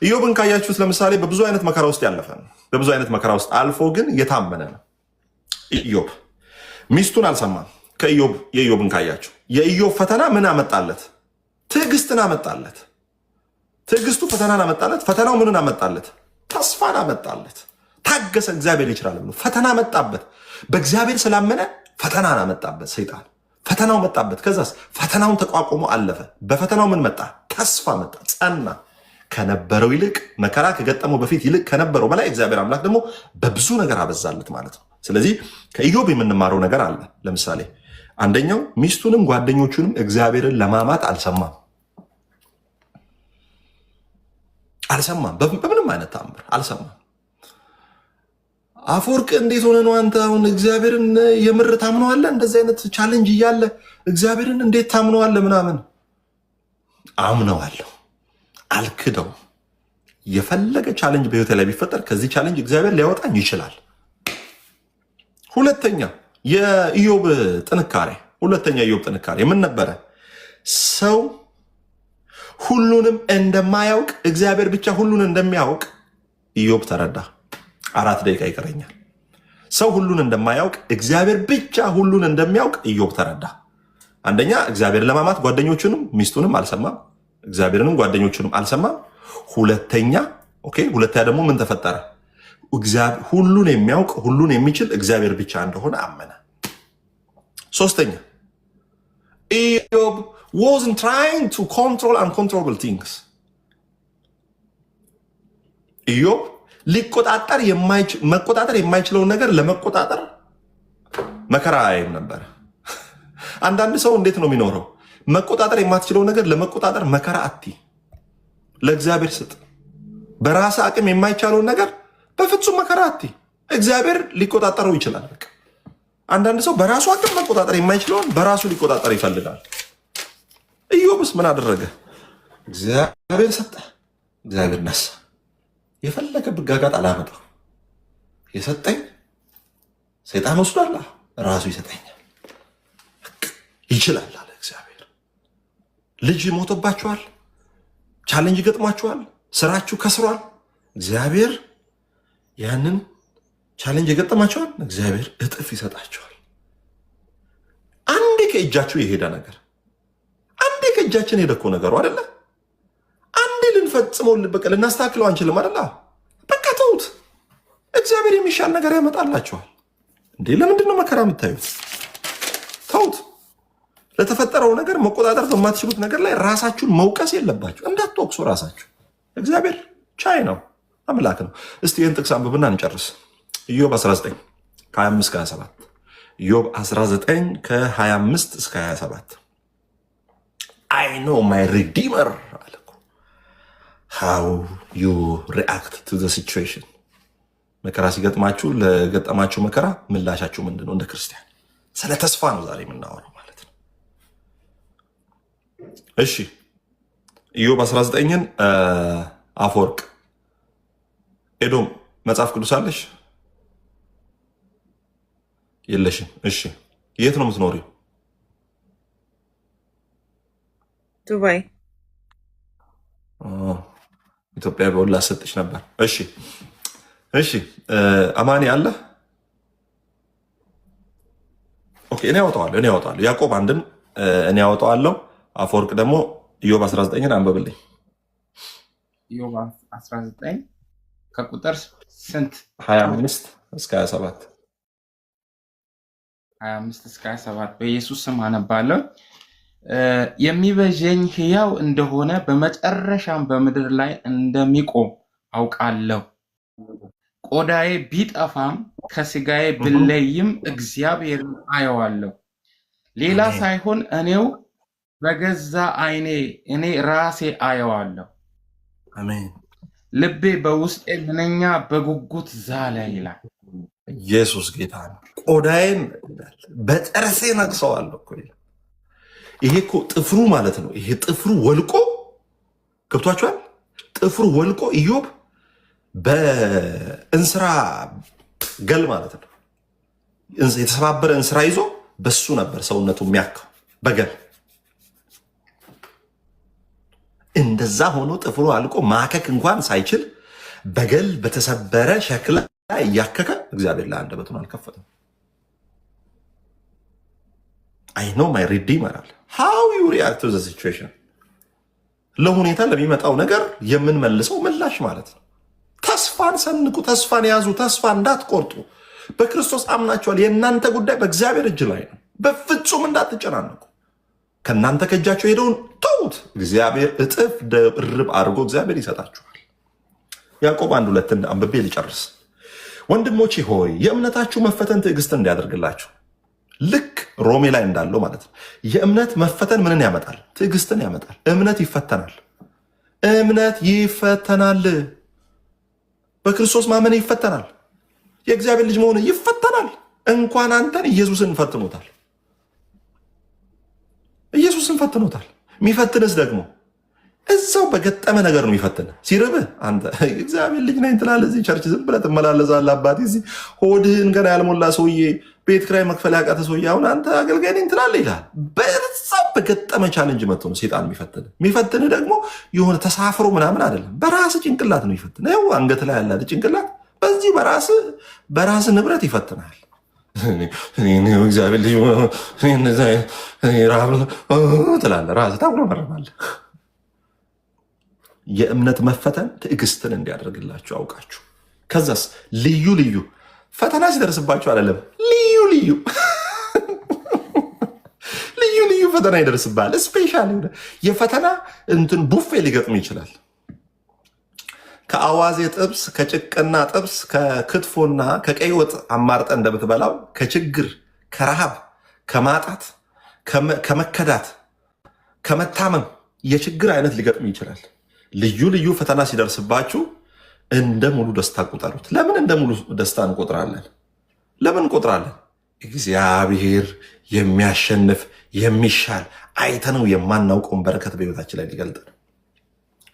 ኢዮብን ካያችሁት ለምሳሌ በብዙ አይነት መከራ ውስጥ ያለፈ ነው። በብዙ አይነት መከራ ውስጥ አልፎ ግን የታመነ ነው። ኢዮብ ሚስቱን አልሰማም። የኢዮብን ካያችሁ የኢዮብ ፈተና ምን አመጣለት? ትዕግስትን አመጣለት። ትዕግስቱ ፈተናን አመጣለት። ፈተናው ምንን አመጣለት? ተስፋን አመጣለት። ታገሰ፣ እግዚአብሔር ይችላል ብሎ ፈተና መጣበት። በእግዚአብሔር ስላመነ ፈተናን አመጣበት ሰይጣን። ፈተናው መጣበት። ከዛስ ፈተናውን ተቋቁሞ አለፈ። በፈተናው ምን መጣ? ተስፋ መጣ፣ ጸና። ከነበረው ይልቅ መከራ ከገጠመው በፊት ይልቅ ከነበረው በላይ እግዚአብሔር አምላክ ደግሞ በብዙ ነገር አበዛለት ማለት ነው። ስለዚህ ከኢዮብ የምንማረው ነገር አለ። ለምሳሌ አንደኛው ሚስቱንም ጓደኞቹንም እግዚአብሔርን ለማማት አልሰማም። በምንም አይነት ተአምር አልሰማም። አፈወርቅ እንዴት ሆነ ነው አንተ አሁን እግዚአብሔርን የምር ታምነዋለህ? እንደዚህ አይነት ቻሌንጅ እያለ እግዚአብሔርን እንዴት ታምነዋለህ? ምናምን አምነዋለሁ፣ አልክደው። የፈለገ ቻሌንጅ በህይወቴ ላይ ቢፈጠር ከዚህ ቻሌንጅ እግዚአብሔር ሊያወጣኝ ይችላል። ሁለተኛ የኢዮብ ጥንካሬ ምን ነበረ? ሰው ሁሉንም እንደማያውቅ እግዚአብሔር ብቻ ሁሉን እንደሚያውቅ ኢዮብ ተረዳ። 4 ደቂቃ ይቀረኛል። ሰው ሁሉን እንደማያውቅ እግዚአብሔር ብቻ ሁሉን እንደሚያውቅ ኢዮብ ተረዳ። አንደኛ እግዚአብሔር ለማማት ጓደኞቹንም ሚስቱንም አልሰማም፣ እግዚአብሔርንም ጓደኞቹንም አልሰማም። ሁለተኛ ደግሞ ምን ተፈጠረ? ሁሉን የሚያውቅ ሁሉን የሚችል እግዚአብሔር ብቻ እንደሆነ አመነ። ሶስተኛ ኢዮብ wasn't trying to control uncontrollable things. ኢዮብ መቆጣጠር የማይችለውን ነገር ለመቆጣጠር መከራ አይም ነበር። አንዳንድ ሰው እንዴት ነው የሚኖረው? መቆጣጠር የማትችለውን ነገር ለመቆጣጠር መከራ ለእግዚአብሔር ስጥ። በራስ አቅም የማይቻለውን ነገር በፍጹም መከራ እግዚአብሔር ሊቆጣጠረው ይችላል። አንዳንድ ሰው በራሱ አቅም መቆጣጠር የማይችለውን በራሱ ሊቆጣጠር ይፈልጋል። ኢዮብስ ምን አደረገ? እግዚአብሔር ሰጠ፣ እግዚአብሔር ነሳ። የፈለገ ብጋጋጥ አላመጣው። የሰጠኝ ሰይጣን ወስዷል፣ ራሱ ይሰጠኛል። ይችላል አለ እግዚአብሔር። ልጅ ሞቶባችኋል፣ ቻሌንጅ ገጥሟችኋል? ስራችሁ ከስሯል? እግዚአብሔር ያንን ቻሌንጅ የገጠማችኋል፣ እግዚአብሔር እጥፍ ይሰጣችኋል። አንዴ ከእጃችሁ የሄደ ነገር፣ አንዴ ከእጃችን ሄደ እኮ ነገሩ አይደለ? አንዴ ልንፈጽመው በቃ ልናስተካክለው አንችልም አይደለ? በቃ ተውት። እግዚአብሔር የሚሻል ነገር ያመጣላችኋል። እንዴ ለምንድን ነው መከራ የምታዩት? ተውት። ለተፈጠረው ነገር መቆጣጠር በማትችሉት ነገር ላይ ራሳችሁን መውቀስ የለባችሁ። እንዳትወቅሱ ራሳችሁ። እግዚአብሔር ቻይ ነው፣ አምላክ ነው። እስቲ ይህን ጥቅስ አንብብና እንጨርስ። ኢዮብ 19 ከ25 እስከ 27 ኢዮብ 19 ከ25 እስከ 27 አይ ኖ ማይ ሪዲመር አለ እኮ ሃው ዩ ሪአክት ቱ ዘ ሲቹዌሽን። መከራ ሲገጥማችሁ ለገጠማችሁ መከራ ምላሻችሁ ምንድን ነው? እንደ ክርስቲያን ስለ ተስፋ ነው ዛሬ የምናወራው ማለት ነው። እሺ ኢዮብ 19ን አፈወርቅ ኤዶም መጽሐፍ ቅዱስ አለሽ? የለሽም? እሺ የት ነው የምትኖሪው? ዱባይ። ኢትዮጵያ በሁላ ሰጥሽ ነበር። እሺ እሺ አማኒ አለ? ኦኬ እኔ ያወጣዋለሁ። ያዕቆብ አንድን እኔ ያወጣዋለሁ። አፈወርቅ ደግሞ ኢዮብ 19ን አንብብልኝ። ኢዮብ 19 ከቁጥር ስንት? 25 እስከ 27 25 እስከ 27 በኢየሱስ ስም አነባለሁ። የሚቤዠኝ ሕያው እንደሆነ በመጨረሻም በምድር ላይ እንደሚቆም አውቃለሁ። ቆዳዬ ቢጠፋም ከሥጋዬ ብለይም እግዚአብሔርን አየዋለሁ። ሌላ ሳይሆን እኔው በገዛ ዓይኔ እኔ ራሴ አየዋለሁ። አሜን። ልቤ በውስጤ ምንኛ በጉጉት ዛለ ይላል። ኢየሱስ ጌታ ነው። ቆዳዬን በጥርሴ ነቅሰዋለሁ እኮ ይላል። ይሄ እኮ ጥፍሩ ማለት ነው። ይሄ ጥፍሩ ወልቆ ገብቷችኋል? ጥፍሩ ወልቆ ኢዮብ በእንስራ ገል ማለት ነው የተሰባበረ እንስራ ይዞ በሱ ነበር ሰውነቱ የሚያከው በገል። እንደዛ ሆኖ ጥፍሩ አልቆ ማከክ እንኳን ሳይችል በገል በተሰበረ ሸክላ እያከከ እግዚአብሔር ለአንደበቱን አልከፈተም። አይ ኖ ማይ ሪዲመር አለ። ሃው ዩ ሪአክት ቱ ዘ ሲቹዌሽን። ለሁኔታ ለሚመጣው ነገር የምንመልሰው ምላሽ ማለት ነው። ተስፋን ሰንቁ፣ ተስፋን ያዙ፣ ተስፋ እንዳትቆርጡ። በክርስቶስ አምናችኋል። የእናንተ ጉዳይ በእግዚአብሔር እጅ ላይ ነው። በፍጹም እንዳትጨናነቁ። ከእናንተ ከእጃቸው ሄደውን ተዉት። እግዚአብሔር እጥፍ ድርብ አድርጎ እግዚአብሔር ይሰጣችኋል። ያዕቆብ 1:2 አንብቤ ልጨርስ። ወንድሞቼ ሆይ የእምነታችሁ መፈተን ትዕግስትን እንዲያደርግላችሁ፣ ልክ ሮሜ ላይ እንዳለው ማለት ነው። የእምነት መፈተን ምንን ያመጣል? ትዕግስትን ያመጣል። እምነት ይፈተናል። እምነት ይፈተናል። በክርስቶስ ማመን ይፈተናል። የእግዚአብሔር ልጅ መሆን ይፈተናል። እንኳን አንተን ኢየሱስን ፈትኖታል። ኢየሱስን ፈትኖታል። የሚፈትንስ ደግሞ እዛው በገጠመ ነገር ነው የሚፈትን። ሲርብህ አንተ እግዚአብሔር ልጅ ነኝ ትላለህ፣ እዚህ ቸርች ዝም ብለህ ትመላለሳለህ። አባቴ እዚህ ሆድህን ገና ያልሞላ ሰውዬ፣ ቤት ኪራይ መክፈል ያቃተ ሰውዬ አሁን አንተ አገልጋይ ነኝ ትላለህ ይልሃል። በዛው በገጠመ ቻለንጅ መጥቶ ነው ሴጣን የሚፈትን። የሚፈትን ደግሞ የሆነ ተሳፍሮ ምናምን አይደለም፣ በራስ ጭንቅላት ነው ይፈትን። ያው አንገት ላይ ያለ ጭንቅላት በዚህ በራስ ንብረት ይፈትናል። እግዚአብሔር ልጅ ራብ ትላለህ፣ ራስህ ታጉረመርማለህ። የእምነት መፈተን ትዕግስትን እንዲያደርግላችሁ አውቃችሁ። ከዛስ ልዩ ልዩ ፈተና ሲደርስባችሁ አይደለም፣ ልዩ ልዩ ፈተና ይደርስብሃል። ስፔሻል የፈተና እንትን ቡፌ ሊገጥም ይችላል። ከአዋዜ ጥብስ፣ ከጭቅና ጥብስ፣ ከክትፎና ከቀይ ወጥ አማርጠ እንደምትበላው ከችግር፣ ከረሃብ፣ ከማጣት፣ ከመከዳት፣ ከመታመም የችግር አይነት ሊገጥም ይችላል። ልዩ ልዩ ፈተና ሲደርስባችሁ እንደ ሙሉ ደስታ ቁጠሩት። ለምን እንደ ሙሉ ደስታ እንቆጥራለን? ለምን እንቆጥራለን? እግዚአብሔር የሚያሸንፍ የሚሻል አይተነው የማናውቀውን በረከት በሕይወታችን ላይ ሊገልጥ ነው።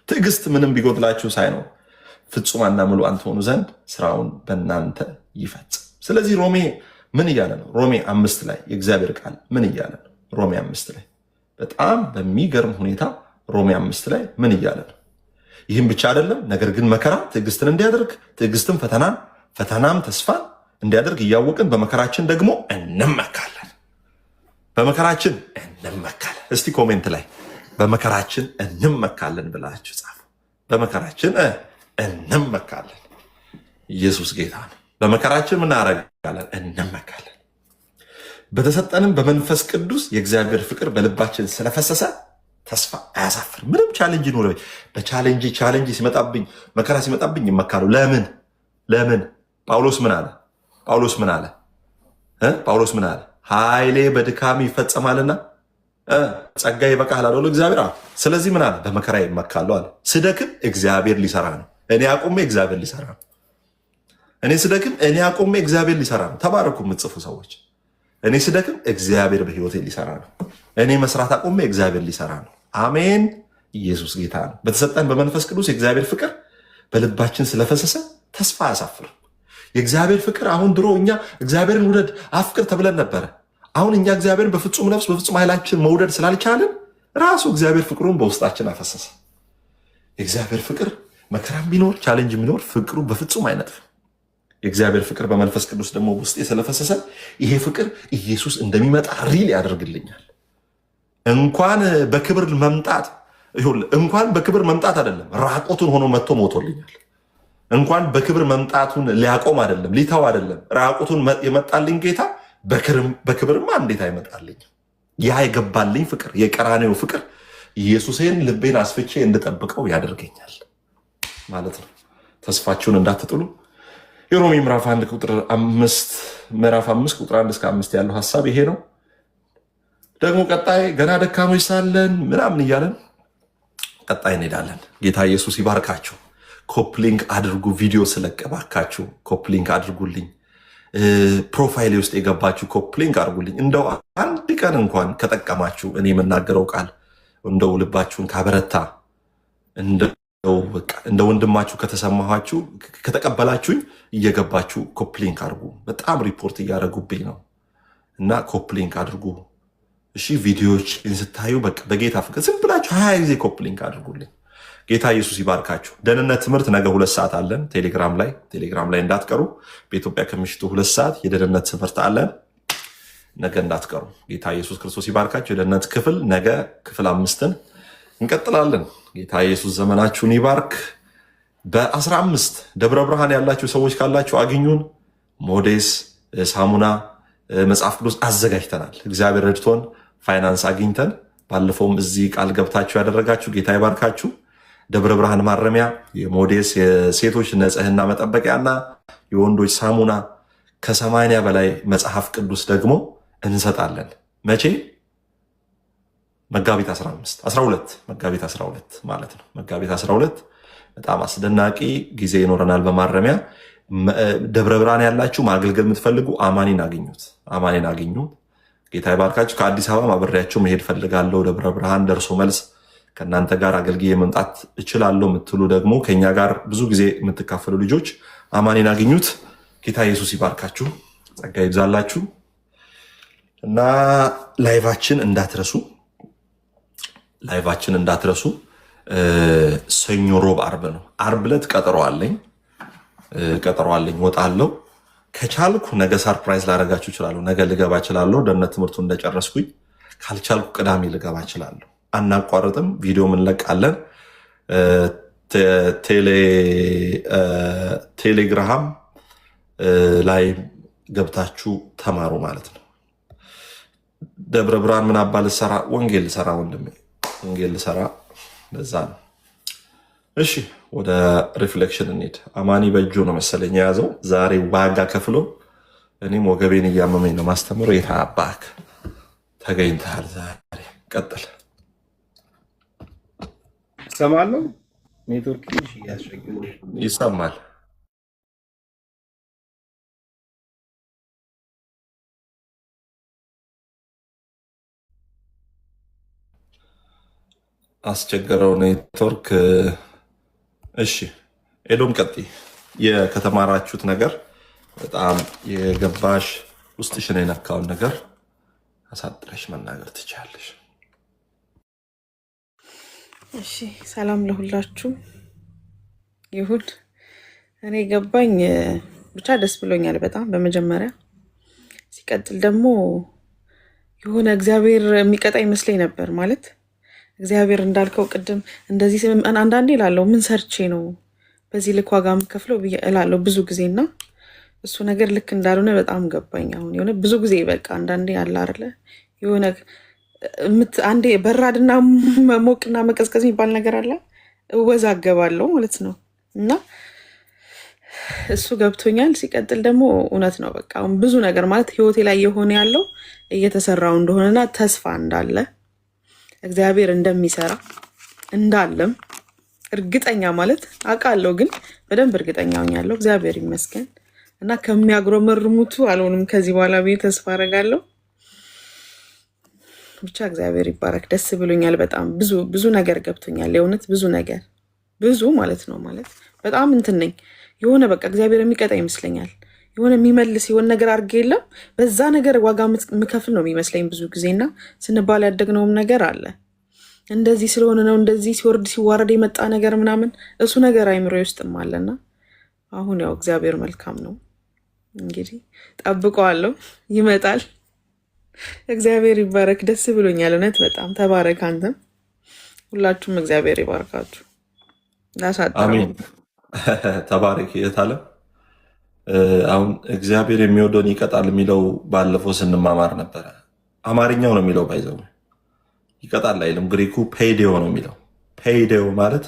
ትዕግስት ምንም ቢጎድላችሁ ሳይኖር ፍጹማና ምሉዓን ትሆኑ ዘንድ ስራውን በእናንተ ይፈጽም። ስለዚህ ሮሜ ምን እያለ ነው? ሮሜ 5 ላይ የእግዚአብሔር ቃል ምን እያለ ነው? ሮሜ 5 ላይ በጣም በሚገርም ሁኔታ ሮሜ 5 ላይ ምን እያለ ነው? ይህም ብቻ አይደለም፣ ነገር ግን መከራ ትዕግስትን እንዲያደርግ፣ ትዕግስትም ፈተናን፣ ፈተናም ተስፋን እንዲያደርግ እያወቅን በመከራችን ደግሞ እንመካለን። በመከራችን እንመካለን። እስቲ ኮሜንት ላይ በመከራችን እንመካለን ብላችሁ ጻፉ። በመከራችን እንመካለን። ኢየሱስ ጌታ ነው። በመከራችን ምን እናደርጋለን? እንመካለን። በተሰጠንም በመንፈስ ቅዱስ የእግዚአብሔር ፍቅር በልባችን ስለፈሰሰ ተስፋ አያሳፍርም። ምንም ቻሌንጅ ይኖር፣ በቻሌንጅ ሲመጣብኝ፣ መከራ ሲመጣብኝ ይመካሉ። ለምን? ጳውሎስ ምን አለ? ጳውሎስ ምን አለ? ኃይሌ በድካም ይፈጸማልና ጸጋ ይበቃል አለ እግዚአብሔር። ስለዚህ ምን አለ? በመከራ ይመካሉ አለ። ስደክም እግዚአብሔር ሊሰራ ነው። እኔ አቁሜ እግዚአብሔር ሊሰራ ነው። እኔ ስደክም እኔ አቁሜ እግዚአብሔር ሊሰራ ነው። ተባረኩ የምትጽፉ ሰዎች። እኔ ስደክም እግዚአብሔር በህይወቴ ሊሰራ ነው። እኔ መስራት አቁሜ እግዚአብሔር ሊሰራ ነው። አሜን። ኢየሱስ ጌታ ነው። በተሰጠን በመንፈስ ቅዱስ የእግዚአብሔር ፍቅር በልባችን ስለፈሰሰ ተስፋ አያሳፍርም። የእግዚአብሔር ፍቅር አሁን ድሮ እኛ እግዚአብሔርን ውደድ አፍቅር ተብለን ነበረ። አሁን እኛ እግዚአብሔርን በፍጹም ነፍስ በፍጹም ኃይላችን መውደድ ስላልቻልን ራሱ እግዚአብሔር ፍቅሩን በውስጣችን አፈሰሰ። የእግዚአብሔር ፍቅር መከራም ቢኖር ቻሌንጅ ቢኖር ፍቅሩ በፍጹም አይነጥፍም። የእግዚአብሔር ፍቅር በመንፈስ ቅዱስ ደግሞ ውስጤ ስለፈሰሰ ይሄ ፍቅር ኢየሱስ እንደሚመጣ ሪል ያደርግልኛል። እንኳን በክብር መምጣት አይደለም ራቆቱን ሆኖ መጥቶ ሞቶልኛል። እንኳን በክብር መምጣቱን ሊያቆም አይደለም ሊተው አይደለም ራቆቱን የመጣልኝ ጌታ በክብርማ እንዴት አይመጣልኝ? ያ የገባልኝ ፍቅር የቀራኔው ፍቅር ኢየሱስን ልቤን አስፍቼ እንድጠብቀው ያደርገኛል ማለት ነው። ተስፋችሁን እንዳትጥሉ። የሮሜ ምዕራፍ 5 ቁጥር 1 እስከ 5 ያለው ሐሳብ ይሄ ነው። ደግሞ ቀጣይ ገና ደካሞች ሳለን ምናምን እያለን ቀጣይ እንሄዳለን። ጌታ ኢየሱስ ይባርካችሁ። ኮፕሊንክ አድርጉ። ቪዲዮ ስለቀባካችሁ ኮፕሊንክ አድርጉልኝ። ፕሮፋይሌ ውስጥ የገባችሁ ኮፕሊንክ አድርጉልኝ። እንደው አንድ ቀን እንኳን ከጠቀማችሁ እኔ የምናገረው ቃል እንደው ልባችሁን ካበረታ እንደ ወንድማችሁ ከተሰማኋችሁ ከተቀበላችሁኝ እየገባችሁ ኮፕሊንክ አድርጉ። በጣም ሪፖርት እያደረጉብኝ ነው እና ኮፕሊንክ አድርጉ እሺ። ቪዲዮዎች ስታዩ በጌታ ፍቅር ዝም ብላችሁ 20 ጊዜ ኮፕሊንክ አድርጉልኝ። ጌታ ኢየሱስ ይባርካችሁ። ደህንነት ትምህርት ነገ 2 ሰዓት አለን ቴሌግራም ላይ እንዳትቀሩ። በኢትዮጵያ ከምሽቱ 2 ሰዓት የደህንነት ትምህርት አለን። ነገ እንዳትቀሩ። ጌታ ኢየሱስ ክርስቶስ ይባርካችሁ። የደህንነት ክፍል ነገ ክፍል 5ን እንቀጥላለን። ጌታ ኢየሱስ ዘመናችሁን ይባርክ። በ15 ደብረ ብርሃን ያላችሁ ሰዎች ካላችሁ አግኙን። ሞዴስ ሳሙና መጽሐፍ ቅዱስ አዘጋጅተናል። እግዚአብሔር ረድቶን ፋይናንስ አግኝተን ባለፈውም እዚህ ቃል ገብታችሁ ያደረጋችሁ ጌታ ይባርካችሁ። ደብረ ብርሃን ማረሚያ የሞዴስ የሴቶች ንጽህና መጠበቂያና የወንዶች ሳሙና ከ80 በላይ መጽሐፍ ቅዱስ ደግሞ እንሰጣለን። መቼ? መጋቢት 12 ማለት ነው። መጋቢት 12 በጣም አስደናቂ ጊዜ ይኖረናል በማረሚያ። ደብረ ብርሃን ያላችሁ ማገልገል የምትፈልጉ አማኒን አግኙ። ጌታ ይባርካችሁ። ከአዲስ አበባ አብሬያቸው መሄድ ፈልጋለሁ። ደብረ ብርሃን ደርሶ መልስ ከእናንተ ጋር አገልግዬ መምጣት እችላለሁ የምትሉ ደግሞ ከኛ ጋር ብዙ ጊዜ የምትካፈሉ ልጆች አማኒን አግኙት። ጌታ ኢየሱስ ይባርካችሁ፣ ጸጋ ይብዛላችሁ እና ላይቫችን እንዳትረሱ። ሰኞ፣ ሮብ፣ አርብ ነው። አርብ ዕለት ቀጠሮ አለኝ ወጣለሁ። ከቻልኩ ነገ ሰርፕራይዝ ላደርጋችሁ እችላለሁ። ነገ ልገባ እችላለሁ ደህንነት ትምህርቱ እንደጨረስኩኝ። ካልቻልኩ ቅዳሜ ልገባ እችላለሁ። አናቋርጥም። ቪዲዮም እንለቃለን። ቴሌግራም ላይ ገብታችሁ ተማሩ ማለት ነው። ደብረ ብርሃን ምን አባ ልሰራ? ወንጌል ልሰራ ወንድሜ፣ ወንጌል ልሰራ። ለዛ ነው። እሺ ወደ ሪፍሌክሽን እንሂድ። አማኒ በእጁ ነው መሰለኝ የያዘው ዛሬ ዋጋ ከፍሎ፣ እኔም ወገቤን እያመመኝ ነው ማስተምሮ። የታባክ ተገኝተሃል ዛሬ። ቀጥል። ሰማለሁ። ኔትወርክ ያስቸግር ይሰማል። አስቸገረው ኔትወርክ። እሺ ኤዶም ቀጥይ። ከተማራችሁት ነገር በጣም የገባሽ ውስጥሽን የነካውን ነገር አሳጥረሽ መናገር ትችላለሽ። እሺ ሰላም ለሁላችሁ። ይሁን እኔ ገባኝ። ብቻ ደስ ብሎኛል በጣም በመጀመሪያ። ሲቀጥል ደግሞ የሆነ እግዚአብሔር የሚቀጣ ይመስለኝ ነበር ማለት እግዚአብሔር እንዳልከው ቅድም እንደዚህ አንዳንዴ እላለሁ ምን ሰርቼ ነው በዚህ ልክ ዋጋ የምከፍለው እላለሁ ብዙ ጊዜ እና እሱ ነገር ልክ እንዳልሆነ በጣም ገባኝ። አሁን የሆነ ብዙ ጊዜ በቃ አንዳንዴ አለ አይደለ የሆነ አንዴ በራድና ሞቅና መቀዝቀዝ የሚባል ነገር አለ እወዛገባለሁ ማለት ነው እና እሱ ገብቶኛል። ሲቀጥል ደግሞ እውነት ነው በቃ አሁን ብዙ ነገር ማለት ህይወቴ ላይ የሆነ ያለው እየተሰራው እንደሆነና ተስፋ እንዳለ እግዚአብሔር እንደሚሰራ እንዳለም እርግጠኛ ማለት አውቃለሁ፣ ግን በደንብ እርግጠኛ ሆኛለሁ። እግዚአብሔር ይመስገን እና ከሚያጉረመርሙቱ አልሆንም ከዚህ በኋላ ብዬ ተስፋ አደርጋለሁ። ብቻ እግዚአብሔር ይባረክ። ደስ ብሎኛል በጣም ብዙ ነገር ገብቶኛል። የእውነት ብዙ ማለት ነው ማለት በጣም እንትን ነኝ የሆነ በቃ እግዚአብሔር የሚቀጣ ይመስለኛል። የሆነ የሚመልስ የሆነ ነገር አድርጌ የለም በዛ ነገር ዋጋ የምከፍል ነው የሚመስለኝ ብዙ ጊዜና ስንባል ያደግነውም ነገር አለ እንደዚህ ስለሆነ ነው እንደዚህ ሲወርድ ሲዋረድ የመጣ ነገር ምናምን እሱ ነገር አይምሮ ውስጥም አለና አሁን ያው እግዚአብሔር መልካም ነው እንግዲህ ጠብቀዋለሁ፣ ይመጣል። እግዚአብሔር ይባረክ። ደስ ብሎኛል እውነት በጣም ተባረክ። አንተም ሁላችሁም እግዚአብሔር ይባርካችሁ። አሜን። ተባረክ የታለ አሁን እግዚአብሔር የሚወደውን ይቀጣል የሚለው ባለፈው ስንማማር ነበረ። አማርኛው ነው የሚለው ባይዘው ይቀጣል አይልም። ግሪኩ ፔይዴዮ ነው የሚለው። ፔይዴዮ ማለት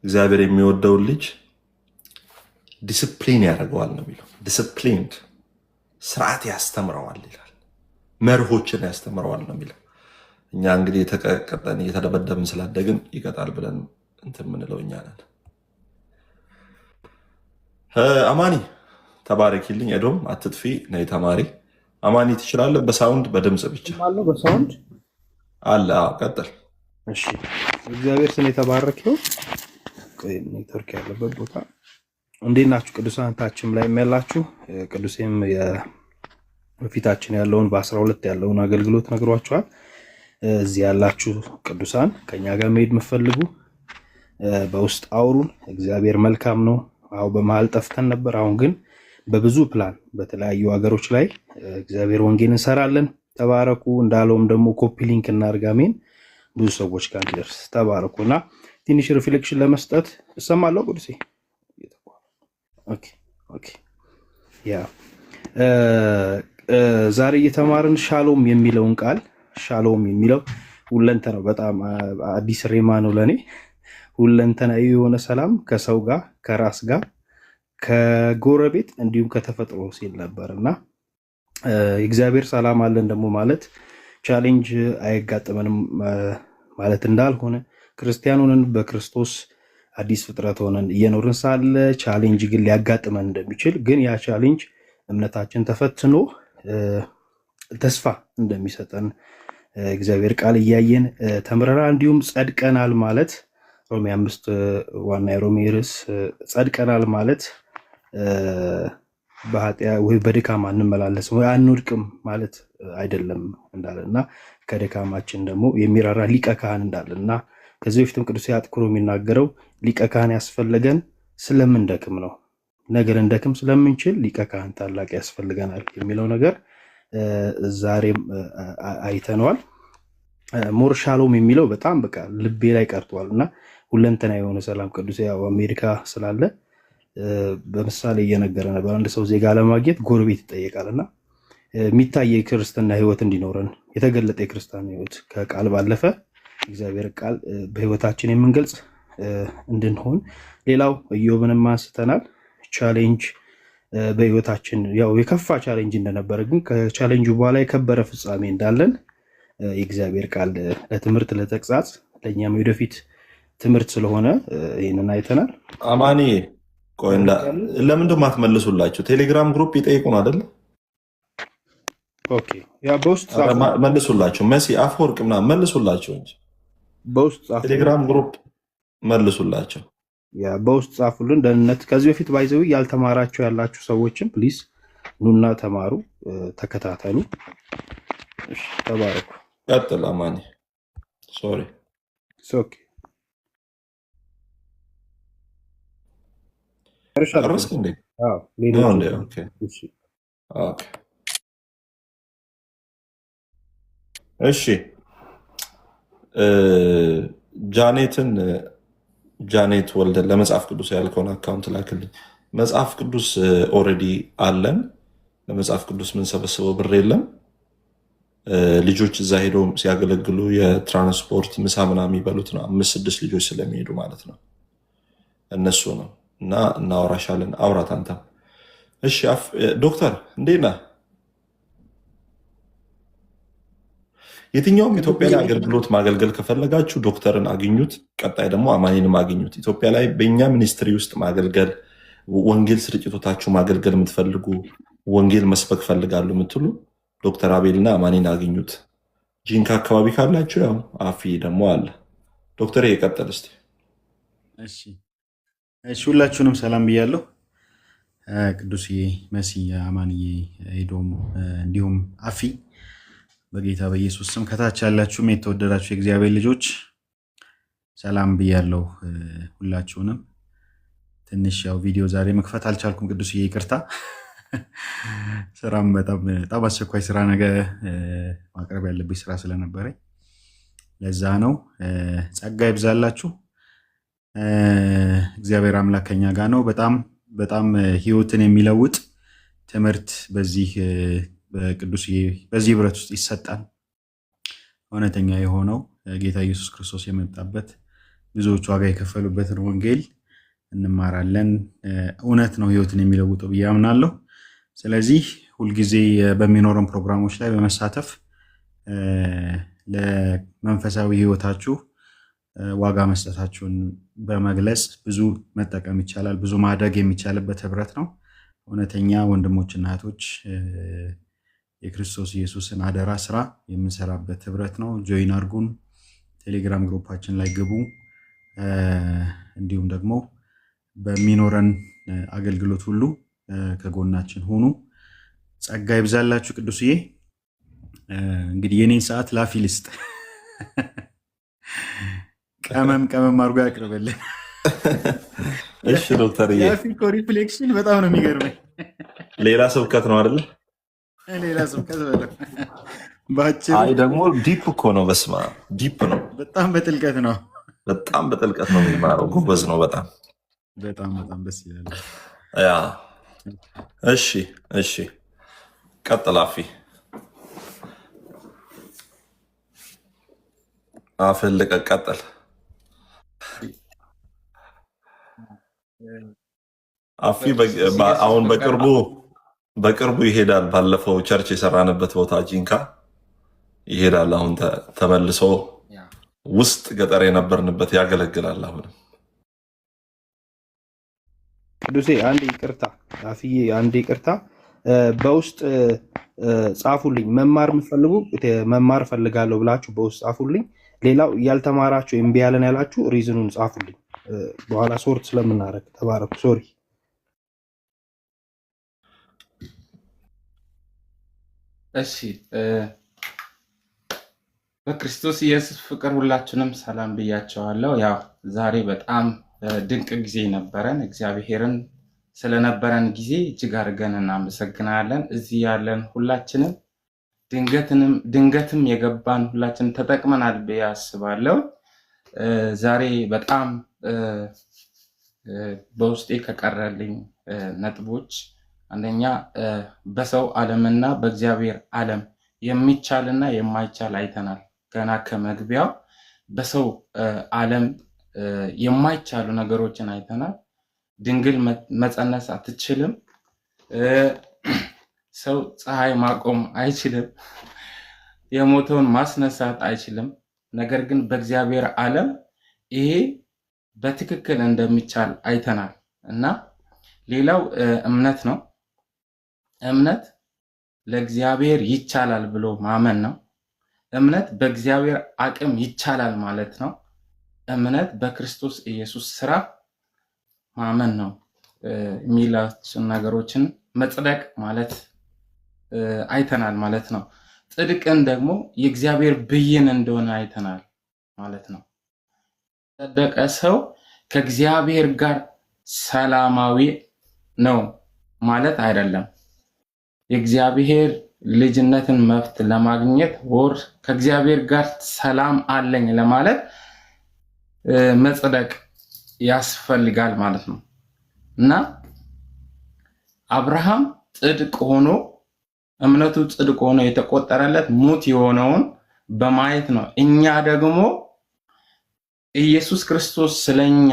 እግዚአብሔር የሚወደውን ልጅ ዲስፕሊን ያደርገዋል ነው የሚለው። ዲስፕሊንድ ስርዓት ያስተምረዋል ይላል። መርሆችን ያስተምረዋል ነው የሚለው። እኛ እንግዲህ የተቀጠን እየተደበደብን ስላደግን ይቀጣል ብለን እንትን የምንለው እኛ ነን። አማኒ ተባረኪልኝ። ኤዶም አትጥፊ ነይ ተማሪ። አማኒ ትችላለህ? በሳውንድ በድምፅ ብቻ በሳውንድ አለ። ቀጥል። እሺ፣ እግዚአብሔር ስም የተባረከ ይሁን። ኔትወርክ ያለበት ቦታ እንዴት ናችሁ? ቅዱሳን ታችም ላይ ያላችሁ ቅዱሴም በፊታችን ያለውን በ12 ያለውን አገልግሎት ነግሯችኋል። እዚህ ያላችሁ ቅዱሳን ከኛ ጋር መሄድ የምትፈልጉ በውስጥ አውሩን። እግዚአብሔር መልካም ነው። አሁን በመሀል ጠፍተን ነበር። አሁን ግን በብዙ ፕላን በተለያዩ ሀገሮች ላይ እግዚአብሔር ወንጌል እንሰራለን። ተባረኩ። እንዳለውም ደግሞ ኮፒ ሊንክ እናርጋሜን ብዙ ሰዎች ጋር እንዲደርስ ተባረኩ። እና ትንሽ ሪፍሌክሽን ለመስጠት እሰማለሁ። ቅዱሴ ያ ዛሬ እየተማርን ሻሎም የሚለውን ቃል ሻሎም የሚለው ሁለንተናው በጣም አዲስ ሬማ ነው ለእኔ። ሁለንተናዊ የሆነ ሰላም ከሰው ጋር ከራስ ጋር ከጎረቤት እንዲሁም ከተፈጥሮ ሲል ነበር እና የእግዚአብሔር ሰላም አለን ደግሞ ማለት ቻሌንጅ አይጋጥመንም ማለት እንዳልሆነ ክርስቲያን ሆነን በክርስቶስ አዲስ ፍጥረት ሆነን እየኖርን ሳለ ቻሌንጅ ግን ሊያጋጥመን እንደሚችል ግን ያ ቻሌንጅ እምነታችን ተፈትኖ ተስፋ እንደሚሰጠን እግዚአብሔር ቃል እያየን ተምረናል። እንዲሁም ጸድቀናል ማለት ሮሜ 5 ዋና የሮሜ ርዕስ ጸድቀናል ማለት ወይ በድካም አንመላለስም ወይ አንወድቅም ማለት አይደለም እንዳለ እና ከድካማችን ደግሞ የሚራራ ሊቀ ካህን እንዳለ እና ከዚህ በፊትም ቅዱስ አጥክሮ የሚናገረው ሊቀ ካህን ያስፈልገን ስለምንደክም ነው። ነገር እንደክም ስለምንችል ሊቀ ካህን ታላቅ ያስፈልገናል የሚለው ነገር ዛሬም አይተነዋል። ሞር ሻሎም የሚለው በጣም በቃ ልቤ ላይ ቀርቷል እና ሁለንተና የሆነ ሰላም ቅዱስ ያው አሜሪካ ስላለ በምሳሌ እየነገረ ነበር። አንድ ሰው ዜጋ ለማግኘት ጎረቤት ይጠየቃል እና የሚታይ የክርስትና ህይወት እንዲኖረን የተገለጠ የክርስትና ህይወት ከቃል ባለፈ እግዚአብሔር ቃል በህይወታችን የምንገልጽ እንድንሆን። ሌላው ኢዮብንም አንስተናል። ቻሌንጅ በህይወታችን ያው የከፋ ቻሌንጅ እንደነበረ ግን ከቻሌንጁ በኋላ የከበረ ፍጻሜ እንዳለን የእግዚአብሔር ቃል ለትምህርት ለተግሳጽ ለእኛም ወደፊት ትምህርት ስለሆነ ይህንን አይተናል። አማኒ ቆይ ለምንድን ማትመልሱላቸው? ቴሌግራም ግሩፕ ይጠይቁን አይደለ? ኦኬ ያ በውስጥ መልሱላቸው። መሲ አፈወርቅ ምናምን መልሱላቸው እንጂ በውስጥ ቴሌግራም ግሩፕ መልሱላቸው። ያ በውስጥ ጻፉልን። ደህንነት ከዚህ በፊት ባይዘው ያልተማራችሁ ያላችሁ ሰዎችን ፕሊዝ ኑና ተማሩ፣ ተከታተሉ። እሺ ተባረኩ። ቀጥል አማኒ። ሶሪ ኦኬ ጨረስክ እንዴ? እሺ ጃኔት ወልደ ለመጽሐፍ ቅዱስ ያልከውን አካውንት ላክልኝ። መጽሐፍ ቅዱስ ኦልሬዲ አለን። ለመጽሐፍ ቅዱስ የምንሰበስበው ብር የለም። ልጆች እዛ ሄደው ሲያገለግሉ የትራንስፖርት ምሳ ምናምን የሚበሉት ነው። 5-6 ልጆች ስለሚሄዱ ማለት ነው። እነሱ ነው እና እናወራሻለን። አውራት አንተም። እሺ ዶክተር እንዴት ነህ? የትኛውም ኢትዮጵያ ላይ አገልግሎት ማገልገል ከፈለጋችሁ ዶክተርን አግኙት። ቀጣይ ደግሞ አማኒንም አግኙት። ኢትዮጵያ ላይ በእኛ ሚኒስትሪ ውስጥ ማገልገል፣ ወንጌል ስርጭቶታችሁ ማገልገል የምትፈልጉ ወንጌል መስበክ ፈልጋሉ የምትሉ ዶክተር አቤልና አማኒን አግኙት። ጂንካ አካባቢ ካላችሁ ያው አፊ ደግሞ አለ። ዶክተር የቀጠል እስቲ። እሺ ሁላችሁንም ሰላም ብያለሁ። ቅዱስዬ፣ መሲዬ፣ አማንዬ፣ ኤዶም እንዲሁም አፊ በጌታ በኢየሱስ ስም ከታች ያላችሁም የተወደዳችሁ የእግዚአብሔር ልጆች ሰላም ብያለሁ ሁላችሁንም። ትንሽ ያው ቪዲዮ ዛሬ መክፈት አልቻልኩም። ቅዱስዬ ይቅርታ፣ ስራም በጣም አስቸኳይ ስራ ነገ ማቅረብ ያለብኝ ስራ ስለነበረኝ ለዛ ነው። ጸጋ ይብዛላችሁ። እግዚአብሔር አምላክ ከኛ ጋር ነው። በጣም ህይወትን የሚለውጥ ትምህርት በዚህ ህብረት ውስጥ ይሰጣል። እውነተኛ የሆነው ጌታ ኢየሱስ ክርስቶስ የመጣበት ብዙዎች ዋጋ የከፈሉበትን ወንጌል እንማራለን። እውነት ነው ህይወትን የሚለውጠው ብዬ አምናለሁ። ስለዚህ ሁልጊዜ በሚኖረን ፕሮግራሞች ላይ በመሳተፍ ለመንፈሳዊ ህይወታችሁ ዋጋ መስጠታችሁን በመግለጽ ብዙ መጠቀም ይቻላል። ብዙ ማደግ የሚቻልበት ህብረት ነው። እውነተኛ ወንድሞችና እህቶች የክርስቶስ ኢየሱስን አደራ ስራ የምንሰራበት ህብረት ነው። ጆይን አርጉን። ቴሌግራም ግሩፓችን ላይ ግቡ። እንዲሁም ደግሞ በሚኖረን አገልግሎት ሁሉ ከጎናችን ሁኑ። ጸጋ ይብዛላችሁ። ቅዱስዬ እንግዲህ የኔን ሰዓት ላፊ ልስጥ። ቀመም አድርጎ ያቅርበልን። እሺ ዶክተር የላፊ ሪፍሌክሽን በጣም ነው የሚገርመኝ። ሌላ ስብከት ነው አይደለ? ሌላ ስብከት በለው። ባጭሩ አይ ደግሞ ዲፕ እኮ ነው። በስማ ዲፕ ነው። በጣም በጥልቀት ነው። በጣም በጥልቀት ነው የሚማረው። ጎበዝ ነው። በጣም ደስ ይላል። ያ እሺ ቀጥል። አፍህን ልቀቅ። ቀጥል። አፊ አሁን በቅርቡ ይሄዳል። ባለፈው ቸርች የሰራንበት ቦታ ጂንካ ይሄዳል። አሁን ተመልሶ ውስጥ ገጠር የነበርንበት ያገለግላል። አሁንም ቅዱሴ አንዴ ይቅርታ፣ አፍዬ አንዴ ይቅርታ፣ በውስጥ ጻፉልኝ። መማር የምትፈልጉ መማር ፈልጋለሁ ብላችሁ በውስጥ ጻፉልኝ። ሌላው ያልተማራችሁ እምቢ ያለን ያላችሁ ሪዝኑን ጻፉልኝ። በኋላ ሶርት ስለምናደርግ ተባረኩ። ሶሪ። እሺ በክርስቶስ ኢየሱስ ፍቅር ሁላችንም ሰላም ብያቸዋለሁ። ያው ዛሬ በጣም ድንቅ ጊዜ ነበረን። እግዚአብሔርን ስለነበረን ጊዜ እጅግ አድርገን እናመሰግናለን። እዚህ ያለን ሁላችንም ድንገትም የገባን ሁላችን ተጠቅመናል ብዬ አስባለሁ። ዛሬ በጣም በውስጤ ከቀረልኝ ነጥቦች አንደኛ በሰው ዓለምና በእግዚአብሔር ዓለም የሚቻልና የማይቻል አይተናል። ገና ከመግቢያው በሰው ዓለም የማይቻሉ ነገሮችን አይተናል። ድንግል መጸነስ አትችልም። ሰው ፀሐይ ማቆም አይችልም። የሞተውን ማስነሳት አይችልም። ነገር ግን በእግዚአብሔር ዓለም ይሄ በትክክል እንደሚቻል አይተናል እና ሌላው እምነት ነው። እምነት ለእግዚአብሔር ይቻላል ብሎ ማመን ነው። እምነት በእግዚአብሔር አቅም ይቻላል ማለት ነው። እምነት በክርስቶስ ኢየሱስ ስራ ማመን ነው የሚላቸው ነገሮችን መጽደቅ ማለት አይተናል ማለት ነው። ጽድቅን ደግሞ የእግዚአብሔር ብይን እንደሆነ አይተናል ማለት ነው። ጸደቀ ሰው ከእግዚአብሔር ጋር ሰላማዊ ነው ማለት አይደለም። የእግዚአብሔር ልጅነትን መብት ለማግኘት ወር ከእግዚአብሔር ጋር ሰላም አለኝ ለማለት መጽደቅ ያስፈልጋል ማለት ነው እና አብርሃም ጽድቅ ሆኖ እምነቱ ጽድቅ ሆኖ የተቆጠረለት ሙት የሆነውን በማየት ነው። እኛ ደግሞ ኢየሱስ ክርስቶስ ስለኛ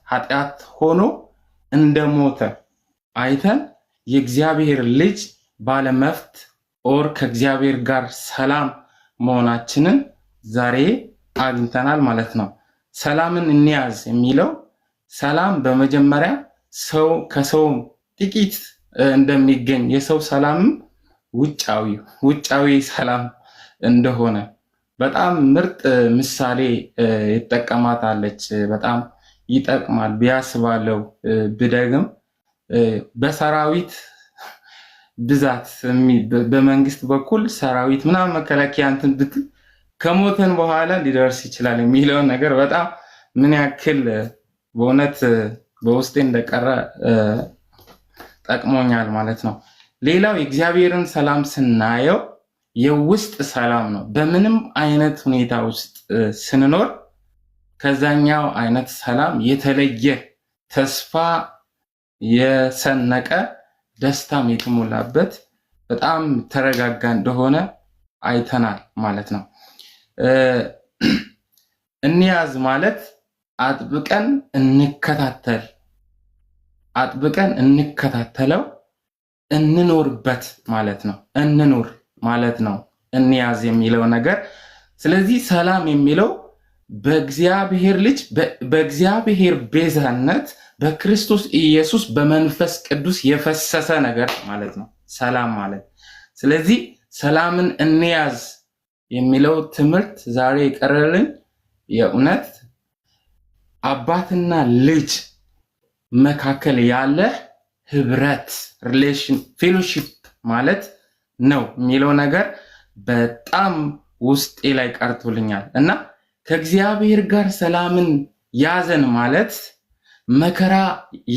ኃጢአት ሆኖ እንደሞተ አይተን የእግዚአብሔር ልጅ ባለመፍት ኦር ከእግዚአብሔር ጋር ሰላም መሆናችንን ዛሬ አግኝተናል ማለት ነው። ሰላምን እንያዝ የሚለው ሰላም በመጀመሪያ ሰው ከሰው ጥቂት እንደሚገኝ የሰው ሰላም ውጫዊ ሰላም እንደሆነ በጣም ምርጥ ምሳሌ ይጠቀማታለች። በጣም ይጠቅማል ቢያስባለው ብደግም በሰራዊት ብዛት በመንግስት በኩል ሰራዊት ምናምን መከላከያ እንትን ብትል ከሞተን በኋላ ሊደርስ ይችላል የሚለውን ነገር በጣም ምን ያክል በእውነት በውስጤ እንደቀረ ጠቅሞኛል ማለት ነው። ሌላው የእግዚአብሔርን ሰላም ስናየው የውስጥ ሰላም ነው። በምንም አይነት ሁኔታ ውስጥ ስንኖር ከዛኛው አይነት ሰላም የተለየ ተስፋ የሰነቀ ደስታም የተሞላበት በጣም ተረጋጋ እንደሆነ አይተናል ማለት ነው። እንያዝ ማለት አጥብቀን እንከታተለው እንኖርበት ማለት ነው። እንኑር ማለት ነው እንያዝ የሚለው ነገር። ስለዚህ ሰላም የሚለው በእግዚአብሔር ልጅ በእግዚአብሔር ቤዛነት በክርስቶስ ኢየሱስ በመንፈስ ቅዱስ የፈሰሰ ነገር ማለት ነው ሰላም ማለት። ስለዚህ ሰላምን እንያዝ የሚለው ትምህርት ዛሬ የቀረልን የእውነት አባትና ልጅ መካከል ያለ ህብረት ሪሌሽን ፌሎሺፕ ማለት ነው የሚለው ነገር በጣም ውስጤ ላይ ቀርቶልኛል እና ከእግዚአብሔር ጋር ሰላምን ያዘን ማለት መከራ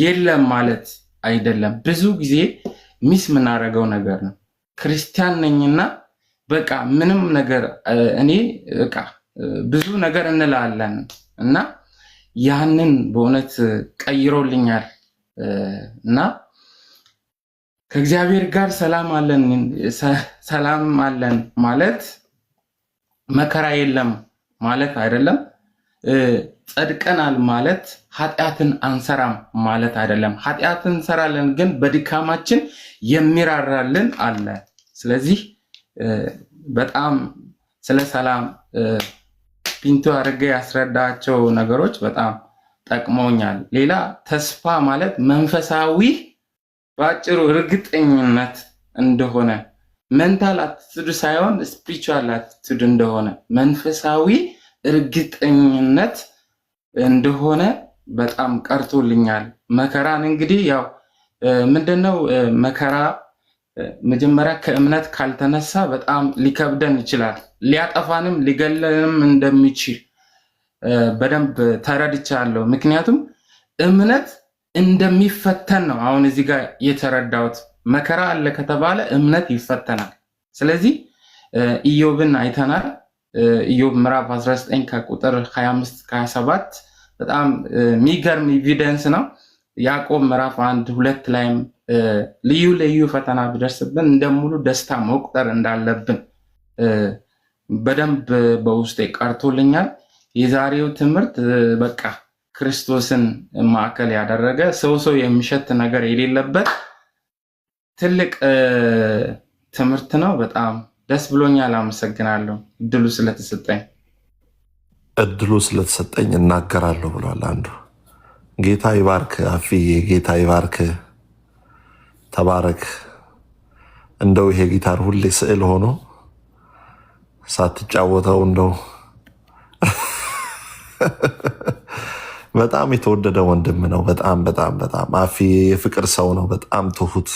የለም ማለት አይደለም። ብዙ ጊዜ ሚስ የምናደርገው ነገር ነው። ክርስቲያን ነኝና በቃ ምንም ነገር እኔ በቃ ብዙ ነገር እንላለን እና ያንን በእውነት ቀይሮልኛል እና ከእግዚአብሔር ጋር ሰላም አለን ማለት መከራ የለም ማለት አይደለም። ጸድቀናል ማለት ኃጢአትን አንሰራም ማለት አይደለም። ኃጢአትን እንሰራለን ግን በድካማችን የሚራራልን አለ። ስለዚህ በጣም ስለ ሰላም ፒንቶ አድርጌ ያስረዳቸው ነገሮች በጣም ጠቅመውኛል። ሌላ ተስፋ ማለት መንፈሳዊ በአጭሩ እርግጠኝነት እንደሆነ ሜንታል አቲቱድ ሳይሆን ስፒሪቹዋል አቲቱድ እንደሆነ መንፈሳዊ እርግጠኝነት እንደሆነ በጣም ቀርቶልኛል። መከራን እንግዲህ ያው ምንድነው መከራ መጀመሪያ ከእምነት ካልተነሳ በጣም ሊከብደን ይችላል። ሊያጠፋንም ሊገለንም እንደሚችል በደንብ ተረድቻለሁ። ምክንያቱም እምነት እንደሚፈተን ነው አሁን እዚህ ጋር የተረዳሁት። መከራ አለ ከተባለ እምነት ይፈተናል። ስለዚህ ኢዮብን አይተናል። ኢዮብ ምዕራፍ 19 ከቁጥር 25-27 በጣም የሚገርም ኤቪደንስ ነው። ያዕቆብ ምዕራፍ 1-2 ላይም ልዩ ልዩ ፈተና ቢደርስብን እንደሙሉ ደስታ መቁጠር እንዳለብን በደንብ በውስጤ ቀርቶልኛል። የዛሬው ትምህርት በቃ ክርስቶስን ማዕከል ያደረገ ሰው የሚሸት ነገር የሌለበት ትልቅ ትምህርት ነው። በጣም ደስ ብሎኛል። አመሰግናለሁ እድሉ ስለተሰጠኝ እናገራለሁ ብሏል አንዱ። ጌታ ይባርክ አፍዬ፣ ጌታ ይባርክ፣ ተባረክ። እንደው ይሄ ጊታር ሁሌ ስዕል ሆኖ ሳትጫወተው እንደው በጣም የተወደደ ወንድም ነው። በጣም በጣም በጣም አፍዬ የፍቅር ሰው ነው። በጣም ትሁት፣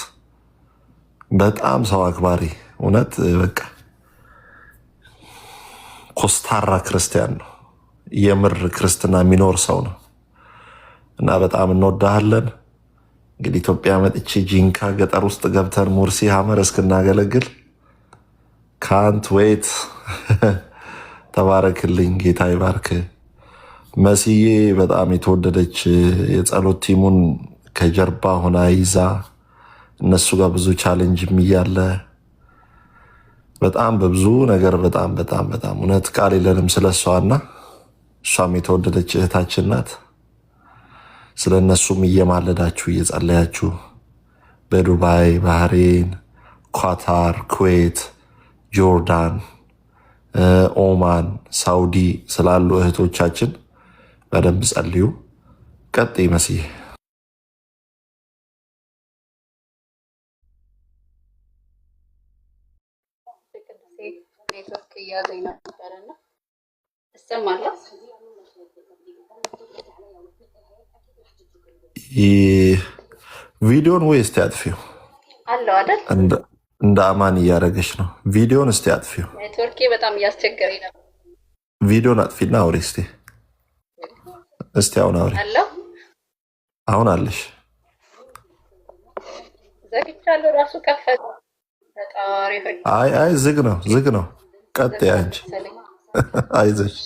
በጣም ሰው አክባሪ፣ እውነት በቃ ኮስታራ ክርስቲያን ነው። የምር ክርስትና የሚኖር ሰው ነው እና በጣም እንወዳሃለን። እንግዲህ ኢትዮጵያ መጥቼ ጂንካ ገጠር ውስጥ ገብተን ሙርሲ ሀመር እስክናገለግል ካንት ዌት። ተባረክልኝ፣ ጌታ ይባርክ። መስዬ በጣም የተወደደች የጸሎት ቲሙን ከጀርባ ሆና ይዛ እነሱ ጋር ብዙ ቻሌንጅ እያለ በጣም በብዙ ነገር በጣም በጣም በጣም እውነት ቃል የለንም ስለሷና እሷም የተወደደች እህታችን ናት። ስለ እነሱም እየማለዳችሁ እየጸለያችሁ በዱባይ፣ ባህሬን፣ ኳታር፣ ኩዌት፣ ጆርዳን፣ ኦማን፣ ሳውዲ ስላሉ እህቶቻችን በደንብ ጸልዩ። ቀጥይ መስዬ። ኔትወርክ እያዘኝ ነበረና እሰማለሁ። ቪዲዮን ወይ እስቲ አጥፊው አለው አይደል? እንደ አማን እያደረገች ነው። ቪዲዮን እስቲ አጥፊው። ኔትወርኬ በጣም እያስቸገረኝ ነበር። ቪዲዮን አጥፊና አውሪ እስቲ። አሁን አውሪ። አለው አሁን አለሽ። ዘግቻለሁ። ራሱ ከፈተ። አይ ዝግ ነው። ቀጥይ አንቺ። አይዞሽ።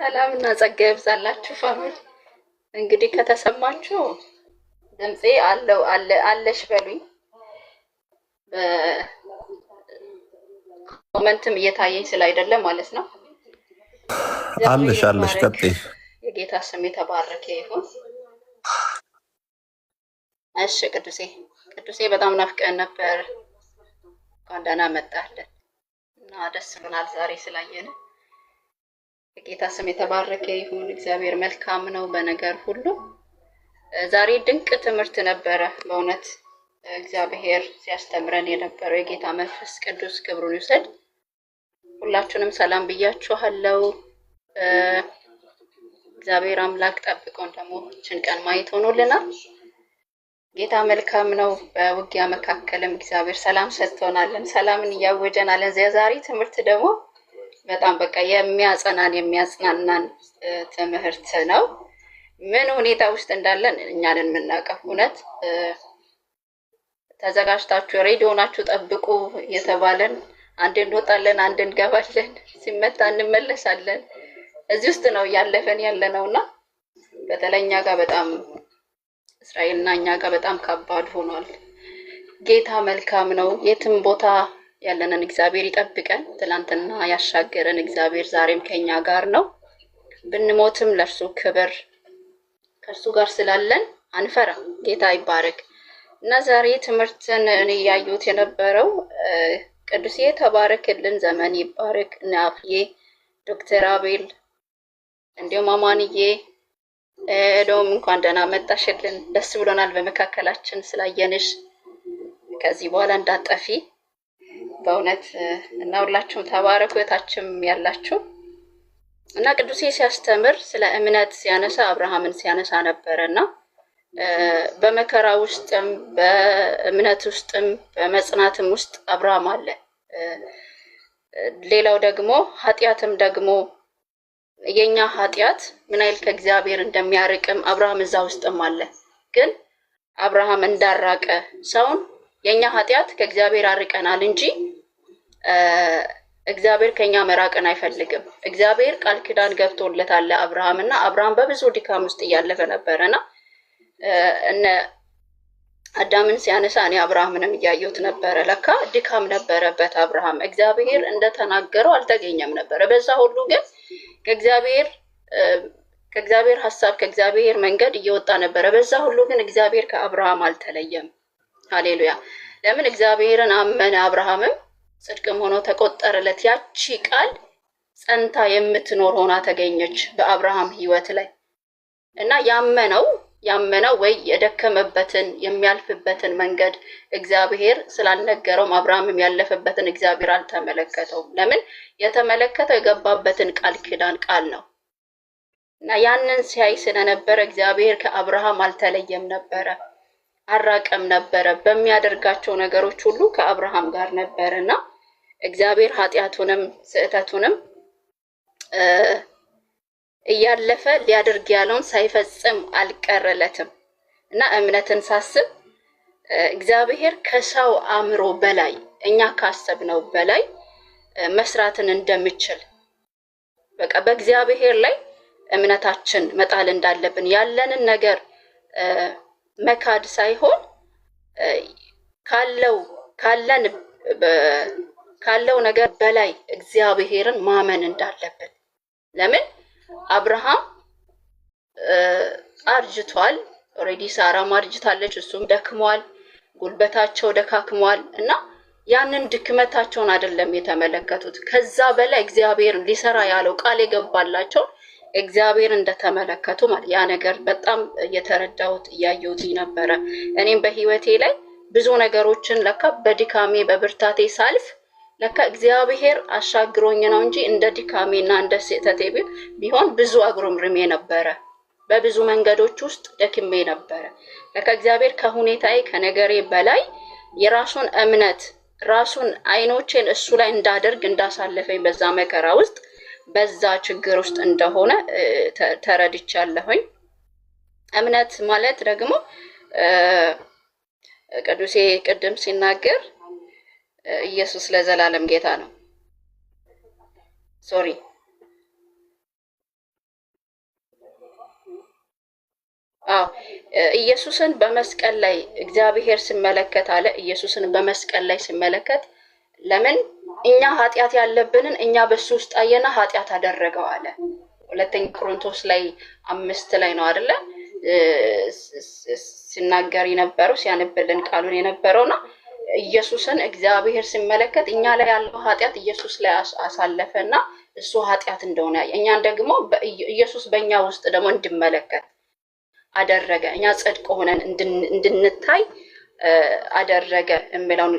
ሰላም እና ጸጋ ይብዛላችሁ ፋሚሊ። እንግዲህ ከተሰማችሁ ድምጼ አለሽ በሉኝ። በኮመንትም እየታየኝ ስላይደለ ማለት ነው። አለሽ። ቀጥይ። የጌታ ስም የተባረከ ይሁን። እሺ ቅዱሴ በጣም ናፍቀን ነበር። እንኳን ደህና መጣልን እና ደስ ብሎናል ዛሬ ስላየን። የጌታ ስም የተባረከ ይሁን። እግዚአብሔር መልካም ነው በነገር ሁሉ። ዛሬ ድንቅ ትምህርት ነበረ በእውነት እግዚአብሔር ሲያስተምረን የነበረው። የጌታ መንፈስ ቅዱስ ክብሩን ይውሰድ። ሁላችሁንም ሰላም ብያችኋለሁ። እግዚአብሔር አምላክ ጠብቆን ደግሞ ይህችን ቀን ማየት ሆኖልናል። ጌታ መልካም ነው። በውጊያ መካከልም እግዚአብሔር ሰላም ሰጥቶናልን፣ ሰላምን እያወጀናለን። ዛሬ ትምህርት ደግሞ በጣም በቃ የሚያጽናናን ትምህርት ነው። ምን ሁኔታ ውስጥ እንዳለን እኛንን የምናውቀው። እውነት ተዘጋጅታችሁ ሬዲዮናችሁ ጠብቁ እየተባለን አንድ እንወጣለን፣ አንድ እንገባለን፣ ሲመታ እንመለሳለን። እዚህ ውስጥ ነው እያለፈን ያለ ነውና በተለይ እኛ ጋር በጣም እስራኤልና እኛ ጋር በጣም ከባድ ሆኗል። ጌታ መልካም ነው። የትም ቦታ ያለንን እግዚአብሔር ይጠብቀን። ትላንትና ያሻገረን እግዚአብሔር ዛሬም ከኛ ጋር ነው። ብንሞትም ለእርሱ ክብር ከእርሱ ጋር ስላለን አንፈራ። ጌታ ይባረክ እና ዛሬ ትምህርትን እኔ ያዩት የነበረው ቅዱሴ ተባረክልን፣ ዘመን ይባረክ፣ ናፍዬ፣ ዶክተር አቤል እንዲሁም አማንዬ ዶም እንኳን ደህና መጣሽልን። ደስ ብሎናል በመካከላችን ስላየንሽ። ከዚህ በኋላ እንዳጠፊ በእውነት እና ሁላችሁም ተባረኩ። እታችም ያላችሁ እና ቅዱሴ ሲያስተምር ስለ እምነት ሲያነሳ አብርሃምን ሲያነሳ ነበረና በመከራ ውስጥም በእምነት ውስጥም በመጽናትም ውስጥ አብርሃም አለ። ሌላው ደግሞ ኃጢአትም ደግሞ የኛ ኃጢአት ምን አይል ከእግዚአብሔር እንደሚያርቅም አብርሃም እዛ ውስጥም አለ። ግን አብርሃም እንዳራቀ ሰውን የኛ ኃጢአት ከእግዚአብሔር አርቀናል እንጂ እግዚአብሔር ከኛ መራቅን አይፈልግም። እግዚአብሔር ቃል ኪዳን ገብቶለታል አብርሃም እና አብርሃም በብዙ ድካም ውስጥ እያለፈ ነበርና እነ አዳምን ሲያነሳ እኔ አብርሃምንም እያየሁት ነበረ። ለካ ድካም ነበረበት አብርሃም። እግዚአብሔር እንደተናገረው አልተገኘም ነበረ። በዛ ሁሉ ግን ከእግዚአብሔር ሐሳብ ከእግዚአብሔር መንገድ እየወጣ ነበረ። በዛ ሁሉ ግን እግዚአብሔር ከአብርሃም አልተለየም። ሃሌሉያ። ለምን? እግዚአብሔርን አመነ። አብርሃምም ጽድቅም ሆኖ ተቆጠረለት። ያቺ ቃል ጸንታ የምትኖር ሆና ተገኘች በአብርሃም ሕይወት ላይ እና ያመነው ወይ የደከመበትን የሚያልፍበትን መንገድ እግዚአብሔር ስላልነገረውም አብርሃምም ያለፈበትን እግዚአብሔር አልተመለከተውም። ለምን? የተመለከተው የገባበትን ቃል ኪዳን ቃል ነው እና ያንን ሲያይ ስለነበረ እግዚአብሔር ከአብርሃም አልተለየም ነበረ፣ አራቀም ነበረ። በሚያደርጋቸው ነገሮች ሁሉ ከአብርሃም ጋር ነበርና እግዚአብሔር ኃጢአቱንም ስህተቱንም እያለፈ ሊያደርግ ያለውን ሳይፈጽም አልቀረለትም እና እምነትን ሳስብ እግዚአብሔር ከሰው አእምሮ በላይ እኛ ካሰብነው በላይ መስራትን እንደምችል በቃ በእግዚአብሔር ላይ እምነታችን መጣል እንዳለብን ያለንን ነገር መካድ ሳይሆን ካለው ነገር በላይ እግዚአብሔርን ማመን እንዳለብን። ለምን አብርሃም አርጅቷል፣ ኦሬዲ ሳራም አርጅታለች፣ እሱም ደክሟል፣ ጉልበታቸው ደካክሟል እና ያንን ድክመታቸውን አይደለም የተመለከቱት። ከዛ በላይ እግዚአብሔር ሊሰራ ያለው ቃል የገባላቸው እግዚአብሔር እንደተመለከቱ ማለት ያ ነገር በጣም እየተረዳሁት እያየሁት ነበረ። እኔም በህይወቴ ላይ ብዙ ነገሮችን ለካ በድካሜ በብርታቴ ሳልፍ ለካ እግዚአብሔር አሻግሮኝ ነው እንጂ እንደ ድካሜና እንደ ስህተቴ ቢሆን ብዙ አጉረምርሜ ነበረ። በብዙ መንገዶች ውስጥ ደክሜ ነበረ። ለካ እግዚአብሔር ከሁኔታዬ ከነገሬ በላይ የራሱን እምነት ራሱን አይኖቼን እሱ ላይ እንዳደርግ እንዳሳለፈኝ በዛ መከራ ውስጥ በዛ ችግር ውስጥ እንደሆነ ተረድቻለሁኝ። እምነት ማለት ደግሞ ቅዱሴ ቅድም ሲናገር ኢየሱስ ለዘላለም ጌታ ነው። ሶሪ ኢየሱስን በመስቀል ላይ እግዚአብሔር ሲመለከት አለ። ኢየሱስን በመስቀል ላይ ሲመለከት ለምን እኛ ኃጢአት ያለብንን እኛ በሱ ውስጥ አየና ኃጢአት አደረገው አለ። ሁለተኛ ቆሮንቶስ ላይ 5 ላይ ነው አይደለ ሲናገር የነበረው ሲያነብልን ቃሉን የነበረውና ኢየሱስን እግዚአብሔር ሲመለከት እኛ ላይ ያለው ኃጢአት ኢየሱስ ላይ አሳለፈና እሱ ኃጢአት እንደሆነ እኛን ደግሞ ኢየሱስ በእኛ ውስጥ ደግሞ እንድመለከት አደረገ። እኛ ጽድቅ ሆነን እንድንታይ አደረገ የሚለውን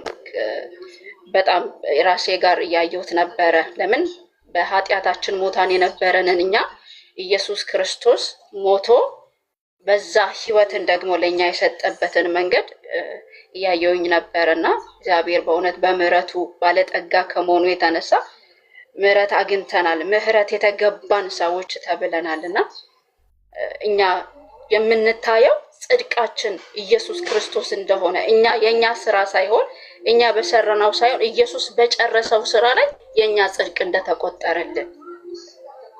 በጣም ራሴ ጋር ያየሁት ነበረ። ለምን በኃጢአታችን ሞታን የነበረንን እኛ ኢየሱስ ክርስቶስ ሞቶ በዛ ህይወትን ደግሞ ለኛ የሰጠበትን መንገድ ያየውኝ ነበርና እግዚአብሔር በእውነት በምህረቱ ባለጠጋ ከመሆኑ የተነሳ ምህረት አግኝተናል። ምህረት የተገባን ሰዎች ተብለናልና እኛ የምንታየው ጽድቃችን ኢየሱስ ክርስቶስ እንደሆነ እኛ የኛ ስራ ሳይሆን እኛ በሰራናው ሳይሆን ኢየሱስ በጨረሰው ስራ ላይ የኛ ጽድቅ እንደተቆጠረልን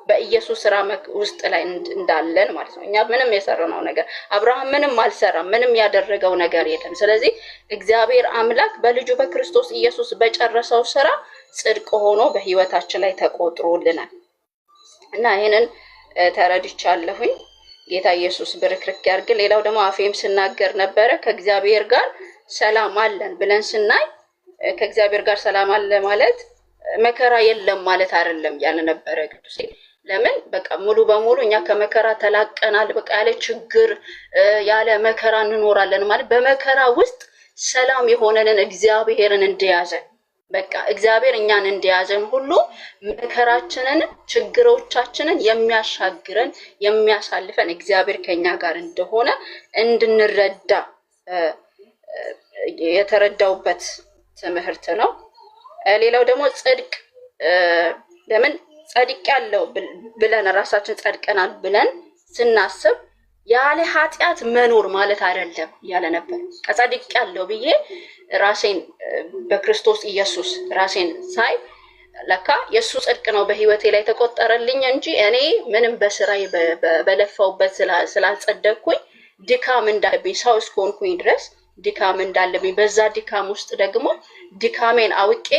በኢየሱስ ስራ ውስጥ ላይ እንዳለን ማለት ነው። እኛ ምንም የሰራነው ነገር አብርሃም ምንም አልሰራም፣ ምንም ያደረገው ነገር የለም። ስለዚህ እግዚአብሔር አምላክ በልጁ በክርስቶስ ኢየሱስ በጨረሰው ስራ ጽድቅ ሆኖ በህይወታችን ላይ ተቆጥሮልናል እና ይሄንን ተረድቻለሁኝ። ጌታ ኢየሱስ ብርክርክ ያርግ። ሌላው ደግሞ አፌም ስናገር ነበረ ከእግዚአብሔር ጋር ሰላም አለን ብለን ስናይ ከእግዚአብሔር ጋር ሰላም አለ ማለት መከራ የለም ማለት አይደለም ያለ ነበረ ቅዱሴ። ለምን በቃ ሙሉ በሙሉ እኛ ከመከራ ተላቀናል፣ በቃ ያለ ችግር ያለ መከራ እንኖራለን ማለት በመከራ ውስጥ ሰላም የሆነንን እግዚአብሔርን እንደያዘን በቃ እግዚአብሔር እኛን እንደያዘን ሁሉ መከራችንን ችግሮቻችንን የሚያሻግረን የሚያሳልፈን እግዚአብሔር ከኛ ጋር እንደሆነ እንድንረዳ የተረዳውበት ትምህርት ነው። ሌላው ደግሞ ጽድቅ ለምን ጸድቅ ያለው ብለን ራሳችን ጸድቀናል ብለን ስናስብ ያለ ኃጢአት መኖር ማለት አይደለም ያለ ነበር። ጸድቅ ያለው ብዬ ራሴን በክርስቶስ ኢየሱስ ራሴን ሳይ ለካ የሱ ጽድቅ ነው በህይወቴ ላይ ተቆጠረልኝ እንጂ እኔ ምንም በስራዬ በለፋውበት ስላልጸደቅኩኝ ድካም እንዳለብኝ ሰው እስከሆንኩኝ ድረስ ድካም እንዳለብኝ በዛ ድካም ውስጥ ደግሞ ድካሜን አውቄ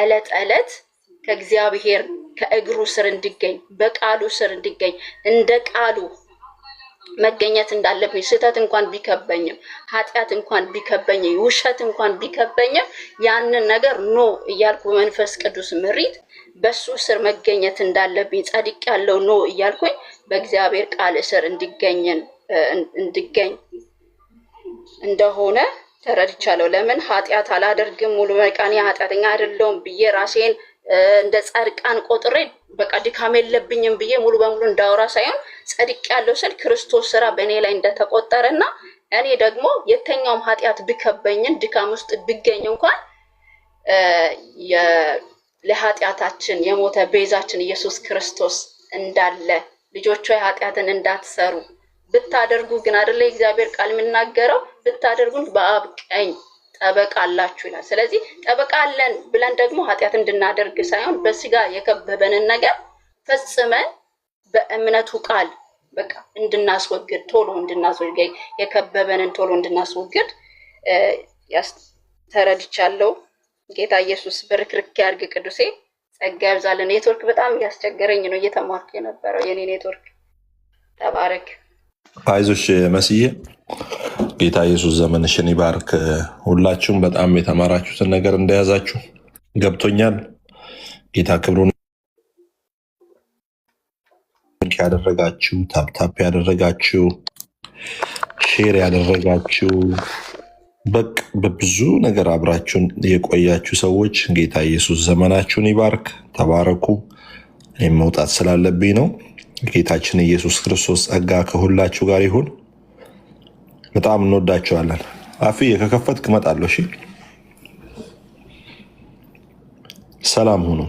ዕለት ከእግዚአብሔር ከእግሩ ስር እንድገኝ በቃሉ ስር እንድገኝ እንደ ቃሉ መገኘት እንዳለብኝ ስህተት እንኳን ቢከበኝም ኃጢአት እንኳን ቢከበኝም ውሸት እንኳን ቢከበኝም ያንን ነገር ኖ እያልኩ መንፈስ ቅዱስ ምሪት በሱ ስር መገኘት እንዳለብኝ ጸድቅ ያለው ኖ እያልኩኝ በእግዚአብሔር ቃል ስር እንድገኝ እንደሆነ ተረድቻለሁ። ለምን ኃጢአት አላደርግም ሙሉ መቃኒ ኃጢአተኛ አይደለሁም ብዬ ራሴን እንደ ጻድቃን ቆጥሬ በቃ ድካም የለብኝም ብዬ ሙሉ በሙሉ እንዳወራ ሳይሆን ጸድቅ ያለው ስል ክርስቶስ ስራ በእኔ ላይ እንደተቆጠረና እኔ ደግሞ የተኛውም ኃጢአት ቢከበኝን ድካም ውስጥ ቢገኝ እንኳን ለኃጢአታችን የሞተ ቤዛችን ኢየሱስ ክርስቶስ እንዳለ ልጆች ሆይ ኃጢአትን እንዳትሰሩ ብታደርጉ ግን አይደለ እግዚአብሔር ቃል የምናገረው ብታደርጉን በአብ ቀኝ ጠበቃ አላችሁ ይላል። ስለዚህ ጠበቃ አለን ብለን ደግሞ ኃጢአት እንድናደርግ ሳይሆን በስጋ የከበበንን ነገር ፈጽመን በእምነቱ ቃል በቃ እንድናስወግድ ቶሎ እንድናስወግድ የከበበንን ቶሎ እንድናስወግድ ተረድቻለሁ። ጌታ ኢየሱስ በርክርክ ያርግ። ቅዱሴ ጸጋ ያብዛልን። ኔትወርክ በጣም ያስቸገረኝ ነው እየተማርኩ የነበረው የኔ ኔትወርክ። ተባረክ። አይዞሽ መስዬ፣ ጌታ ኢየሱስ ዘመንሽን ይባርክ። ሁላችሁም በጣም የተማራችሁትን ነገር እንደያዛችሁ ገብቶኛል። ጌታ ክብሩን ያደረጋችሁ፣ ታፕታፕ ያደረጋችሁ፣ ሼር ያደረጋችሁ፣ በቅ በብዙ ነገር አብራችሁን የቆያችሁ ሰዎች ጌታ ኢየሱስ ዘመናችሁን ይባርክ። ተባረኩ። እኔም መውጣት ስላለብኝ ነው። ጌታችን ኢየሱስ ክርስቶስ ጸጋ ከሁላችሁ ጋር ይሁን። በጣም እንወዳችኋለን። አፍዬ ከከፈትክ እመጣለሁ። እሺ፣ ሰላም ሁኑ።